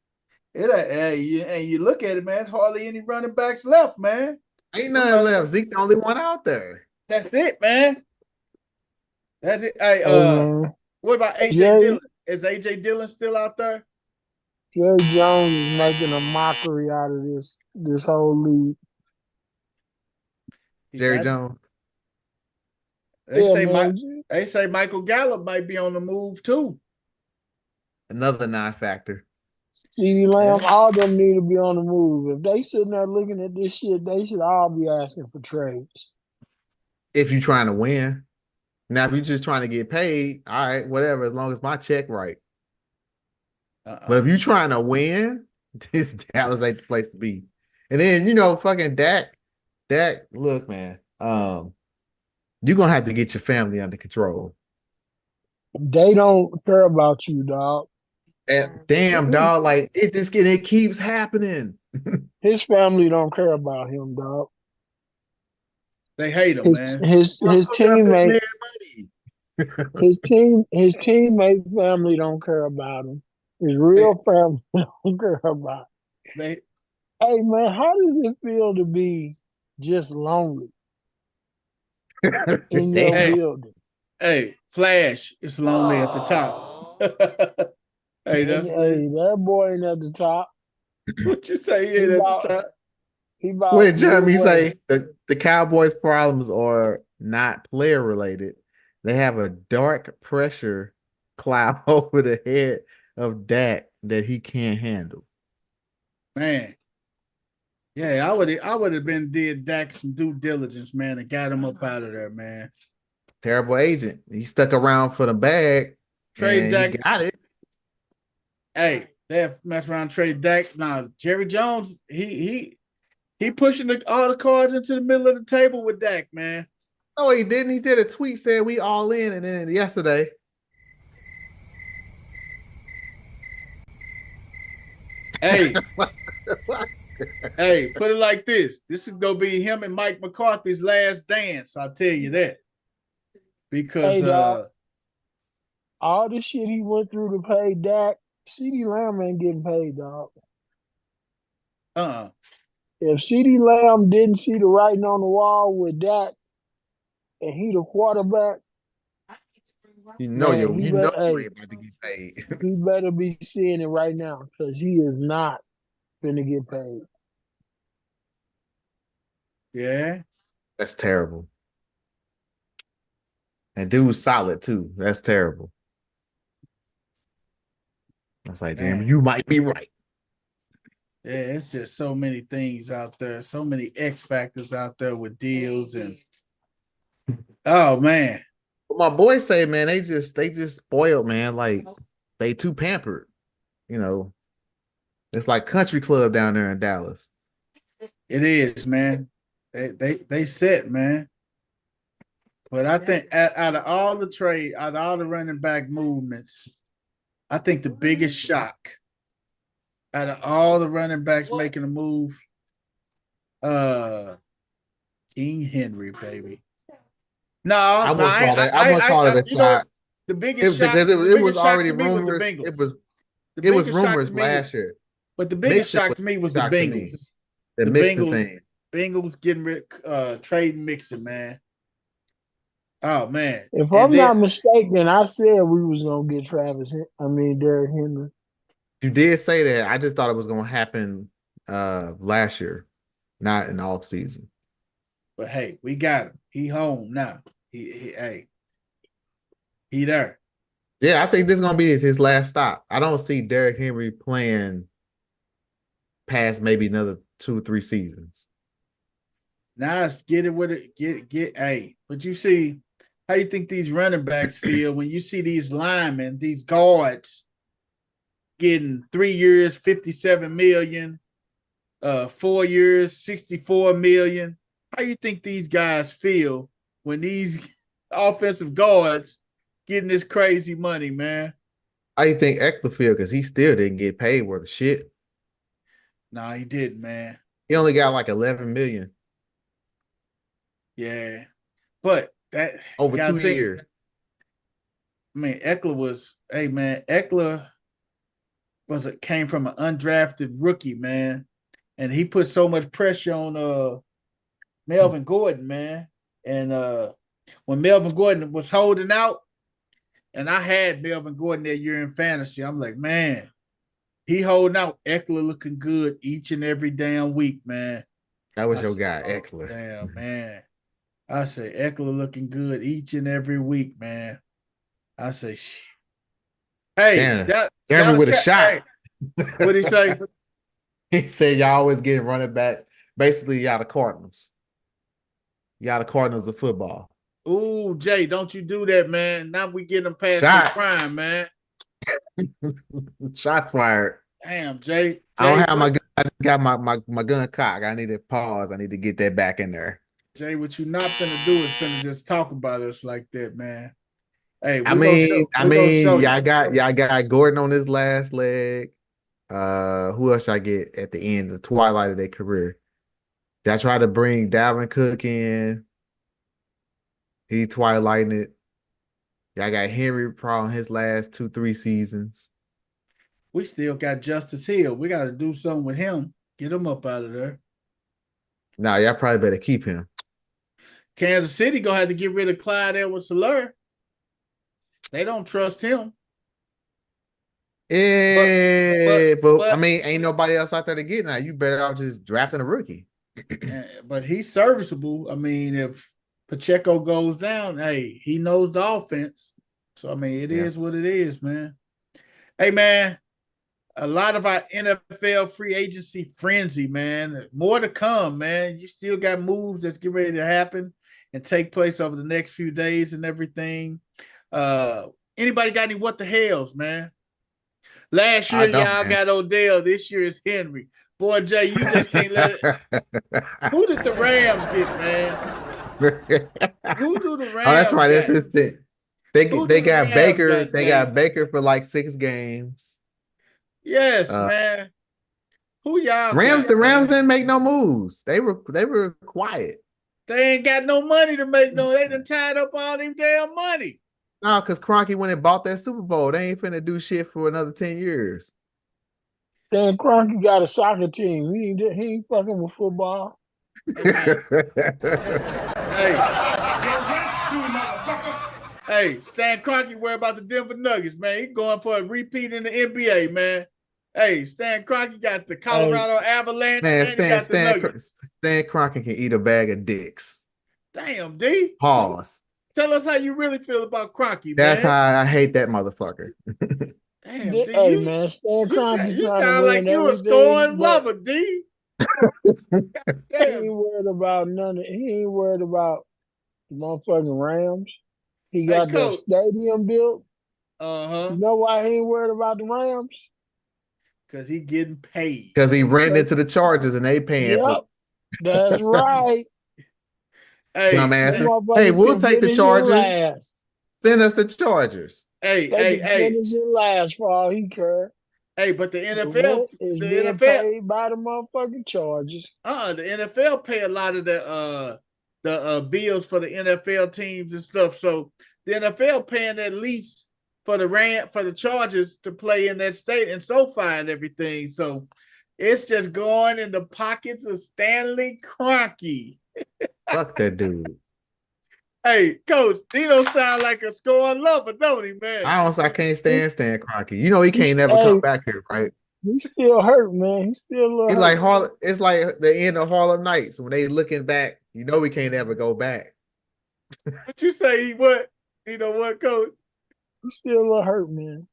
And you look at it, man. There's hardly any running backs left, man. Ain't nothing left. Zeke the only one out there. That's it, man. That's it. Hey, man. what about AJ Dillon? Is AJ Dillon still out there? Jerry Jones is making a mockery out of this whole league. Jerry Jones. They say Michael Gallup might be on the move too. Another non-factor. CeeDee Lamb, Yeah. all them need to be on the move. If they sitting there looking at this shit, they should all be asking for trades. If you're trying to win. Now, if you're just trying to get paid, all right, whatever, as long as my check right. But if you're trying to win, this Dallas ain't the place to be. And then, fucking Dak, look, man, you're gonna have to get your family under control. They don't care about you, dog. And damn, dog, like it keeps happening. His family don't care about him, dog. They hate him, man. His teammate, money. his teammate family don't care about him. His real family don't care about him. Hey man, how does it feel to be just lonely in your building? Hey, Flash, it's lonely at the top. Hey, that boy ain't at the top. What you say? He ain't at the top. What did Jeremy say? The Cowboys' problems are not player related. They have a dark pressure cloud over the head of Dak that he can't handle. Man. Yeah, I would have did Dak some due diligence, man, and got him up out of there, man. Terrible agent. He stuck around for the bag. Trade Dak. He got it. Hey, they have messed around, trade Dak. Now, Jerry Jones, he pushing all the cards into the middle of the table with Dak, man. No, he didn't. He did a tweet saying we all in, and then yesterday. Hey. Hey, put it like this. This is gonna be him and Mike McCarthy's last dance. I'll tell you that. Because all the shit he went through to pay Dak, CeeDee Lamb ain't getting paid, dog. If CeeDee Lamb didn't see the writing on the wall with Dak, and he the quarterback, you ain't about to get paid. He better be seeing it right now because he is not going to get paid. Yeah. That's terrible. And dude's solid too. That's terrible. I was like, damn, you might be right. Yeah, it's just so many things out there, so many X factors out there with deals and oh man. But my boys say, man, they just spoiled, man. Like they too pampered. It's like country club down there in Dallas. It is, man. They set, man. But I think out of all the running back movements, I think the biggest shock out of all the running backs making a move, King Henry, baby. No, I wouldn't call it a shock. The biggest shock because it was already rumors. It was rumors last year. But the biggest shock to me was the Bengals. The Mixon thing. Bengals getting rid, trading Mixon, man. Oh man! If I'm not mistaken, I said we was gonna get Derrick Henry. You did say that. I just thought it was gonna happen last year, not in the off season. But hey, we got him. He home now. He there. Yeah, I think this is gonna be his last stop. I don't see Derrick Henry playing past maybe another 2 or 3 seasons. Now it's get it with it. Get. Hey, but you see. How you think these running backs feel when you see these linemen, these guards getting 3 years, 57 million, 4 years, 64 million? How you think these guys feel when these offensive guards getting this crazy money, man? How you think Eckler feel? Because he still didn't get paid worth of shit. No, he didn't, man. He only got like 11 million. Yeah, but that over 2 years. I mean, Eckler came from an undrafted rookie, man, and he put so much pressure on Melvin Gordon, man. And when Melvin Gordon was holding out, and I had Melvin Gordon that year in fantasy, I'm like, man, he holding out. Eckler looking good each and every damn week, man. That was your guy, Eckler. Damn, man. I say Eckler looking good each and every week, man. I say, hey, Jeremy with a shot. What'd he say? He said y'all always getting running back. Basically, y'all the Cardinals. Y'all the Cardinals of football. Ooh, Jay, don't you do that, man. Now we getting them past Shot. the prime, man. Shots fired. Damn, Jay. I don't Jay, have my gun. I just got my gun cocked. I need to pause. I need to get that back in there. Jay, what you not finna do is finna just talk about us like that, man. Hey, I mean, y'all got Gordon on his last leg. Who else I get at the end, the twilight of their career? I tried to bring Dalvin Cook in. He twilighting it. Y'all got Henry probably his last 2-3 seasons. We still got Justice Hill. We got to do something with him. Get him up out of there. Nah, y'all probably better keep him. Kansas City gonna have to get rid of Clyde Edwards-Helaire. They don't trust him. Yeah, but I mean, ain't nobody else out there to get now. You better off just drafting a rookie. But he's serviceable. I mean, if Pacheco goes down, hey, he knows the offense. So I mean, it is what it is, man. Hey, man, a lot of our NFL free agency frenzy, man. More to come, man. You still got moves that's getting ready to happen and take place over the next few days and everything. Anybody got any what the hells, man? Last year, y'all got Odell. This year is Henry. Boy, Jay, you just can't let it. Who did the Rams get, man? Who do the Rams? Oh, that's right. That's his thing. They got Baker. They got man? Baker for like 6 games. Yes, man. Who y'all? Rams. got, The Rams man? didn't make no moves. They were quiet. They ain't got no money to make no. They done tied up all them damn money. No, because Kroenke went and bought that Super Bowl. They ain't finna do shit for another 10 years. Dan Kroenke got a soccer team. He ain't fucking with football. Hey, Your rent's due, motherfucker. hey, Stan Kroenke worry about the Denver Nuggets, man. He going for a repeat in the NBA, man. Hey, Stan Kroenke got the Colorado Avalanche. Man, and Stan Kroenke can eat a bag of dicks. Damn, D. Pause. Tell us how you really feel about Kroenke, man. That's how I hate that motherfucker. Damn, D. Hey, man, Stan Kroenke You sound like you a scoring lover, D. He ain't worried about none of. He ain't worried about the motherfucking Rams. He got that stadium built. You know why he ain't worried about the Rams? Because he getting paid. Because he ran into the Chargers and they paying. Yep, that's right. Hey, hey, we'll take the Chargers. Send us the Chargers. Hey, finish it last for all he cares. Hey, but the NFL is being paid by the motherfucking Chargers. The NFL pay a lot of the bills for the NFL teams and stuff. So the NFL paying at least for the Chargers to play in that state and SoFi and everything. So it's just going in the pockets of Stanley Kroenke. Fuck that dude. Hey, Coach, he don't sound like a scoring lover, don't he, man? I can't stand Stan Kroenke. You know he can't never come back here, right? He still hurt, man. He's still He's like Harlem. It's like the end of Harlem Nights when they looking back. You know we can't ever go back. What you say? What? You know what, Coach? He's still a little hurt, man.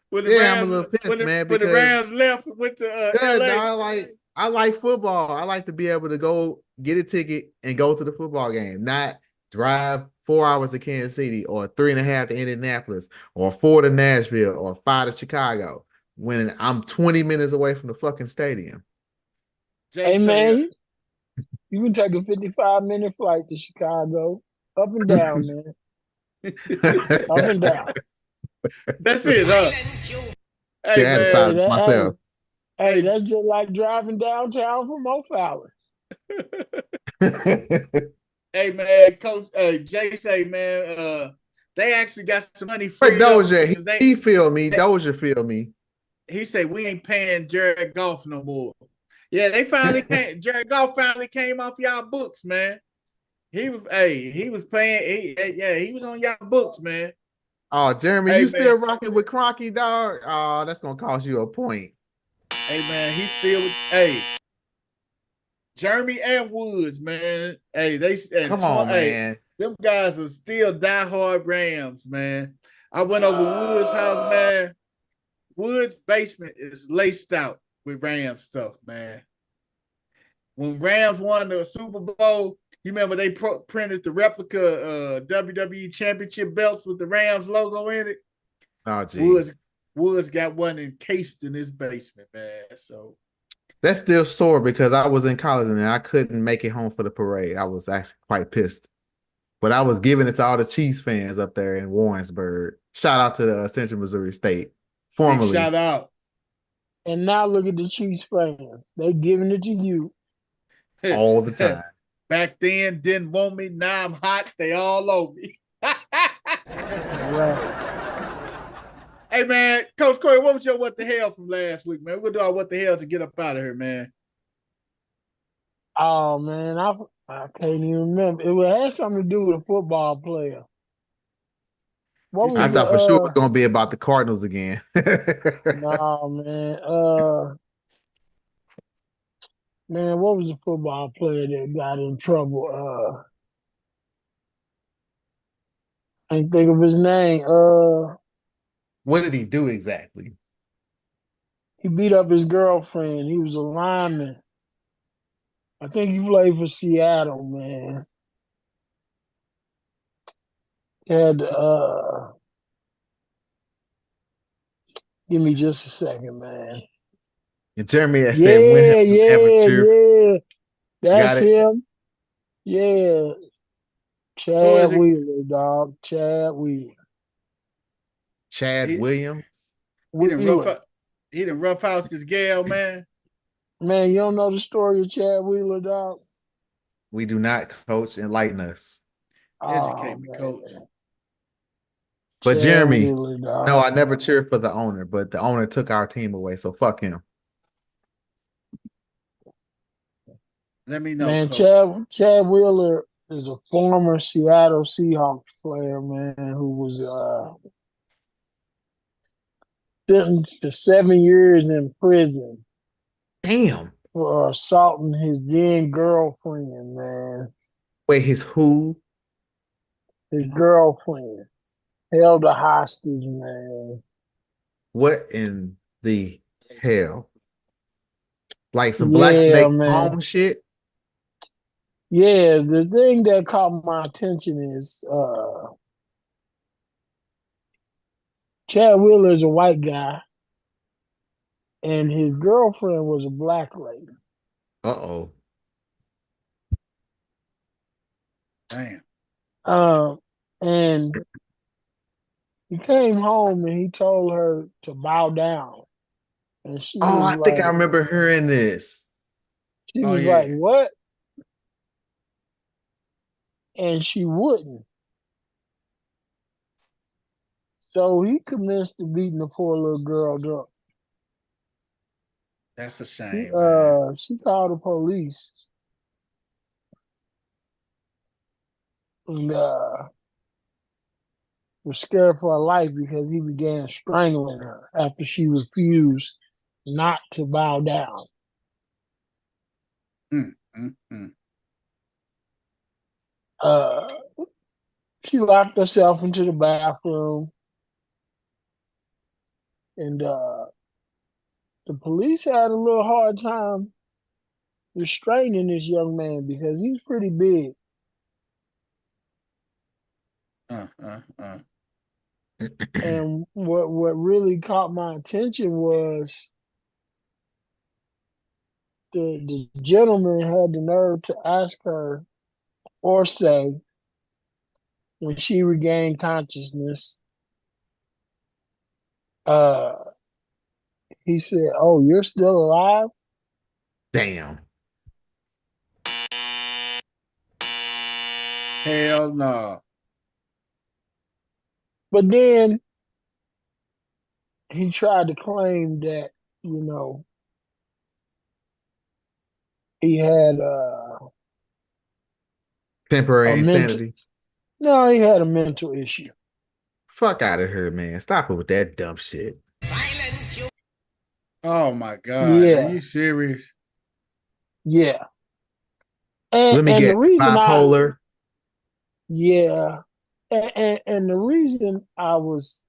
When the Rams, Rams, I'm a little pissed, man. When the Rams left and went to LA. I like football. I like to be able to go get a ticket and go to the football game, not drive 4 hours to Kansas City or 3.5 to Indianapolis or 4 to Nashville or 5 to Chicago when I'm 20 minutes away from the fucking stadium. Hey, man, you can take a 55-minute flight to Chicago, up and down, man. Up and down. That's it, huh? See, I had to decide myself. Hey, that's just like driving downtown from O'Fallon. Hey, man, Coach Jay say, man, they actually got some money free. Dozier, he feel me. Dozier feel me. He said, we ain't paying Jared Goff no more. Yeah, they finally came. Jared Goff finally came off y'all books, man. He was paying. He was on y'all books, man. Oh, Jeremy, you still rocking with Kroenke, dog? Oh, that's gonna cost you a point. Hey, man, he's still Jeremy and Woods, man. Hey, come on, man. Them guys are still diehard Rams, man. I went over Woods' house, man. Wood's basement is laced out with Rams stuff, man. When Rams won the Super Bowl, you remember they printed the replica WWE Championship belts with the Rams logo in it? Oh, geez. Woods got one encased in his basement, man. So That's still sore because I was in college and I couldn't make it home for the parade. I was actually quite pissed. But I was giving it to all the Chiefs fans up there in Warrensburg. Shout out to the Central Missouri State. Formerly. shout out. And now look at the Chiefs fans. They giving it to you. All the time. Back then, didn't want me. Now I'm hot. They all over me. Right. Hey, man, Coach Corey, what was your what the hell from last week, man? We'll do our what the hell to get up out of here, man. Oh man, I can't even remember. It had something to do with a football player. What was I thought for sure it was going to be about the Cardinals again. No, man. Man, what was the football player that got in trouble? I can't think of his name. What did he do exactly? He beat up his girlfriend. He was a lineman. I think he played for Seattle, man. He had give me just a second, man. And Jeremy had said, when have you ever cheered? Yeah. That's Got it? him. Yeah. Chad Wheeler, dog. Chad Wheeler. Chad Williams. He didn't roughhouse this gal, man. Man, you don't know the story of Chad Wheeler, dog? We do not, coach. Enlighten us. Educate me, coach. But Chad Jeremy, Wheeler, dog. no, I never cheered for the owner, but the owner took our team away, so fuck him. Let me know, Man, coach. Chad Wheeler is a former Seattle Seahawks player, man, who was sentenced to 7 years in prison. Damn. For assaulting his then girlfriend, man. Wait, his who? His girlfriend. Held a hostage, man. What in the hell? Like some Black Snake Home shit? Yeah, the thing that caught my attention is Chad Wheeler is a white guy, and his girlfriend was a black lady. Uh-oh. Damn. And he came home and he told her to bow down. And she was I think I remember hearing this. She was like, what? And she wouldn't. So he commenced to beating the poor little girl up. That's a shame. Man. She called the police. And was scared for her life because he began strangling her after she refused not to bow down. She locked herself into the bathroom, and the police had a little hard time restraining this young man because he's pretty big. And what really caught my attention was the gentleman had the nerve to ask her or say, when she regained consciousness, he said, "Oh, you're still alive?" Damn. Hell no. But then he tried to claim that, you know, he had temporary insanity. No, he had a mental issue. Fuck out of here, man. Stop it with that dumb shit. Silence you. Oh my God. Yeah. Are you serious? Yeah. And, let me get bipolar. Yeah. And the reason I was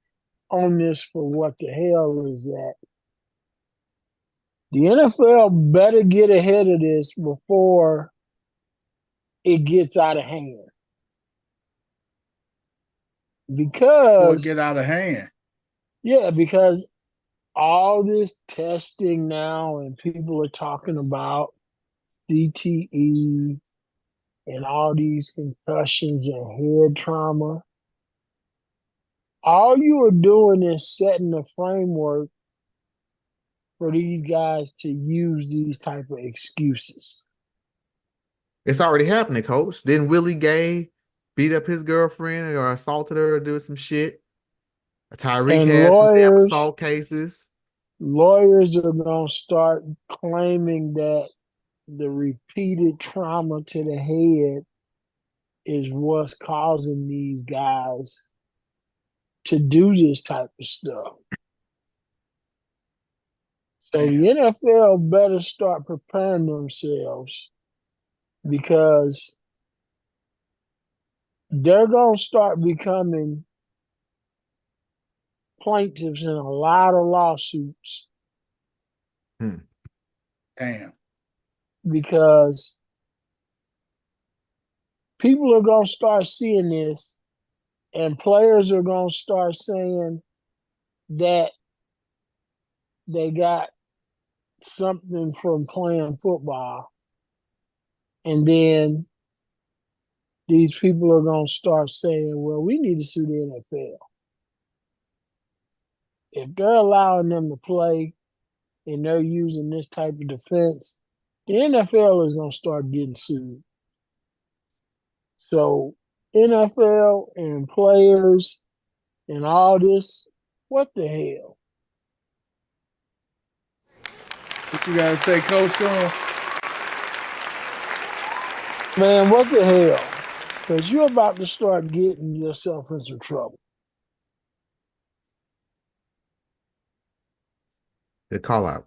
on this for what the hell is that the NFL better get ahead of this before it gets out of hand. Before it Because get out of hand. because all this testing now and people are talking about CTE and all these concussions and head trauma. All you are doing is setting the framework for these guys to use these type of excuses. It's already happening, Coach. Didn't Willie Gay beat up his girlfriend or assaulted her or do some shit? Tyreek And has some damn lawyers- assault cases. Lawyers are going to start claiming that the repeated trauma to the head is what's causing these guys to do this type of stuff. So the NFL better start preparing themselves because they're going to start becoming plaintiffs in a lot of lawsuits. Damn. Because people are going to start seeing this and players are going to start saying that they got something from playing football. And then these people are going to start saying, well, we need to sue the NFL. If they're allowing them to play and they're using this type of defense, the NFL is going to start getting sued. So NFL and players and all this, what the hell? What you gotta say, Coach Sean? Man, what the hell? Because you're about to start getting yourself in some trouble. The call out.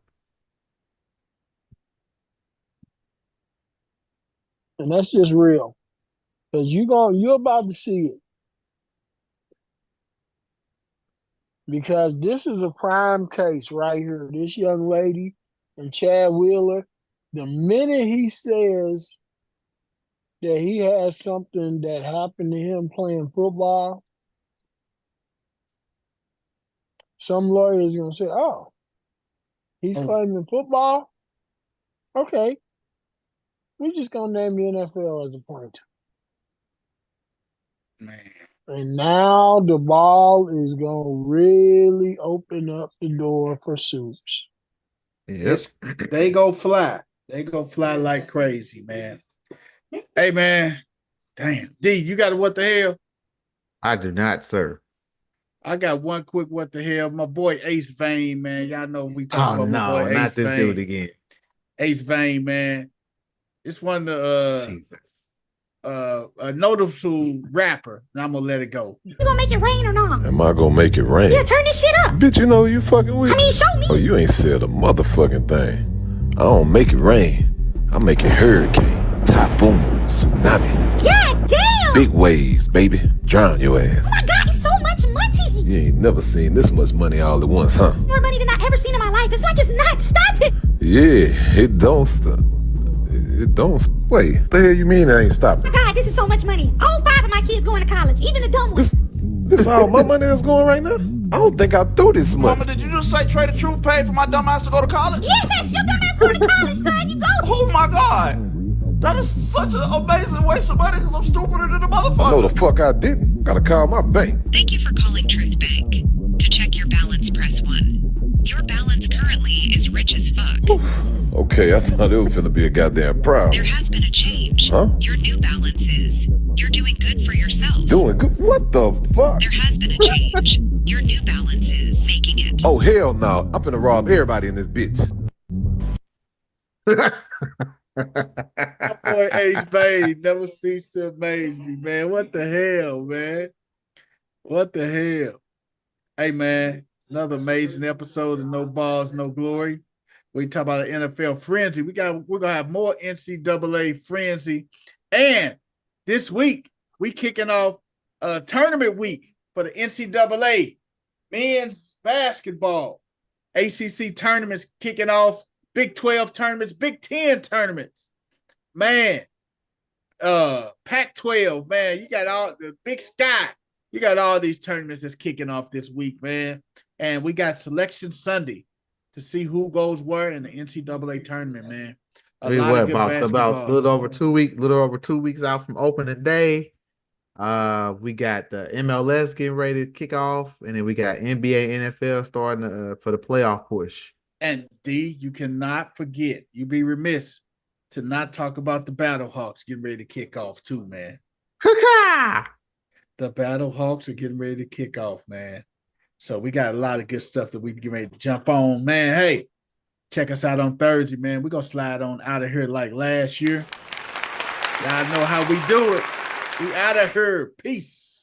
And that's just real. Because you're about to see it. Because this is a prime case right here. This young lady and Chad Wheeler, the minute he says that he has something that happened to him playing football, some lawyer is going to say, oh, he's claiming football? Okay. We're just going to name the NFL as a plaintiff. Man. And now the ball is going to really open up the door for suits. Yes. They go fly. They go fly like crazy, man. Hey, man. Damn. D, you got a what the hell? I do not, sir. I got one quick what the hell. My boy Ace Vane, man. Y'all know we talking Oh, about my boy no, not Ace this Vane. dude again. Ace Vane, man. It's one of the Jesus. A noticeable rapper, and I'm gonna let it go. You gonna make it rain or not? Am I gonna make it rain? Yeah, turn this shit up. Bitch, you know who you fucking with? I mean, show me. Oh, you ain't said a motherfucking thing. I don't make it rain. I make it hurricane, typhoon, tsunami. God damn! Big waves, baby. Drown your ass. Oh my God, it's so much money. You ain't never seen this much money all at once, huh? More money than I ever seen in my life. It's like it's not stopping. Yeah, it don't stop. It don't. Wait, the hell you mean it ain't stopping? Oh my God, this is so much money. All 5 of my kids going to college, even the dumb ones. This all my money that's going right now? I don't think I threw this much. Mama, did you just say Trey the Truth paid for my dumb ass to go to college? Yes, your dumb ass going to college, son. You go. Oh my God. That is such an amazing waste of money because I'm stupider than a motherfucker. No, the fuck I didn't. Gotta call my bank. Thank you for calling Truth Bank. To check your balance, press 1. Your balance currently is rich as fuck. Okay, I thought it was finna be a goddamn problem. There has been a change. Huh? Your new balance is you're doing good for yourself. Doing good? What the fuck? There has been a change. Your new balance is making it. Oh, hell no. I'm finna rob everybody in this bitch. My boy Ace Vane never ceased to amaze me, man. What the hell, man? What the hell? Hey, man, another amazing episode of No Balls, No Glory. We talk about an NFL frenzy. We're gonna have more NCAA frenzy. And this week, we kicking off tournament week for the NCAA. men's basketball, ACC tournaments kicking off, Big 12 tournaments, Big 10 tournaments. Man, Pac-12, man, you got all the Big Sky. You got all these tournaments that's kicking off this week, man. And we got Selection Sunday to see who goes where in the NCAA tournament, man. We what about a little over 2 weeks out from opening day. We got the MLS getting ready to kick off, and then we got NBA, NFL starting for the playoff push. And D, you cannot forget, you be remiss to not talk about the Battlehawks getting ready to kick off too, man. The Battlehawks are getting ready to kick off, man. So we got a lot of good stuff that we can get ready to jump on, man. Hey, check us out on Thursday, man. We're going to slide on out of here like last year. Y'all know how we do it. We out of here. Peace.